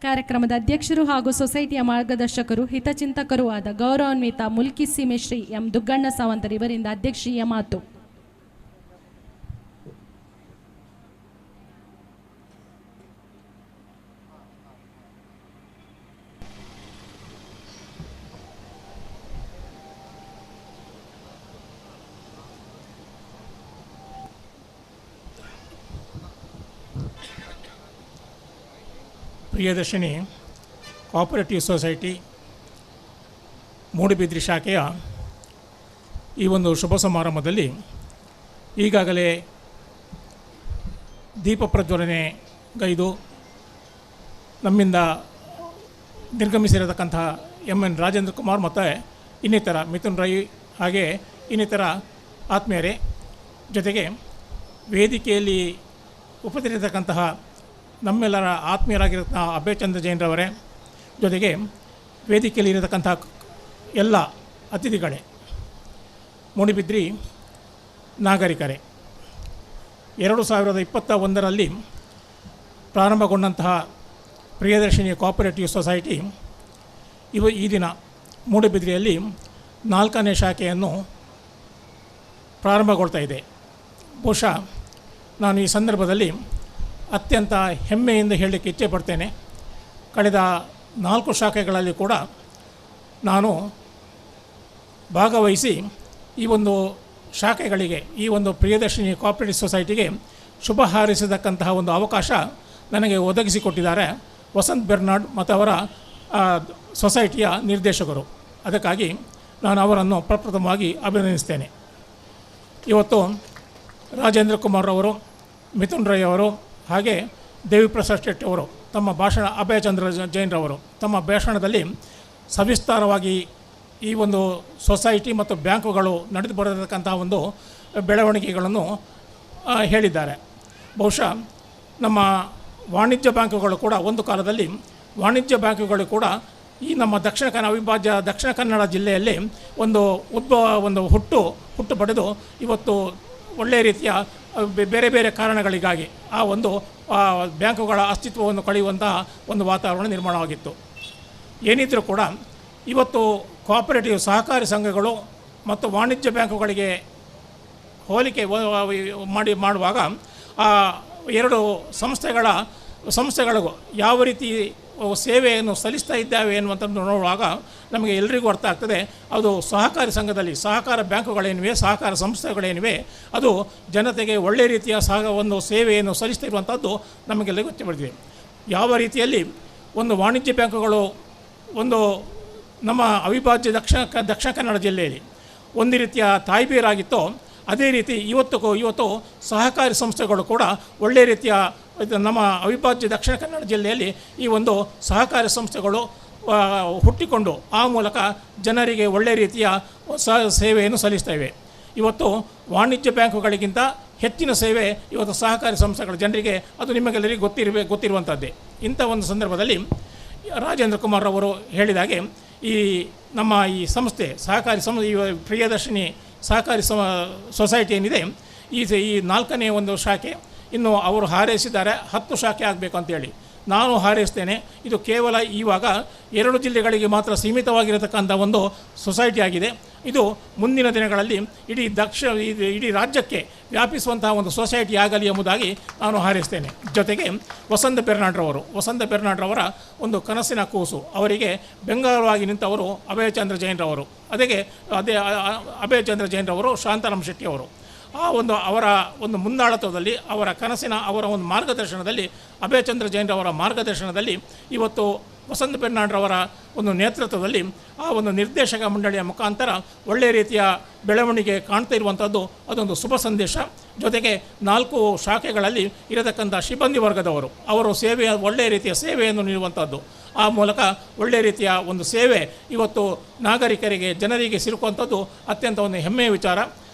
ಕಾರ್ಯಕ್ರಮದ ಅಧ್ಯಕ್ಷರು ಹಾಗೂ ಸೊಸೈಟಿಯ ಮಾರ್ಗದರ್ಶಕರು, ಹಿತಚಿಂತಕರೂ ಆದ ಗೌರವಾನ್ವಿತ ಮುಲ್ಕಿ ಸೀಮೆ ಶ್ರೀ ಎಂ ದುಗ್ಗಣ್ಣ ಸಾವಂತರು ಇವರಿಂದ ಅಧ್ಯಕ್ಷೀಯ ಮಾತು. ಪ್ರಿಯದರ್ಶಿನಿ ಕೋಆಪರೇಟಿವ್ ಸೊಸೈಟಿ ಮೂಡುಬಿದ್ರೆ ಶಾಖೆಯ ಈ ಒಂದು ಶುಭ ಸಮಾರಂಭದಲ್ಲಿ ಈಗಾಗಲೇ ದೀಪ ಪ್ರಜ್ವಲನೆಗೈದು ನಮ್ಮಿಂದ ನಿರ್ಗಮಿಸಿರತಕ್ಕಂತಹ ಎನ್ ರಾಜೇಂದ್ರ ಕುಮಾರ್ ಮತ್ತು ಇನ್ನಿತರ ಮಿಥುನ್ ರೈ ಹಾಗೆ ಇನ್ನಿತರ ಆತ್ಮೀಯರೇ, ಜೊತೆಗೆ ವೇದಿಕೆಯಲ್ಲಿ ಉಪಸ್ಥಿತರಿರತಕ್ಕಂತಹ ನಮ್ಮೆಲ್ಲರ ಆತ್ಮೀಯರಾಗಿರತಕ್ಕ ಅಭಯಚಂದ್ರ ಜೈನ್ರವರೇ, ಜೊತೆಗೆ ವೇದಿಕೆಯಲ್ಲಿ ಇರತಕ್ಕಂಥ ಎಲ್ಲ ಅತಿಥಿಗಳೇ, ಮೂಡುಬಿದ್ರೆ ನಾಗರಿಕರೇ, 2021ರಲ್ಲಿ ಪ್ರಾರಂಭಗೊಂಡಂತಹ ಪ್ರಿಯದರ್ಶಿನಿ ಕೋಆಪರೇಟಿವ್ ಸೊಸೈಟಿ ಈ ದಿನ ಮೂಡುಬಿದ್ರೆಯಲ್ಲಿ 4ನೇ ಶಾಖೆಯನ್ನು ಪ್ರಾರಂಭಗೊಳ್ತಾ ಇದೆ. ಬಹುಶಃ ನಾನು ಈ ಸಂದರ್ಭದಲ್ಲಿ ಅತ್ಯಂತ ಹೆಮ್ಮೆಯಿಂದ ಹೇಳಲಿಕ್ಕೆ ಇಚ್ಛೆ ಪಡ್ತೇನೆ. ಕಳೆದ 4 ಶಾಖೆಗಳಲ್ಲಿ ಕೂಡ ನಾನು ಭಾಗವಹಿಸಿ ಈ ಒಂದು ಶಾಖೆಗಳಿಗೆ, ಈ ಒಂದು ಪ್ರಿಯದರ್ಶಿನಿ ಕೋಆಪರೇಟಿವ್ ಸೊಸೈಟಿಗೆ ಶುಭ ಹಾರೈಸತಕ್ಕಂತಹ ಒಂದು ಅವಕಾಶ ನನಗೆ ಒದಗಿಸಿಕೊಟ್ಟಿದ್ದಾರೆ ವಸಂತ್ ಬೆರ್ನಾಡ್ ಮತ್ತು ಅವರ ಸೊಸೈಟಿಯ ನಿರ್ದೇಶಕರು. ಅದಕ್ಕಾಗಿ ನಾನು ಅವರನ್ನು ಪ್ರಪ್ರಥಮವಾಗಿ ಅಭಿನಂದಿಸ್ತೇನೆ. ಇವತ್ತು ರಾಜೇಂದ್ರ ಕುಮಾರ್ ಅವರು, ಮಿಥುನ್ ರೈ ಅವರು ಹಾಗೆ ದೇವಿಪ್ರಸಾದ್ ಶೆಟ್ಟಿ ಅವರು ತಮ್ಮ ಭಾಷಣ, ಅಭಯಚಂದ್ರ ಜೈನ್ರವರು ತಮ್ಮ ಭಾಷಣದಲ್ಲಿ ಸವಿಸ್ತಾರವಾಗಿ ಈ ಒಂದು ಸೊಸೈಟಿ ಮತ್ತು ಬ್ಯಾಂಕುಗಳು ನಡೆದು ಬರತಕ್ಕಂಥ ಒಂದು ಬೆಳವಣಿಗೆಗಳನ್ನು ಹೇಳಿದ್ದಾರೆ. ಬಹುಶಃ ನಮ್ಮ ವಾಣಿಜ್ಯ ಬ್ಯಾಂಕುಗಳು ಕೂಡ ಒಂದು ಕಾಲದಲ್ಲಿ ವಾಣಿಜ್ಯ ಬ್ಯಾಂಕುಗಳು ಕೂಡ ಈ ನಮ್ಮ ಅವಿಭಾಜ್ಯ ದಕ್ಷಿಣ ಕನ್ನಡ ಜಿಲ್ಲೆಯಲ್ಲಿ ಒಂದು ಹುಟ್ಟು ಪಡೆದು ಇವತ್ತು ಒಳ್ಳೆಯ ರೀತಿಯ ಬೇರೆ ಬೇರೆ ಕಾರಣಗಳಿಗಾಗಿ ಆ ಒಂದು ಬ್ಯಾಂಕುಗಳ ಅಸ್ತಿತ್ವವನ್ನು ಕಳೆಯುವಂತಹ ಒಂದು ವಾತಾವರಣ ನಿರ್ಮಾಣವಾಗಿತ್ತು. ಏನಿದ್ರೂ ಕೂಡ ಇವತ್ತು ಕೋಆಪರೇಟಿವ್ ಸಹಕಾರಿ ಸಂಘಗಳು ಮತ್ತು ವಾಣಿಜ್ಯ ಬ್ಯಾಂಕುಗಳಿಗೆ ಹೋಲಿಕೆ ಮಾಡುವಾಗ ಆ ಎರಡು ಸಂಸ್ಥೆಗಳಿಗೂ ಯಾವ ರೀತಿ ಸೇವೆಯನ್ನು ಸಲ್ಲಿಸ್ತಾ ಇದ್ದಾವೆ ಎನ್ನುವಂಥದ್ದು ನೋಡುವಾಗ ನಮಗೆ ಎಲ್ರಿಗೂ ಅರ್ಥ ಆಗ್ತದೆ. ಅದು ಸಹಕಾರಿ ಸಂಘದಲ್ಲಿ ಸಹಕಾರ ಬ್ಯಾಂಕುಗಳೇನಿವೆ, ಸಹಕಾರ ಸಂಸ್ಥೆಗಳೇನಿವೆ, ಅದು ಜನತೆಗೆ ಒಳ್ಳೆಯ ರೀತಿಯ ಒಂದು ಸೇವೆಯನ್ನು ಸಲ್ಲಿಸ್ತಾ ಇರುವಂಥದ್ದು ನಮಗೆಲ್ಲರಿಗೂ ಗೊತ್ತಿದೆ. ಯಾವ ರೀತಿಯಲ್ಲಿ ಒಂದು ವಾಣಿಜ್ಯ ಬ್ಯಾಂಕುಗಳು ಒಂದು ನಮ್ಮ ಅವಿಭಾಜ್ಯ ದಕ್ಷಿಣ ಕನ್ನಡ ಜಿಲ್ಲೆಯಲ್ಲಿ ಒಂದು ರೀತಿಯ ತಾಯ್ಬೇರಾಗಿತ್ತೋ, ಅದೇ ರೀತಿ ಇವತ್ತು ಸಹಕಾರಿ ಸಂಸ್ಥೆಗಳು ಕೂಡ ಒಳ್ಳೆಯ ರೀತಿಯ ನಮ್ಮ ಅವಿಭಾಜ್ಯ ದಕ್ಷಿಣ ಕನ್ನಡ ಜಿಲ್ಲೆಯಲ್ಲಿ ಈ ಒಂದು ಸಹಕಾರಿ ಸಂಸ್ಥೆಗಳು ಹುಟ್ಟಿಕೊಂಡು ಆ ಮೂಲಕ ಜನರಿಗೆ ಒಳ್ಳೆಯ ರೀತಿಯ ಸೇವೆಯನ್ನು ಸಲ್ಲಿಸ್ತೇವೆ. ಇವತ್ತು ವಾಣಿಜ್ಯ ಬ್ಯಾಂಕುಗಳಿಗಿಂತ ಹೆಚ್ಚಿನ ಸೇವೆ ಇವತ್ತು ಸಹಕಾರಿ ಸಂಸ್ಥೆಗಳ ಜನರಿಗೆ ಅದು ನಿಮಗೆಲ್ಲರಿಗೂ ಗೊತ್ತಿರುವಂಥದ್ದೇ. ಇಂಥ ಒಂದು ಸಂದರ್ಭದಲ್ಲಿ ರಾಜೇಂದ್ರ ಕುಮಾರ್ ಅವರು ಹೇಳಿದಾಗೆ ನಮ್ಮ ಈ ಸಂಸ್ಥೆ ಸಹಕಾರಿ ಈ ಪ್ರಿಯದರ್ಶಿನಿ ಸಹಕಾರಿ ಸೊಸೈಟಿ ಏನಿದೆ, ಈ 4ನೇ ಒಂದು ಶಾಖೆ ಇನ್ನು ಅವರು ಹಾರೈಸಿದ್ದಾರೆ 10 ಶಾಖೆ ಆಗಬೇಕು ಅಂತೇಳಿ. ನಾನು ಹಾರೈಸ್ತೇನೆ. ಇದು ಕೇವಲ ಇವಾಗ 2 ಜಿಲ್ಲೆಗಳಿಗೆ ಮಾತ್ರ ಸೀಮಿತವಾಗಿರತಕ್ಕಂಥ ಒಂದು ಸೊಸೈಟಿ ಆಗಿದೆ. ಇದು ಮುಂದಿನ ದಿನಗಳಲ್ಲಿ ಇಡೀ ರಾಜ್ಯಕ್ಕೆ ವ್ಯಾಪಿಸುವಂತಹ ಒಂದು ಸೊಸೈಟಿ ಆಗಲಿ ಎಂಬುದಾಗಿ ನಾನು ಹಾರೈಸ್ತೇನೆ. ಜೊತೆಗೆ ವಸಂತ ಬೆರ್ನಾಡ್ರವರ ಒಂದು ಕನಸಿನ ಕೂಸು, ಅವರಿಗೆ ಬೆಂಗಾವಲಾಗಿ ನಿಂತವರು ಅಭಯಚಂದ್ರ ಜೈನ್ರವರು, ಅದೇ ಅಭಯಚಂದ್ರ ಜೈನ್ರವರು, ಶಾಂತಾರಾಮ್ ಶೆಟ್ಟಿಯವರು. ಅವರ ಒಂದು ಮುಂದಾಳತ್ವದಲ್ಲಿ, ಅವರ ಒಂದು ಮಾರ್ಗದರ್ಶನದಲ್ಲಿ, ಅಭಯಚಂದ್ರ ಜೈನ್ರವರ ಮಾರ್ಗದರ್ಶನದಲ್ಲಿ ಇವತ್ತು ವಸಂತ ಬೆರ್ನಾಡ್ರವರ ಒಂದು ನೇತೃತ್ವದಲ್ಲಿ ಆ ಒಂದು ನಿರ್ದೇಶಕ ಮಂಡಳಿಯ ಮುಖಾಂತರ ಒಳ್ಳೆಯ ರೀತಿಯ ಬೆಳವಣಿಗೆ ಕಾಣ್ತಾ ಇರುವಂಥದ್ದು ಅದೊಂದು ಶುಭ ಸಂದೇಶ. ಜೊತೆಗೆ 4 ಶಾಖೆಗಳಲ್ಲಿ ಇರತಕ್ಕಂಥ ಸಿಬ್ಬಂದಿ ವರ್ಗದವರು ಅವರು ಒಳ್ಳೆಯ ರೀತಿಯ ಸೇವೆಯನ್ನು ನೀಡುವಂಥದ್ದು, ಆ ಮೂಲಕ ಒಳ್ಳೆಯ ರೀತಿಯ ಒಂದು ಸೇವೆ ಇವತ್ತು ನಾಗರಿಕರಿಗೆ, ಜನರಿಗೆ ಸಿಲುಕುವಂಥದ್ದು ಅತ್ಯಂತ ಒಂದು ಹೆಮ್ಮೆಯ ವಿಚಾರ.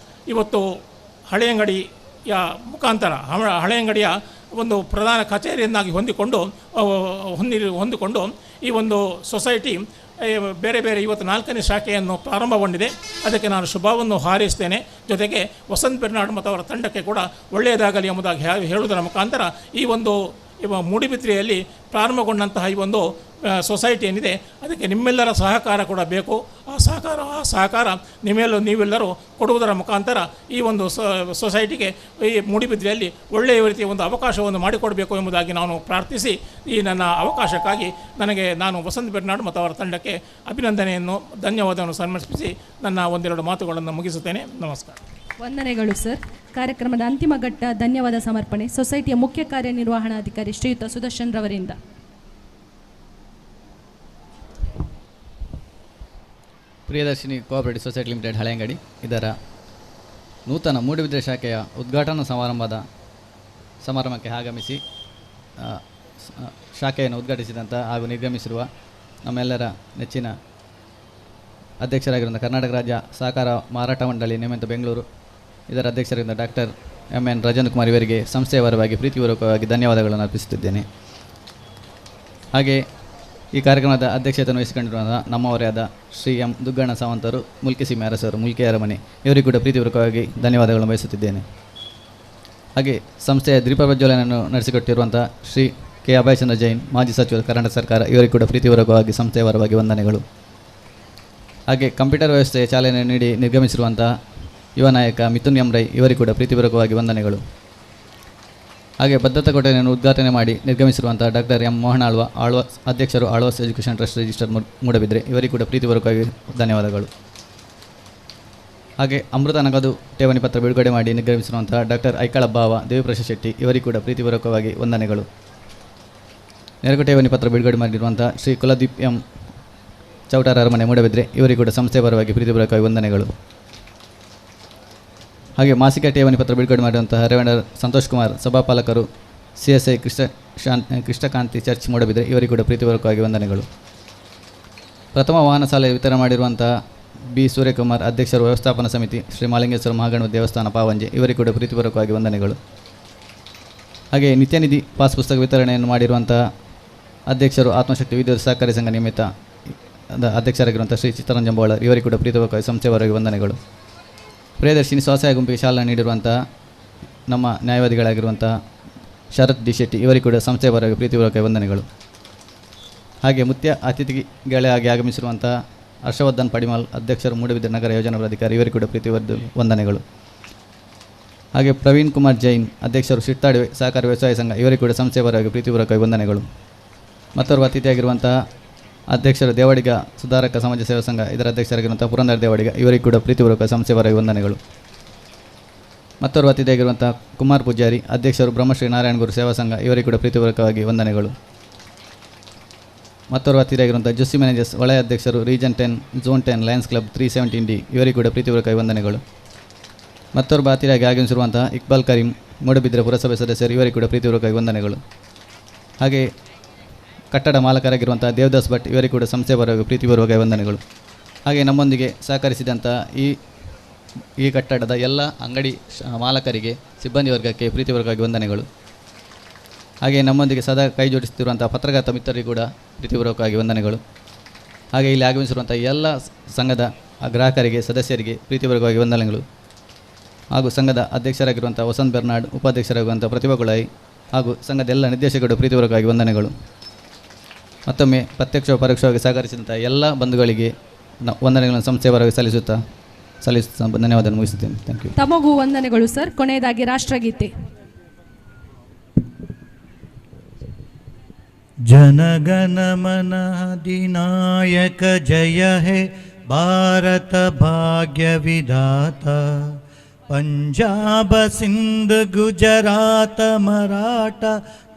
ಇವತ್ತು ಹಳೆಯಂಗಡಿಯ ಮುಖಾಂತರ ಹಳೆಯಂಗಡಿಯ ಒಂದು ಪ್ರಧಾನ ಕಚೇರಿಯನ್ನಾಗಿ ಹೊಂದಿಕೊಂಡು ಈ ಒಂದು ಸೊಸೈಟಿ ಬೇರೆ ಇವತ್ತು 4ನೇ ಶಾಖೆಯನ್ನು ಪ್ರಾರಂಭಗೊಂಡಿದೆ. ಅದಕ್ಕೆ ನಾನು ಶುಭವನ್ನು ಹಾರೈಸ್ತೇನೆ. ಜೊತೆಗೆ ವಸಂತ ಬೆರ್ನಾಡ್ ಮತ್ತು ಅವರ ತಂಡಕ್ಕೆ ಕೂಡ ಒಳ್ಳೆಯದಾಗಲಿ ಎಂಬುದಾಗಿ ಹೇಳುವುದರ ಮುಖಾಂತರ ಈ ಒಂದು ಮೂಡಿಬಿದ್ರೆಯಲ್ಲಿ ಪ್ರಾರಂಭಗೊಂಡಂತಹ ಈ ಒಂದು ಸೊಸೈಟಿ ಏನಿದೆ ಅದಕ್ಕೆ ನಿಮ್ಮೆಲ್ಲರ ಸಹಕಾರ ಕೂಡ ಬೇಕು. ಆ ಸಹಕಾರ ನೀವೆಲ್ಲರೂ ಕೊಡುವುದರ ಮುಖಾಂತರ ಈ ಒಂದು ಸೊಸೈಟಿಗೆ ಈ ಮೂಡಿಬಿದ್ರೆಯಲ್ಲಿ ಒಳ್ಳೆಯ ರೀತಿಯ ಒಂದು ಅವಕಾಶವನ್ನು ಮಾಡಿಕೊಡಬೇಕು ಎಂಬುದಾಗಿ ನಾನು ಪ್ರಾರ್ಥಿಸಿ, ಈ ನನ್ನ ಅವಕಾಶಕ್ಕಾಗಿ ನಾನು ವಸಂತ ಬೆರ್ನಾಡ್ ಮತ್ತು ಅವರ ತಂಡಕ್ಕೆ ಧನ್ಯವಾದವನ್ನು ಸಮರ್ಪಿಸಿ ನನ್ನ 1-2 ಮಾತುಗಳನ್ನು ಮುಗಿಸುತ್ತೇನೆ. ನಮಸ್ಕಾರ. ವಂದನೆಗಳು ಸರ್. ಕಾರ್ಯಕ್ರಮದ ಅಂತಿಮ ಘಟ್ಟ ಧನ್ಯವಾದ ಸಮರ್ಪಣೆ ಸೊಸೈಟಿಯ ಮುಖ್ಯ ಕಾರ್ಯನಿರ್ವಹಣಾಧಿಕಾರಿ ಶ್ರೀಯುತ ಸುದರ್ಶನ್ ರವರಿಂದ. Priyadarshini cooperative society limited Haleyangadi ಇದರ ನೂತನ ಮೂಡುಬಿದ್ರೆ ಶಾಖೆಯ ಉದ್ಘಾಟನಾ ಸಮಾರಂಭಕ್ಕೆ ಆಗಮಿಸಿ ಶಾಖೆಯನ್ನು ಉದ್ಘಾಟಿಸಿದಂಥ ಹಾಗೂ ನಿರ್ಗಮಿಸಿರುವ ನಮ್ಮೆಲ್ಲರ ನೆಚ್ಚಿನ ಅಧ್ಯಕ್ಷರಾಗಿರುವ ಕರ್ನಾಟಕ ರಾಜ್ಯ ಸಹಕಾರ ಮಾರಾಟ ಮಂಡಳಿ ನೇಮಂತ ಬೆಂಗಳೂರು ಇದರ ಅಧ್ಯಕ್ಷರಾಗಿದ್ದ ಡಾಕ್ಟರ್ MN ರಾಜೇಂದ್ರ ಕುಮಾರ್ ಇವರಿಗೆ ಸಂಸ್ಥೆಯ ಪರವಾಗಿ ಪ್ರೀತಿಪೂರ್ವಕವಾಗಿ ಧನ್ಯವಾದಗಳನ್ನು ಅರ್ಪಿಸುತ್ತಿದ್ದೇನೆ. ಹಾಗೆ ಈ ಕಾರ್ಯಕ್ರಮದ ಅಧ್ಯಕ್ಷತೆಯನ್ನು ವಹಿಸಿಕೊಂಡಿರುವ ನಮ್ಮವರೇ ಆದ ಶ್ರೀ M ದುಗ್ಗಣ್ಣ ಸಾವಂತರು, ಮುಲ್ಕಿಸೀಮೆ ಅರಸರು, ಮುಲ್ಕಿ ಅರಮನೆ ಇವರಿಗೂ ಕೂಡ ಪ್ರೀತಿಪೂರ್ವಕವಾಗಿ ಧನ್ಯವಾದಗಳನ್ನು ಬಯಸುತ್ತಿದ್ದೇನೆ. ಹಾಗೆ ಸಂಸ್ಥೆಯ ದೀಪ ಪ್ರಜ್ವಲನೆಯನ್ನು ನಡೆಸಿಕೊಟ್ಟಿರುವಂಥ ಶ್ರೀ K ಅಭಯಚಂದ್ರ ಜೈನ್, ಮಾಜಿ ಸಚಿವರು, ಕರ್ನಾಟಕ ಸರ್ಕಾರ ಇವರಿಗೂ ಕೂಡ ಪ್ರೀತಿಪೂರ್ವಕವಾಗಿ ಸಂಸ್ಥೆಯ ಪರವಾಗಿ ವಂದನೆಗಳು. ಹಾಗೆ ಕಂಪ್ಯೂಟರ್ ವ್ಯವಸ್ಥೆಯ ಚಾಲನೆ ನೀಡಿ ನಿರ್ಗಮಿಸಿರುವಂಥ ಯುವ ನಾಯಕ ಮಿಥುನ್ M ರೈ ಇವರಿಗೂ ಕೂಡ ಪ್ರೀತಿಪೂರ್ವಕವಾಗಿ ವಂದನೆಗಳು. ಹಾಗೆ ಭದ್ರತಾ ಕೊಠಡಿಯನ್ನು ಉದ್ಘಾಟನೆ ಮಾಡಿ ನಿರ್ಗಮಿಸಿರುವಂಥ ಡಾಕ್ಟರ್ M ಮೋಹನ್ ಅಧ್ಯಕ್ಷರು Alvas education trust register Moodbidri ಇವರಿಗೂ ಕೂಡ ಪ್ರೀತಿಪೂರ್ವಕವಾಗಿ ಧನ್ಯವಾದಗಳು. ಹಾಗೆ ಅಮೃತ ನಗದು ಠೇವಣಿ ಪತ್ರ ಬಿಡುಗಡೆ ಮಾಡಿ ನಿರ್ಗಮಿಸಿರುವಂಥ ಡಾಕ್ಟರ್ ಐಕಳಬ್ಬಾವ ದೇವಿಪ್ರಸಾದ್ ಶೆಟ್ಟಿ ಇವರಿಗೂ ಕೂಡ ಪ್ರೀತಿಪೂರ್ವಕವಾಗಿ ವಂದನೆಗಳು. ನೆರಗು ಠೇವಣಿ ಪತ್ರ ಬಿಡುಗಡೆ ಮಾಡಿರುವಂಥ ಶ್ರೀ ಕುಲದೀಪ್ M ಚೌಟಾರ ಅರಮನೆ ಮೂಡಬಿದ್ರೆ ಇವರಿಗೂ ಕೂಡ ಸಂಸ್ಥೆ ಪರವಾಗಿ ಪ್ರೀತಿಪೂರ್ವಕವಾಗಿ ವಂದನೆಗಳು. ಹಾಗೆ ಮಾಸಿಕ ಠೇವಣಿ ಪತ್ರ ಬಿಡುಗಡೆ ಮಾಡಿರುವಂತಹ ರೆವೆಂಡರ್ ಸಂತೋಷ್ ಕುಮಾರ್ ಸಭಾಪಾಲಕರು, CSI ಕೃಷ್ಣಕಾಂತಿ ಚರ್ಚ್ ಮೂಡಬಿದ್ರೆ ಇವರಿಗೂ ಕೂಡ ಪ್ರೀತಿಪೂರ್ವಕವಾಗಿ ವಂದನೆಗಳು. ಪ್ರಥಮ ವಾಹನ ಸಾಲ ವಿತರಣೆ ಮಾಡಿರುವಂತಹ B ಸೂರ್ಯಕುಮಾರ್ ಅಧ್ಯಕ್ಷರು, ವ್ಯವಸ್ಥಾಪನಾ ಸಮಿತಿ ಶ್ರೀ ಮಾಲಿಂಗೇಶ್ವರ ಮಹಾಗಣಪತಿ ದೇವಸ್ಥಾನ ಪಾವಂಜೆ ಇವರಿಗೂ ಕೂಡ ಪ್ರೀತಿಪೂರ್ವಕವಾಗಿ ವಂದನೆಗಳು. ಹಾಗೆ ನಿತ್ಯನಿಧಿ ಪಾಸ್ ಪುಸ್ತಕ ವಿತರಣೆಯನ್ನು ಮಾಡಿರುವಂತಹ ಅಧ್ಯಕ್ಷರು, ಆತ್ಮಶಕ್ತಿ ವಿದ್ಯುತ್ ಸಹಕಾರಿ ಸಂಘ ನಿಮಿತ್ತ ಅಧ್ಯಕ್ಷರಾಗಿರುವಂಥ ಶ್ರೀ ಚಿತ್ತರಂಜನ್ ಬೋಳರ್ ಇವರಿಗೂ ಕೂಡ ಪ್ರೀತಿಪೂರ್ವಕವಾಗಿ ಸಂಸ್ಥೆಯವರೆಗೆ ವಂದನೆಗಳು. ಪ್ರಿಯದರ್ಶಿನಿ ಸ್ವಸಹಾಯ ಗುಂಪಿಗೆ ಚಾಲನೆ ನೀಡಿರುವಂಥ ನಮ್ಮ ನ್ಯಾಯವಾದಿಗಳಾಗಿರುವಂಥ ಶರತ್ ಡಿ ಶೆಟ್ಟಿ ಇವರಿಗೂ ಕೂಡ ಸಂಸ್ಥೆಯ ಪರವಾಗಿ ಪ್ರೀತಿಪೂರ್ವಕ ವಂದನೆಗಳು. ಹಾಗೆ ಮುಖ್ಯ ಅತಿಥಿಗಳಾಗಿ ಆಗಮಿಸಿರುವಂಥ ಹರ್ಷವರ್ಧನ್ ಪಡಿಮಾಲ್ ಅಧ್ಯಕ್ಷರು ಮೂಡಬಿದಿರೆ ನಗರ ಯೋಜನಾ ಪ್ರಾಧಿಕಾರಿ ಇವರಿಗೂ ಕೂಡ ಪ್ರೀತಿವರ್ಧ ವಂದನೆಗಳು. ಹಾಗೆ ಪ್ರವೀಣ್ ಕುಮಾರ್ ಜೈನ್ ಅಧ್ಯಕ್ಷರು ಶಿಟ್ಟಾಡಿ ಸಹಕಾರಿ ವ್ಯವಸಾಯ ಸಂಘ ಇವರಿಗೂ ಕೂಡ ಸಂಸ್ಥೆಯ ಪರವಾಗಿ ಪ್ರೀತಿಪೂರ್ವಕ ವಂದನೆಗಳು. ಮತ್ತೋರ್ವ ಅತಿಥಿಯಾಗಿರುವಂತಹ ಅಧ್ಯಕ್ಷರು ದೇವಾಡಿಗ ಸುಧಾರಕ ಸಮಾಜ ಸೇವಾ ಸಂಘ ಇದರ ಅಧ್ಯಕ್ಷರಾಗಿರುವಂಥ ಪುರಂದರ ದೇವಾಡಿಗ ಇವರಿಗೂ ಕೂಡ ಪ್ರೀತಿಪೂರ್ವಕ ಸಂಸ್ಥೆಯ ಪರವಾಗಿ ವಂದನೆಗಳು. ಮತ್ತೋರ್ವ ಅತಿಥಿಯಾಗಿರುವಂಥ ಕುಮಾರ್ ಪೂಜಾರಿ ಅಧ್ಯಕ್ಷರು ಬ್ರಹ್ಮಶ್ರೀ ನಾರಾಯಣಗುರು ಸೇವಾ ಸಂಘ ಇವರಿಗೂ ಕೂಡ ಪ್ರೀತಿಪೂರ್ವಕವಾಗಿ ವಂದನೆಗಳು. ಮತ್ತೋರ್ವ ಅತಿಥಿಯಾಗಿರುವಂಥ ಜುಸ್ಸಿ ಮ್ಯಾನೇಜರ್ಸ್ ವಲಯ ಅಧ್ಯಕ್ಷರು region 10 zone 10 Lions club 317D ಇವರಿಗೂ ಕೂಡ ಪ್ರೀತಿಪೂರ್ವಕ ವಂದನೆಗಳು. ಮತ್ತೋರ್ವ ಅತಿಥಿಯಾಗಿ ಆಗಮಿಸಿರುವಂತಹ ಇಕ್ಬಾಲ್ ಕರೀಂ ಮೂಡಬಿದಿರೆ ಪುರಸಭೆ ಸದಸ್ಯರು ಇವರಿಗೂ ಕೂಡ ಪ್ರೀತಿಪೂರ್ವಕ ವಂದನೆಗಳು. ಹಾಗೆ ಕಟ್ಟಡ ಮಾಲಕರಾಗಿರುವಂಥ ದೇವದಾಸ್ ಭಟ್ ಇವರಿಗೂ ಕೂಡ ಸಂಸ್ಥೆ ಪರವಾಗಿ ಪ್ರೀತಿಪೂರ್ವಕ ವಂದನೆಗಳು. ಹಾಗೆ ನಮ್ಮೊಂದಿಗೆ ಸಹಕರಿಸಿದಂಥ ಈ ಕಟ್ಟಡದ ಎಲ್ಲ ಅಂಗಡಿ ಮಾಲಕರಿಗೆ ಸಿಬ್ಬಂದಿ ವರ್ಗಕ್ಕೆ ಪ್ರೀತಿಪೂರ್ವಕವಾಗಿ ವಂದನೆಗಳು. ಹಾಗೆ ನಮ್ಮೊಂದಿಗೆ ಸದಾ ಕೈ ಜೋಡಿಸುತ್ತಿರುವಂಥ ಪತ್ರಕರ್ತ ಮಿತ್ರರಿಗೂ ಕೂಡ ಪ್ರೀತಿಪೂರ್ವಕವಾಗಿ ವಂದನೆಗಳು. ಹಾಗೆ ಇಲ್ಲಿ ಆಗಮಿಸಿರುವಂಥ ಎಲ್ಲ ಸಂಘದ ಗ್ರಾಹಕರಿಗೆ ಸದಸ್ಯರಿಗೆ ಪ್ರೀತಿಪೂರ್ವಕವಾಗಿ ವಂದನೆಗಳು. ಹಾಗೂ ಸಂಘದ ಅಧ್ಯಕ್ಷರಾಗಿರುವಂಥ ವಸಂತ್ ಬೆರ್ನಾಡ್, ಉಪಾಧ್ಯಕ್ಷರಾಗಿರುವಂಥ ಪ್ರತಿಭಾ ಗುಳಾಯಿ ಹಾಗೂ ಸಂಘದ ಎಲ್ಲ ನಿರ್ದೇಶಕರು ಪ್ರೀತಿಪೂರ್ವಕವಾಗಿ ವಂದನೆಗಳು. ಮತ್ತೊಮ್ಮೆ ಪ್ರತ್ಯಕ್ಷ ಪರೋಕ್ಷವಾಗಿ ಸಹಕರಿಸಿದಂಥ ಎಲ್ಲ ಬಂಧುಗಳಿಗೆ ವಂದನೆಗಳನ್ನು ಸಂಸ್ಥೆಯವರೆಗೆ ಸಲ್ಲಿಸುತ್ತಾ ಧನ್ಯವಾದ ಮುಗಿಸುತ್ತೇನೆ. Thank you. ತಮಗೂ ವಂದನೆಗಳು ಸರ್. ಕೊನೆಯದಾಗಿ ರಾಷ್ಟ್ರಗೀತೆ. ಜನಗಣ ಮನ ಅಧಿನಾಯಕ ಜಯ ಹೇ ಭಾರತ ಭಾಗ್ಯ ವಿಧಾತ, ಪಂಜಾಬ ಸಿಂಧ್ ಗುಜರಾತ ಮರಾಠ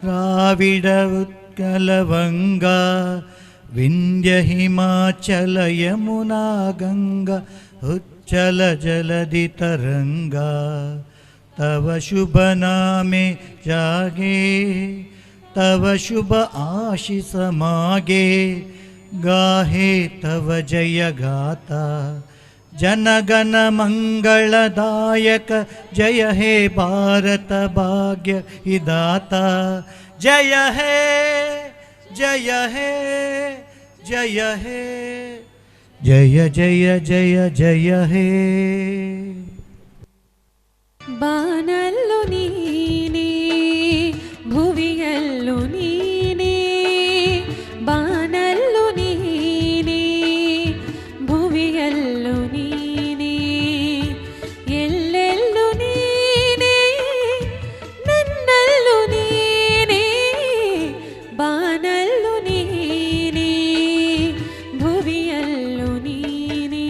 ದ್ರಾವಿಡ ಉತ್ಕಲ ವಂಗಾ, ವಿಂಧ್ಯ ಹಿಮಾಚಲ ಯಮುನಾ ಗಂಗಾ ಉಚ್ಚಲ ಜಲಧಿ ತರಂಗಾ, ತವ ಶುಭ ನಾಮೆ ಜಾಗೆ तव शुभ आशीष मागे, गाहे तव जय गाता, जनगण मंगलदायक जय हे भारत भाग्य विधाता, जय हे जय हे जय हे जय जय जय जय हे. ಬಾನಲ್ಲು ನೀನೇ ಭುವಿಯಲ್ಲು ನೀನೇ, ಬಾನಲ್ಲು ನೀನೇ ಭುವಿಯಲ್ಲು ನೀನೇ, ಎಲ್ಲೆಲ್ಲು ನೀನೇ ನನ್ನಲ್ಲು ನೀನೇ, ಬಾನಲ್ಲು ನೀನೇ ಭುವಿಯಲ್ಲು ನೀನೇ.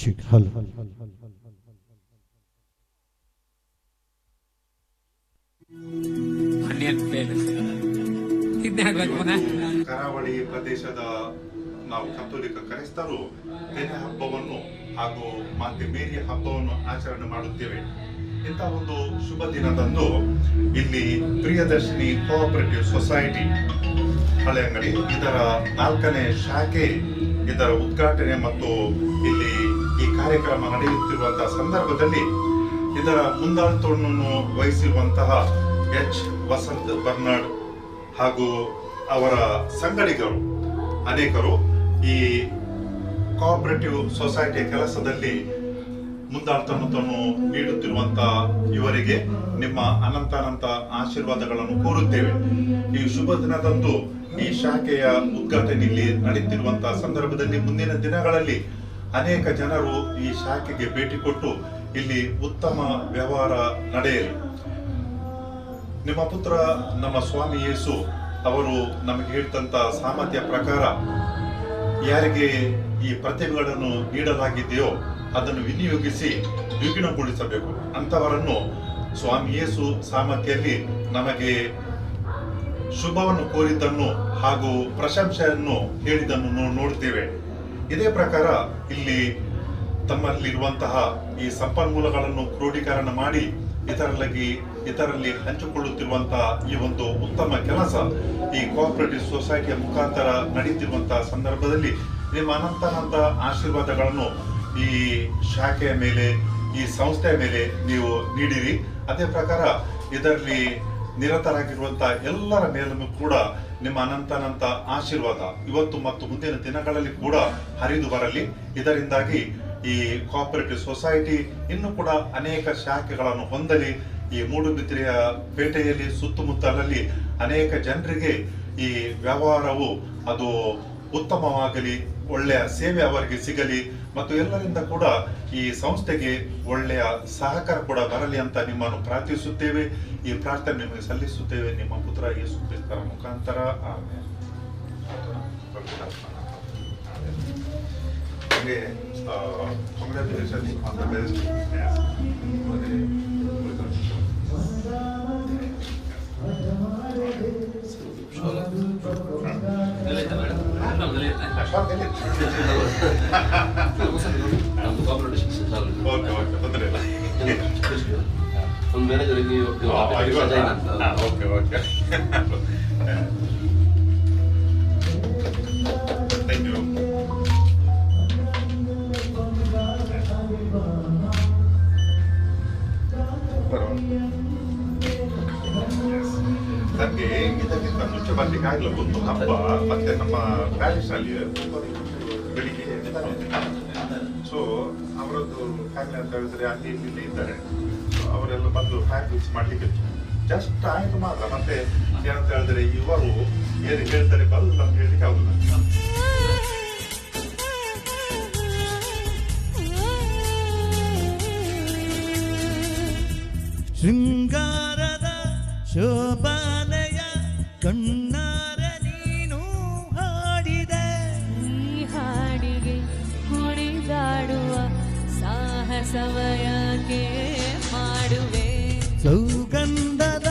ಚೆಕ್ ಹಲೋ ಕರಾವಳಿ ಪ್ರದೇಶದ ನಾವು ಕತ್ತೋಲಿಕ ಕ್ರೈಸ್ತರು ತೆನೆ ಹಬ್ಬವನ್ನು ಹಾಗೂ ಮಾತೆ ಮೇರಿಯ ಹಬ್ಬವನ್ನು ಆಚರಣೆ ಮಾಡುತ್ತೇವೆ. ಇಂಥ ಒಂದು ಶುಭ ದಿನದಂದು ಇಲ್ಲಿ ಪ್ರಿಯದರ್ಶಿನಿ ಕೋಆಪರೇಟಿವ್ ಸೊಸೈಟಿ ಹಳೆಯಂಗಡಿ ಇದರ 4ನೇ ಶಾಖೆ ಇದರ ಉದ್ಘಾಟನೆ ಮತ್ತು ಇಲ್ಲಿ ಈ ಕಾರ್ಯಕ್ರಮ ನಡೆಯುತ್ತಿರುವಂತಹ ಸಂದರ್ಭದಲ್ಲಿ ಇದರ ಮುಂದಾಳತ್ವವನ್ನು ವಹಿಸಿರುವಂತಹ ಎಚ್ ವಸಂತ್ ಬರ್ನಾಡ್ ಹಾಗೂ ಅವರ ಸಂಗಡಿಗರು ಅನೇಕರು ಈ ಕೋಆಪರೇಟಿವ್ ಸೊಸೈಟಿಯ ಕೆಲಸದಲ್ಲಿ ಮುಂದಾಳತ್ವವನ್ನು ನೀಡುತ್ತಿರುವಂತಹ ಇವರಿಗೆ ನಿಮ್ಮ ಅನಂತಾನಂತ ಆಶೀರ್ವಾದಗಳನ್ನು ಕೋರುತ್ತೇವೆ. ಈ ಶುಭ ದಿನದಂದು ಈ ಶಾಖೆಯ ಉದ್ಘಾಟನೆ ಇಲ್ಲಿ ನಡೆಯುತ್ತಿರುವಂತಹ ಸಂದರ್ಭದಲ್ಲಿ ಮುಂದಿನ ದಿನಗಳಲ್ಲಿ ಅನೇಕ ಜನರು ಈ ಶಾಖೆಗೆ ಭೇಟಿ ಕೊಟ್ಟು ಇಲ್ಲಿ ಉತ್ತಮ ವ್ಯವಹಾರ ನಡೆಯಲಿ. ನಿಮ್ಮ ಪುತ್ರ ನಮ್ಮ ಸ್ವಾಮಿ ಯೇಸು ಅವರು ನಮಗೆ ಹೇಳಿದಂತ ಸಾಮರ್ಥ್ಯ ಪ್ರಕಾರ ಯಾರಿಗೆ ಈ ಪ್ರತಿಭೆಗಳನ್ನು ನೀಡಲಾಗಿದೆಯೋ ಅದನ್ನು ವಿನಿಯೋಗಿಸಿ ದ್ವಿಗುಣಗೊಳಿಸಬೇಕು. ಅಂತವರನ್ನು ಸ್ವಾಮಿ ಯೇಸು ಸಾಮರ್ಥ್ಯದಲ್ಲಿ ನಮಗೆ ಶುಭವನ್ನು ಕೋರಿದ್ದನ್ನು ಹಾಗೂ ಪ್ರಶಂಸೆಯನ್ನು ಹೇಳಿದ್ದನ್ನು ನೋಡ್ತೇವೆ. ಇದೇ ಪ್ರಕಾರ ಇಲ್ಲಿ ತಮ್ಮಲ್ಲಿರುವಂತಹ ಈ ಸಂಪನ್ಮೂಲಗಳನ್ನು ಕ್ರೋಢೀಕರಣ ಮಾಡಿ ಇತರರಲ್ಲಿ ಹಂಚಿಕೊಳ್ಳುತ್ತಿರುವಂತಹ ಈ ಒಂದು ಉತ್ತಮ ಕೆಲಸ ಈ ಕೋಆಪರೇಟಿವ್ ಸೊಸೈಟಿಯ ಮುಖಾಂತರ ನಡೆಯುತ್ತಿರುವಂತಹ ಸಂದರ್ಭದಲ್ಲಿ ನಿಮ್ಮ ಅನಂತಾನಂತ ಆಶೀರ್ವಾದಗಳನ್ನು ಈ ಶಾಖೆಯ ಮೇಲೆ ಈ ಸಂಸ್ಥೆಯ ಮೇಲೆ ನೀವು ನೀಡಿರಿ. ಅದೇ ಪ್ರಕಾರ ಇದರಲ್ಲಿ ನಿರತರಾಗಿರುವಂತಹ ಎಲ್ಲರ ಮೇಲೂ ಕೂಡ ನಿಮ್ಮ ಅನಂತಾನಂತ ಆಶೀರ್ವಾದ ಇವತ್ತು ಮತ್ತು ಮುಂದಿನ ದಿನಗಳಲ್ಲಿ ಕೂಡ ಹರಿದು ಬರಲಿ. ಇದರಿಂದಾಗಿ ಈ ಕೋಆಪರೇಟಿವ್ ಸೊಸೈಟಿ ಇನ್ನೂ ಕೂಡ ಅನೇಕ ಶಾಖೆಗಳನ್ನು ಹೊಂದಲಿ. ಈ ಮೂಡುಬಿದಿರೆಯ ಪೇಟೆಯಲ್ಲಿ ಸುತ್ತಮುತ್ತಲಲ್ಲಿ ಅನೇಕ ಜನರಿಗೆ ಈ ವ್ಯವಹಾರವು ಅದು ಉತ್ತಮವಾಗಲಿ, ಒಳ್ಳೆಯ ಸೇವೆ ಅವರಿಗೆ ಸಿಗಲಿ ಮತ್ತು ಎಲ್ಲರಿಂದ ಕೂಡ ಈ ಸಂಸ್ಥೆಗೆ ಒಳ್ಳೆಯ ಸಹಕಾರ ಕೂಡ ಬರಲಿ ಅಂತ ನಿಮ್ಮನ್ನು ಪ್ರಾರ್ಥಿಸುತ್ತೇವೆ. ಈ ಪ್ರಾರ್ಥನೆ ನಿಮಗೆ ಸಲ್ಲಿಸುತ್ತೇವೆ ನಿಮ್ಮ ಪುತ್ರ ಯೇಸು ಕ್ರಿಸ್ತರ ಮುಖಾಂತರ. Amen. Congratulations on the best. Thank you. ನನಗೆ ಇದಕ್ಕಿಂತ ಮುಂಚೆ ಬರ್ಲಿಕ್ಕೆ ಆಗಲ್ಲ. ಒಂದು ಹಬ್ಬ ಮತ್ತೆ ನಮ್ಮ ಪ್ಯಾಲೇಸ್ ಅಲ್ಲಿ ಬೆಳಿಗ್ಗೆ ಸೊ ಅವರದ್ದು ಫ್ಯಾಮಿಲಿ ಅಂತ ಹೇಳಿದ್ರೆ ಅಲ್ಲಿ ಇಲ್ಲಿ ಇದ್ದಾರೆ. ಅವರೆಲ್ಲ ಬಂದು ಫ್ಯಾಮಿಲಿಸ್ ಮಾಡ್ಲಿಕ್ಕೆ ಜಸ್ಟ್ ಆಯ್ತು ಮಾತ್ರ. ಮತ್ತೆ ಏನಂತ ಹೇಳಿದ್ರೆ ಇವರು ಏನು ಹೇಳ್ತಾರೆ ಬಲ್ಲ ಅಂತ ಹೇಳಲಿಕ್ಕೆ ಆಗುದಿಲ್ಲ. ಶೃಂಗಾರದ ಶೋಭಾಲಯ ಕಣ್ಣಾರ ನೀನು ಹಾಡಿದೆ. ಈ ಹಾಡಿಗೆ ಕುಣಿದಾಡುವ ಸಾಹಸವಯಕ್ಕೆ ಮಾಡುವೆ. ಸೌಗಂಧದ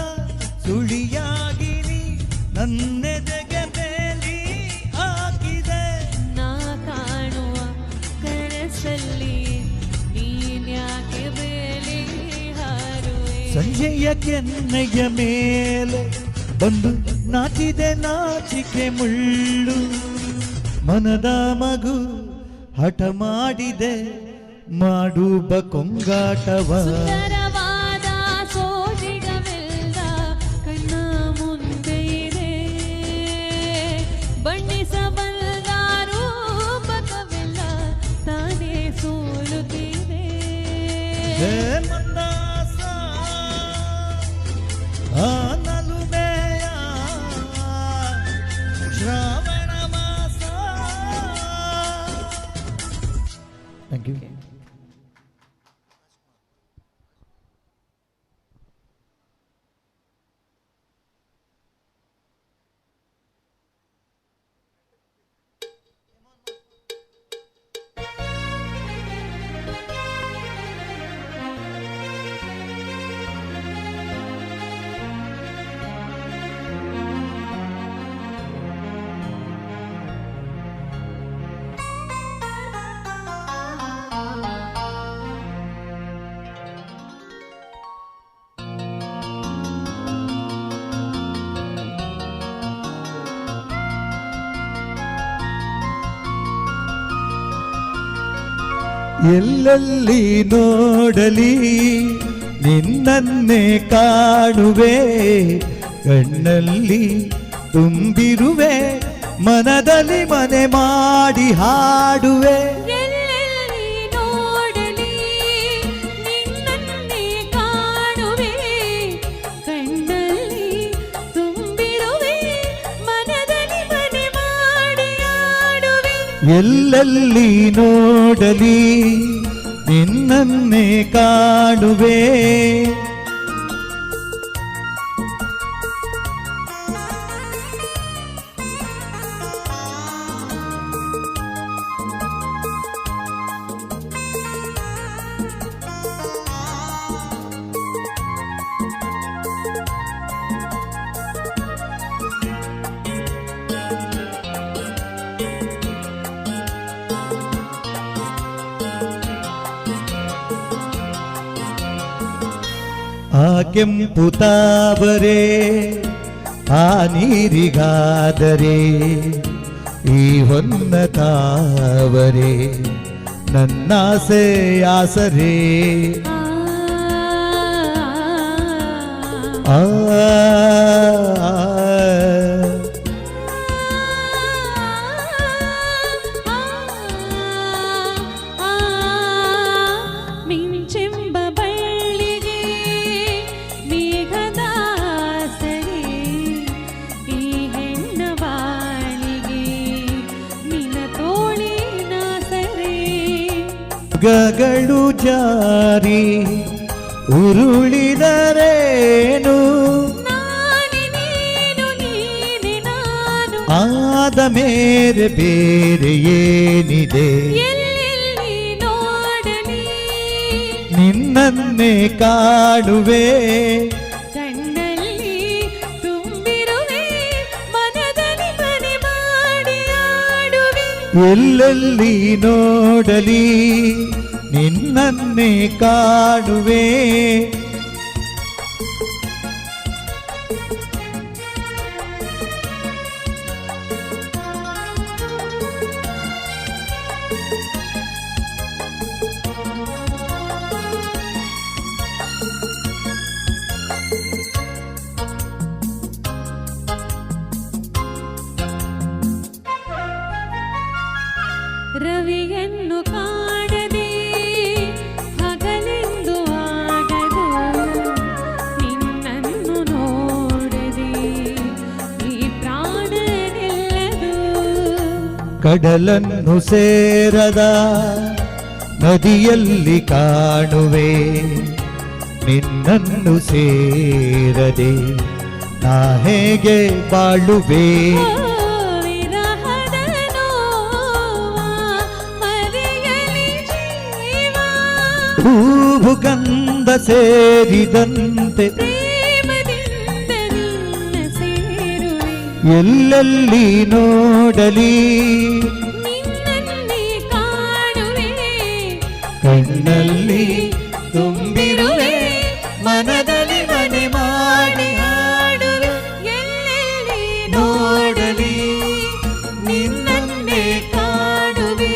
ಸುಳಿಯಾಗಿರಿ ನನ್ನೆದೆಗೆ ಬೇಲಿ ಹಾಕಿದೆ. ನಾ ಕಾಣುವ ಕನಸಲ್ಲಿ ನೀನ್ಯಾಕೆ ಬೇಲಿ ಹಾರುವೆ. ಸಂಜೆಯ ಕೆನ್ನೆಯ ಮೇಲೆ ಬಂದು ನಾಚಿದೆ ನಾಚಿಕೆ ಮುಳ್ಳು. ಮನದ ಮಗು ಹಠ ಮಾಡಿದೆ ಮಾಡುವ ಕೊಂಗಾಟವ. ಸುಂದರವಾದ ಸೋಜಿಗವೆಲ್ಲ ಕಣ್ಣ ಮುಂದೆ ಇದೆ. ಬಣ್ಣಿಸಬಲ್ಲ ರೂಪಕವೆಲ್ಲ ತಾನೇ ಸೋಲುತ್ತಿದೆ. ಮಂದಾಸ ಆ ನಲುಮೆಯ ಶ್ರಾವಣ ಮಾಸ. Thank you. ಎಲ್ಲೆಲ್ಲಿ ನೋಡಲಿ ನಿನ್ನನ್ನೇ ಕಾಣುವೆ, ಕಣ್ಣಲ್ಲಿ ತುಂಬಿರುವೆ, ಮನದಲ್ಲಿ ಮನೆ ಮಾಡಿ ಹಾಡುವೆ. ಎಲ್ಲೆಲ್ಲಿ ನೋಡಲಿ ನಿನ್ನನ್ನೇ ಕಾಣುವೆ, ಕಣ್ಣಲ್ಲಿ ತುಂಬಿರುವೆ, ಮನದಲ್ಲಿ ಮನೆ ಮಾಡಿ ಹಾಡುವೆ. ಎಲ್ಲೆಲ್ಲಿ ನೋಡಲಿ ನಿನ್ನನ್ನೇ ಕಾಣುವೆ. ಆ ಕೆಂಪು ತಾವರೆ ಆ ನೀರಿಗಾದರೆ, ಈ ಹೊನ್ನ ತಾವರೆ ನನ್ನಾಸೆ ಆಸರೆ. ಆ ಮಿಂಚೆಂಬ ಬಳ್ಳಿಗೆ ಮೇಘದಾಸರೆ, ಈ ಹೆಣ್ಣ ಬಾಳಿಗೆ ನಿನ್ನ ತೋಳಿನ ಸರೆ. ಗಗಳು ಜಾರಿ ಉರುಳಿದರೇನು, ಆದ ಮೇರೆ ಬೇರೆ ಏನಿದೆ. ಎಲ್ಲೆಲ್ಲಿ ನೋಡಲಿ ನಿನ್ನನ್ನೇ ಕಾಣುವೆ, ಕಣ್ಣಲ್ಲಿ ತುಂಬಿರುವೆ, ಮನದಲ್ಲಿ ಮನೆ ಮಾಡಿ ಆಡುವೆ. ಎಲ್ಲೆಲ್ಲಿ ನೋಡಲಿ ನಿನ್ನನ್ನೇ ಕಾಣುವೆ. ರವಿಯನ್ನು ಕಾಣದೆ ಹಗಲೆಂದು ಆಗದು, ನಿನ್ನನ್ನು ನೋಡದೆ ಈ ಪ್ರಾಣ ನಿಲ್ಲದು. ಕಡಲನ್ನು ಸೇರದ ನದಿಯಲ್ಲಿ ಕಾಣುವೆ, ನಿನ್ನನ್ನು ಸೇರದೆ ನಾ ಹೇಗೆ ಬಾಳುವೆ. ವಿರಹದ ನೋವ ಮರೆಯಲಿ ಜೀವ, ಹೂವು ಗಂಧ ಸೇರಿದಂತೆ ಪ್ರೇಮದಿಂದ ನಿನ್ನ ಸೇರುವೆ. ಎಲ್ಲೆಲ್ಲಿ ನೋಡಲಿ ನಿನ್ನನ್ನೇ ಕಾಣುವೆ, ಕಣ್ಣಲ್ಲಿ ತುಂಬಿರುವೆ, ಮನದಲ್ಲಿ ಮನೆ ಮಾಡಿ ಹಾಡುವೆ. ಎಲ್ಲೆಲ್ಲಿ ನೋಡಲಿ ನಿನ್ನನ್ನೇ ಕಾಣುವೆ,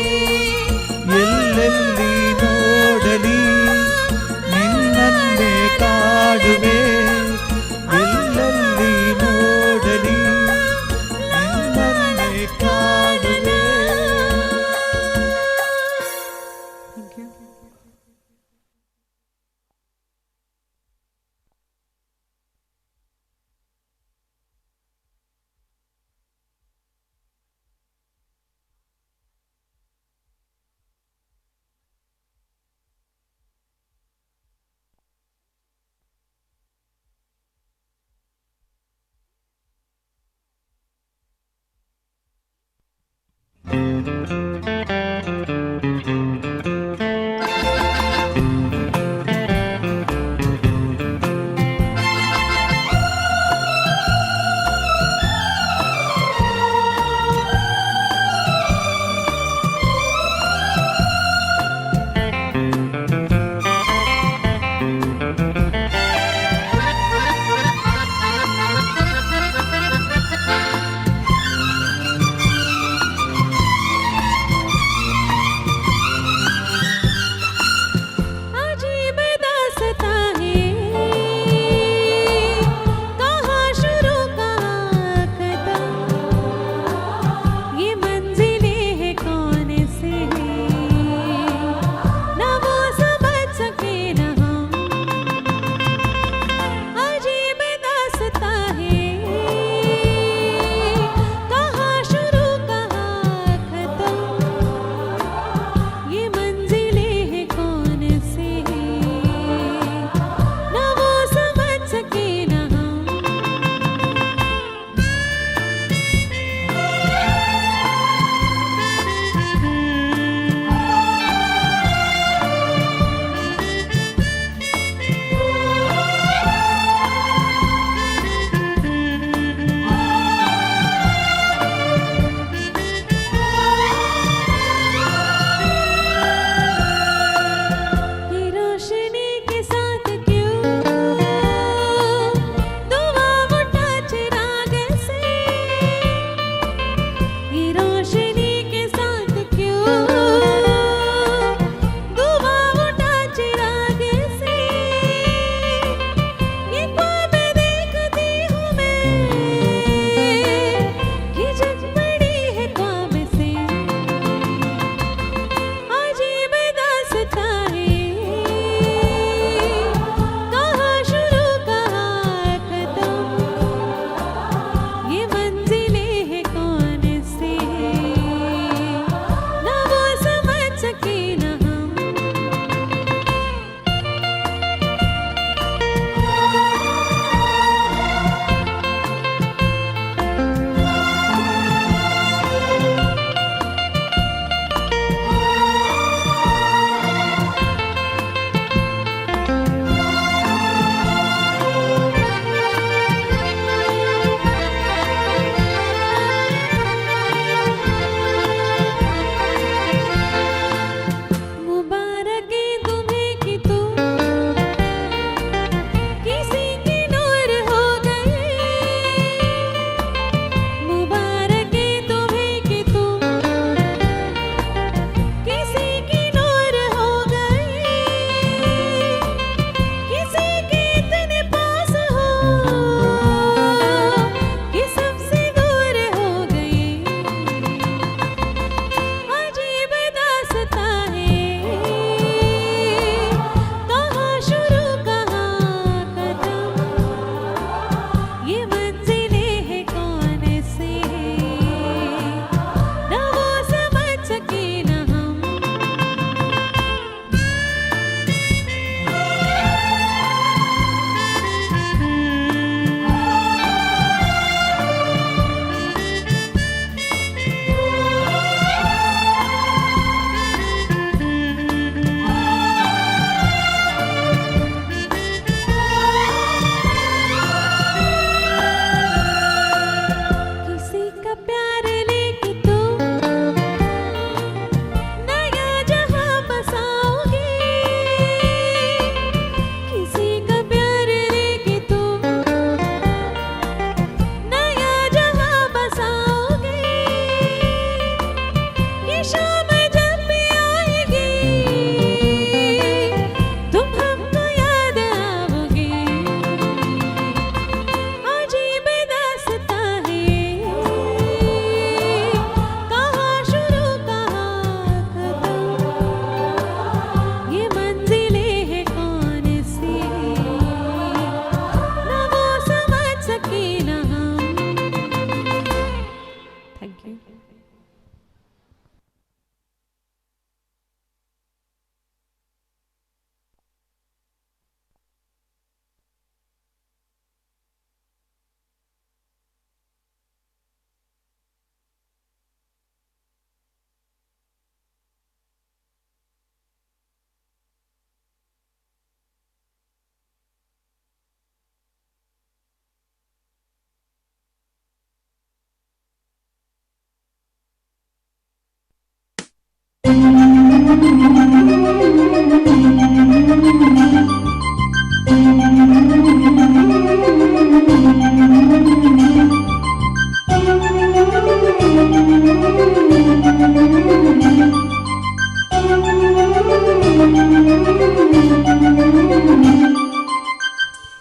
ಎಲ್ಲೆಲ್ಲಿ ನೋಡಲಿ ನಿನ್ನನ್ನೇ ಕಾಣುವೆ, ಎಲ್ಲೆಲ್ಲಿ ನೋಡಲಿ ನಿನ್ನನ್ನೇ ಕಾಣುವೆ.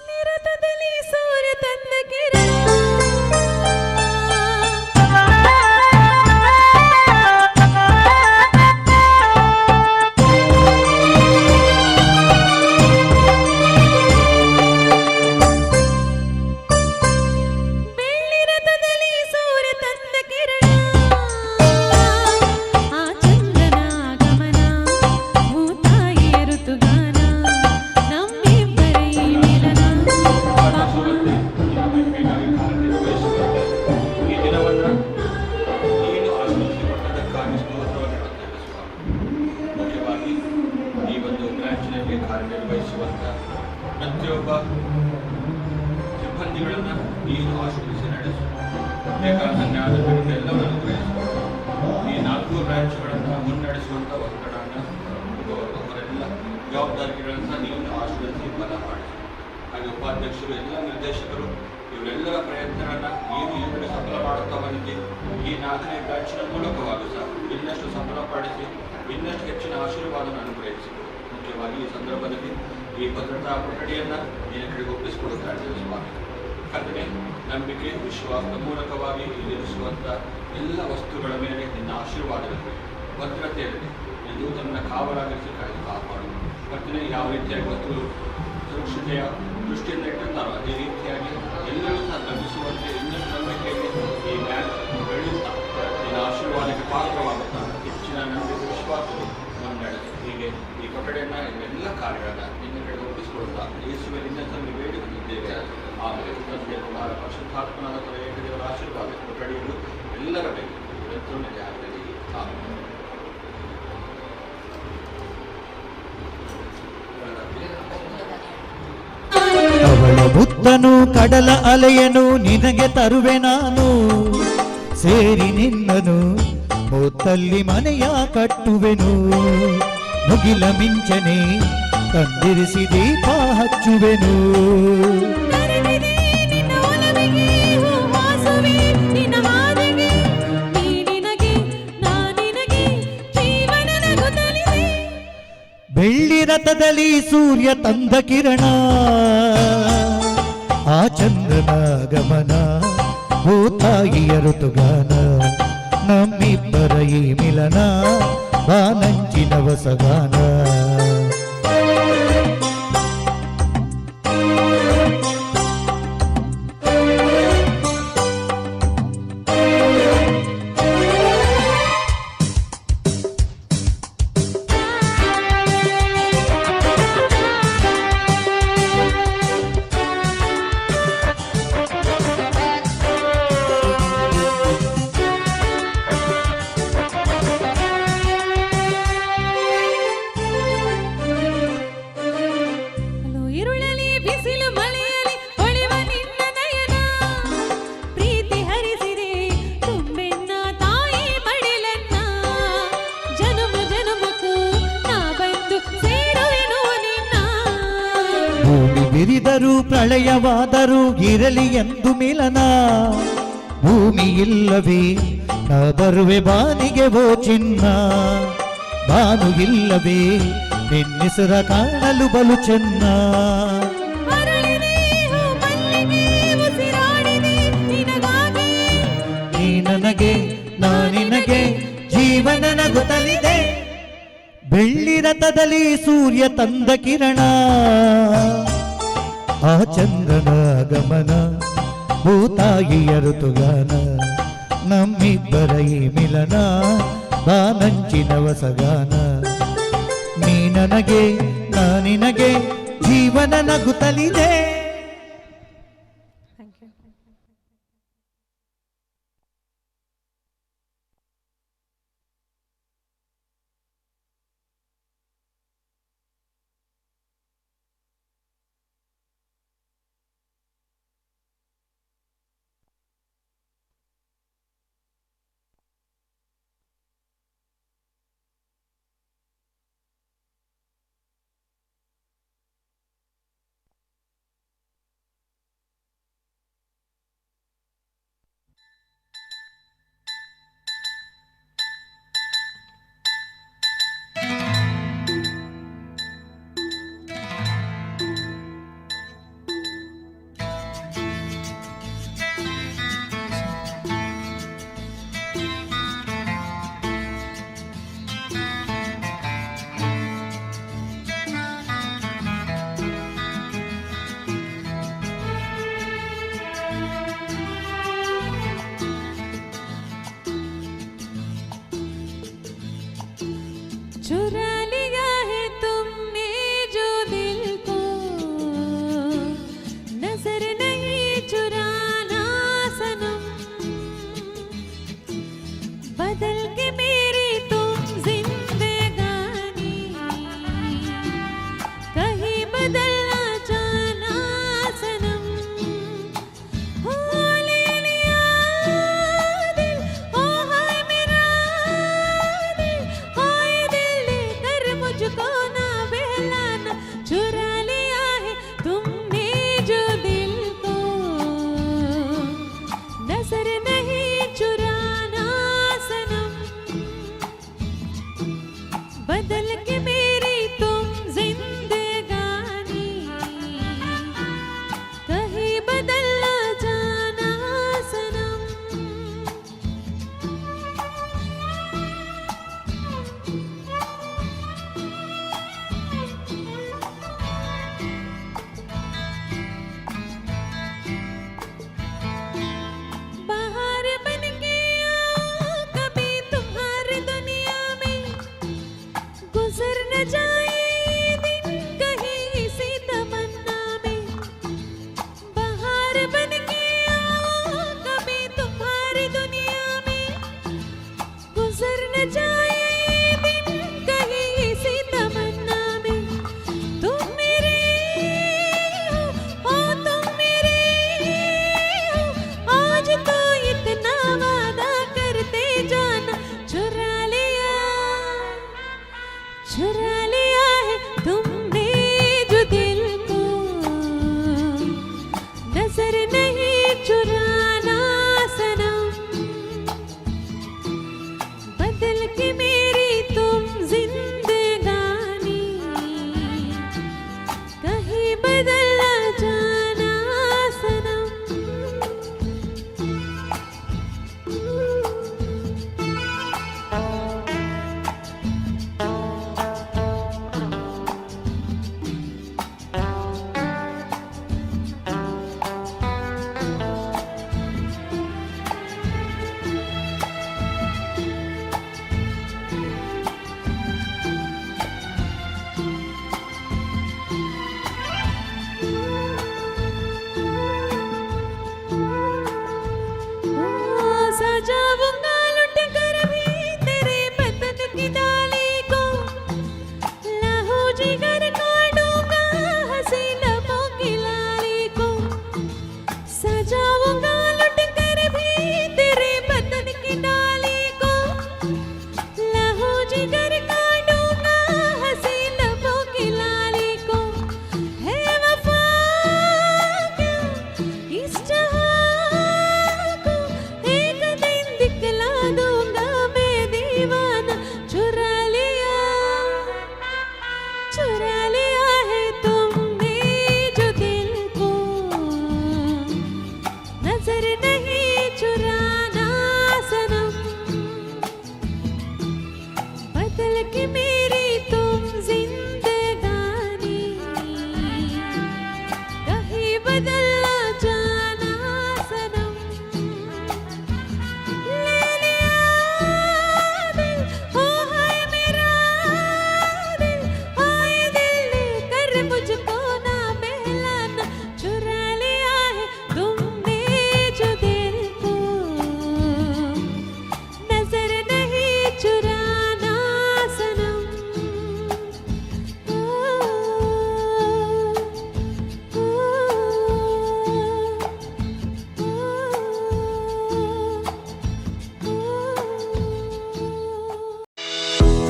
ನಿರತದಲ್ಲಿ ಸೂರ್ಯ ತಂದ ಕಿರಣ ಬೆಳ್ಳಿ ರಥದಲ್ಲಿ ಸೂರ್ಯ ತಂದ ಕಿರಣ ಆ ಚಂದ್ರನ ಆಗಮನ ಭೂತಾಯಿಯ ಋತುಗಾನ ನಮ್ಮಿಬ್ಬರ ಈ ಮಿಲನ ಈ ದಿನವನ್ನು ನೀನು ಆಶೀರ್ವದಿಸಿಕೊಟ್ಟದಕ್ಕಾಗಿ ಸ್ತೋತ್ರವನ್ನು ನಡೆಸುವ ಮುಖ್ಯವಾಗಿ ಈ ಒಂದು ಬ್ರಾಂಚಿನಲ್ಲಿ ಕಾರ್ಯನಿರ್ವಹಿಸುವಂಥ ಪ್ರತಿಯೊಬ್ಬ ಸಿಬ್ಬಂದಿಗಳನ್ನು ನೀನು ಆಶೀರ್ವದಿಸಿ ನಡೆಸು ಬೇಕಾದ ಜ್ಞಾನಗಳಿಂದ ಎಲ್ಲವನ್ನೂ ಗ್ರಹಿಸು ಈ 4 ಬ್ರಾಂಚ್ಗಳನ್ನು ಮುನ್ನಡೆಸುವಂಥ ಒತ್ತಡವನ್ನು ಅವರೆಲ್ಲ ಜವಾಬ್ದಾರಿಗಳನ್ನು ನೀನು ಆಶೀರ್ವದಿಸಿ ಬಲಪಡಿಸು. ಹಾಗೆ ಉಪಾಧ್ಯಕ್ಷರು ಎಲ್ಲ ನಿರ್ದೇಶಕರು ಇವರೆಲ್ಲರ ಪ್ರಯತ್ನಗಳನ್ನು ನೀನು ಈ ಕಡೆ ಸಫಲ ಮಾಡುತ್ತಾ ಬಂದಿದ್ದೆ. ಈ 4ನೇ ಬ್ರಾಂಚಿನ ಮೂಲಕವಾಗಿ ಸಹ ಇನ್ನಷ್ಟು ಸಫಲಪಡಿಸಿ ಇನ್ನಷ್ಟು ಹೆಚ್ಚಿನ ಆಶೀರ್ವಾದವನ್ನು ಅನುಗ್ರಹಿಸಿದರು. ಮುಖ್ಯವಾಗಿ ಈ ಸಂದರ್ಭದಲ್ಲಿ ಈ ಭದ್ರತಾ ಕೊಠಡಿಯನ್ನು ನಿನ್ನ ಕಡೆಗೆ ಒಪ್ಪಿಸಿಕೊಡುತ್ತಾ ಇದ್ದೇವೆ ಸ್ವಾಮಿ. ಕರ್ತನೇ, ನಂಬಿಕೆ ವಿಶ್ವಾಸದ ಮೂಲಕವಾಗಿ ಇಲ್ಲಿರಿಸುವಂಥ ಎಲ್ಲ ವಸ್ತುಗಳ ಮೇಲೆ ನಿನ್ನ ಆಶೀರ್ವಾದವಿರಲಿ, ಭದ್ರತೆ ಇರಲಿ, ಎಂದು ತನ್ನ ಕಾವಲಾಗಿರಿಸಿ ಕಾಪಾಡು. ಕರ್ತನೇ, ಯಾವ ರೀತಿಯಾಗಿ ವಸ್ತುಗಳು ಸುರಕ್ಷತೆಯ ದೃಷ್ಟಿಯಿಂದ ಇಟ್ಟಿರ್ತಾರೋ ಅದೇ ರೀತಿಯಾಗಿ ಎಲ್ಲರೂ ಸಹ ಗಮನಿಸುವಂತೆ ಇನ್ನಷ್ಟು ನಂಬಿಕೆಯಲ್ಲಿ ಈ ಬ್ಯಾಂಕ್ ಬೆಳೆಯುತ್ತಾ ನಿನ್ನ ಆಶೀರ್ವಾದಕ್ಕೆ ಪಾತ್ರವಾಗುತ್ತಾ ಹೆಚ್ಚಿನ ನಂಬಿಕೆ ವಿಶ್ವಾಸವು ಮುನ್ನಡೆದು ಹೀಗೆ ಈ ಕೊಠಡಿಯನ್ನು ಇವೆಲ್ಲ ಕಾರ್ಯಗಳನ್ನು ನಿನ್ನ ಕಡೆ ಒಪ್ಪಿಸಿಕೊಳ್ಳುತ್ತಾ ಯೇಸುವಿನಿಂದ ತಮಗೆ ಬೇಡಿ ಬಂದಿದ್ದೇವೆ. ಆಮೇಲೆ ತಂದೆ ಕುಮಾರ ಪರಿಶುದ್ಧಾತ್ಮನಾದ ಏಕದೇವರ ಆಶೀರ್ವಾದ ಕೊಠಡಿಗಳು ಎಲ್ಲರ ಮೇಲೆ ನಿರಂತರ ನೆಲೆ ಆಗಲಿ. ಆಮೇಲೆ ಅವಳ ಮುತ್ತನು ಕಡಲ ಅಲೆಯನು ನಿನಗೆ ತರುವೆ ನಾನು, ಸೇರಿ ನಿನ್ನನು ಮುತ್ತಲ್ಲಿ ಮನೆಯ ಕಟ್ಟುವೆನು. ಮುಗಿಲ ಮಿಂಚನೆ ತಂದಿರಿಸಿ ದೀಪ ಹಚ್ಚುವೆನು. ಕರೆದಿದೆ ನಿನ್ನ ಒಲವಿಗೆ ಹೂವಾಸವೇ ನಿನ್ನ ಹಾದಿಗೆ, ನೀ ನಿನಗೆ ನಾ ನಿನಗೆ ಜೀವನ ನಗುತ್ತಲಿದೆ. ಬೆಳ್ಳಿ ರಥದಲ್ಲಿ ಸೂರ್ಯ ತಂದ ಕಿರಣ, ಆ ಚಂದ್ರನ ಗಮನ ಭೂತಾಯಿಯ ಋತುಗಾನ, ನಮ್ಮಿಬ್ಬರ ಈ ಮಿಲನ ಬಾನಂಚಿನ ವಸಗಾನ. ಹಲೋ ಇರುಳಲಿ ಬಿಸಿಲು ಮಳೆಯಲಿ ಹೊಳೆವ ನಿನ್ನ ನಯನ, ಪ್ರೀತಿ ಹರಿಸಿದೆ ತುಂಬೆನ್ನ ತಾಯಿ ಮಡಿಲನ್ನ. ಜನುಮ ಜನುಮಕ್ಕೂ ನಾ ಬಂದು ಸೇರುವೆನು ನಿನ್ನ. ಭೂಮಿ ಬಿರಿದರೂ ಪ್ರಳಯವಾದರೂ ಇರಲಿ ಎಂದು ಮಿಲನ, ಭೂಮಿ ಇಲ್ಲವೇ ನಾ ಬರುವೆ ಬಾನಿಗೆ ಓ ಚಿನ್ನ. ಬಾನು ಇಲ್ಲವೇ ನಿನ್ನೆಸರ ಕಾಣಲು ಬಲು ಚೆನ್ನ. ಅರಳಿದೆ ಹೂ ಮಲ್ಲಿಗೆ ಉಸಿರಾಡಿದೆ ನಿನಗಾಗಿ, ನೀ ನನಗೆ ನಾ ನಿನಗೆ ಜೀವನ ನಗುತ್ತಲಿದೆ. ಬೆಳ್ಳಿ ರಥದಲ್ಲಿ ಸೂರ್ಯ ತಂದ ಕಿರಣ, ಆ ಚಂದ್ರನ ಗಮನ ಭೂತಾಯಿಯ ಋತುಗಾನ, ನಮ್ಮಿಬ್ಬರ ಈ ಮಿಲನ ಬಾನಂಚಿನ ವಸಗಾನ. ನೀ ನನಗೆ ನಾ ನಿನಗೆ ಜೀವನ ನಗುತ್ತಲಿದೆ. बदलना जाना सनम ले लिया दिल हो हाय मेरा दिल हाय दिल लेकर मुझको ना बहलाना चुरा लिया है तुमने जो दिल को नजर नहीं चुराना सनम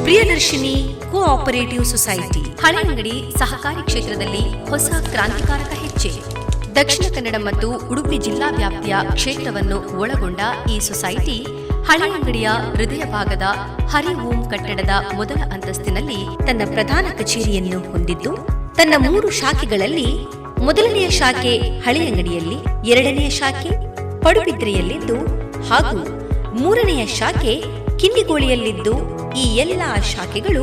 ಪ್ರಿಯದರ್ಶಿನಿ ಕೋಆಪರೇಟಿವ್ ಸೊಸೈಟಿ ಹಳೆಯಂಗಡಿ ಸಹಕಾರಿ ಕ್ಷೇತ್ರದಲ್ಲಿ ಹೊಸ ಕ್ರಾಂತಿಕಾರಕ ಹೆಜ್ಜೆ. ದಕ್ಷಿಣ ಕನ್ನಡ ಮತ್ತು ಉಡುಪಿ ಜಿಲ್ಲಾ ವ್ಯಾಪ್ತಿಯ ಕ್ಷೇತ್ರವನ್ನು ಒಳಗೊಂಡ ಈ ಸೊಸೈಟಿ ಹಳೆಯಂಗಡಿಯ ಹೃದಯ ಭಾಗದ ಹರಿ ಓಂ ಕಟ್ಟಡದ ಮೊದಲ ಅಂತಸ್ತಿನಲ್ಲಿ ತನ್ನ ಪ್ರಧಾನ ಕಚೇರಿಯನ್ನು ಹೊಂದಿದ್ದು, ತನ್ನ 3 ಶಾಖೆಗಳಲ್ಲಿ ಮೊದಲನೆಯ ಶಾಖೆ ಹಳೆಯಂಗಡಿಯಲ್ಲಿ, 2ನೆಯ ಶಾಖೆ ಪಡುಬಿದ್ರೆಯಲ್ಲಿದ್ದು ಹಾಗೂ 3ನೆಯ ಶಾಖೆ ಕಿಂಡಿಗೋಳಿಯಲ್ಲಿದ್ದು, ಈ ಎಲ್ಲ ಶಾಖೆಗಳು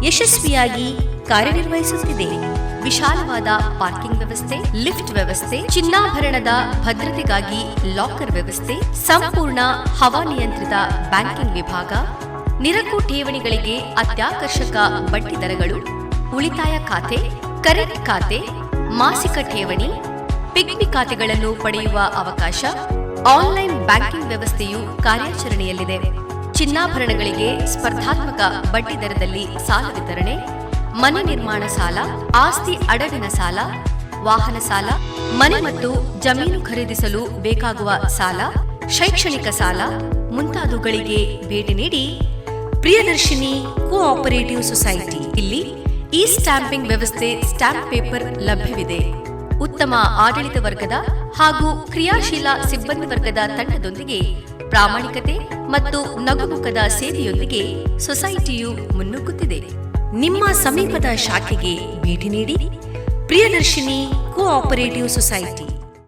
ಯಶಸ್ವಿಯಾಗಿ ಕಾರ್ಯನಿರ್ವಹಿಸುತ್ತಿದೆ. ವಿಶಾಲವಾದ ಪಾರ್ಕಿಂಗ್ ವ್ಯವಸ್ಥೆ, ಲಿಫ್ಟ್ ವ್ಯವಸ್ಥೆ, ಚಿನ್ನಾಭರಣದ ಭದ್ರತೆಗಾಗಿ ಲಾಕರ್ ವ್ಯವಸ್ಥೆ, ಸಂಪೂರ್ಣ ಹವಾನಿಯಂತ್ರಿತ ಬ್ಯಾಂಕಿಂಗ್ ವಿಭಾಗ, ನಿರಕು ಠೇವಣಿಗಳಿಗೆ ಅತ್ಯಾಕರ್ಷಕ ಬಡ್ಡಿ ದರಗಳು, ಉಳಿತಾಯ ಖಾತೆ, ಕರೆಂಟ್ ಖಾತೆ, ಮಾಸಿಕ ಠೇವಣಿ, ಪಿಗ್ಮಿ ಖಾತೆಗಳನ್ನು ಪಡೆಯುವ ಅವಕಾಶ, ಆನ್ಲೈನ್ ಬ್ಯಾಂಕಿಂಗ್ ವ್ಯವಸ್ಥೆಯು ಕಾರ್ಯಾಚರಣೆಯಲ್ಲಿದೆ. ಚಿನ್ನಾಭರಣಗಳಿಗೆ ಸ್ಪರ್ಧಾತ್ಮಕ ಬಡ್ಡಿ ದರದಲ್ಲಿ ಸಾಲ ವಿತರಣೆ, ಮನೆ ನಿರ್ಮಾಣ ಸಾಲ, ಆಸ್ತಿ ಅಡವಿನ ಸಾಲ, ವಾಹನ ಸಾಲ, ಮನೆ ಮತ್ತು ಜಮೀನು ಖರೀದಿಸಲು ಬೇಕಾಗುವ ಸಾಲ, ಶೈಕ್ಷಣಿಕ ಸಾಲ ಮುಂತಾದವುಗಳಿಗೆ ಭೇಟಿ ನೀಡಿ. Priyadarshini cooperative society. ಇಲ್ಲಿ ಈ ಸ್ಟಾಂಪಿಂಗ್ ವ್ಯವಸ್ಥೆ, ಸ್ಟಾಂಪ್ ಪೇಪರ್ ಲಭ್ಯವಿದೆ. ಉತ್ತಮ ಆಡಳಿತ ವರ್ಗದ ಹಾಗೂ ಕ್ರಿಯಾಶೀಲ ಸಿಬ್ಬಂದಿ ವರ್ಗದ ತಂಡದೊಂದಿಗೆ ಪ್ರಾಮಾಣಿಕತೆ ಮತ್ತು ನಗುಮುಖದ ಸೇವೆಯೊಂದಿಗೆ ಸೊಸೈಟಿಯು ಮುನ್ನುಗ್ಗುತ್ತಿದೆ. ನಿಮ್ಮ ಸಮೀಪದ ಶಾಖೆಗೆ ಭೇಟಿ ನೀಡಿ. Priyadarshini cooperative society.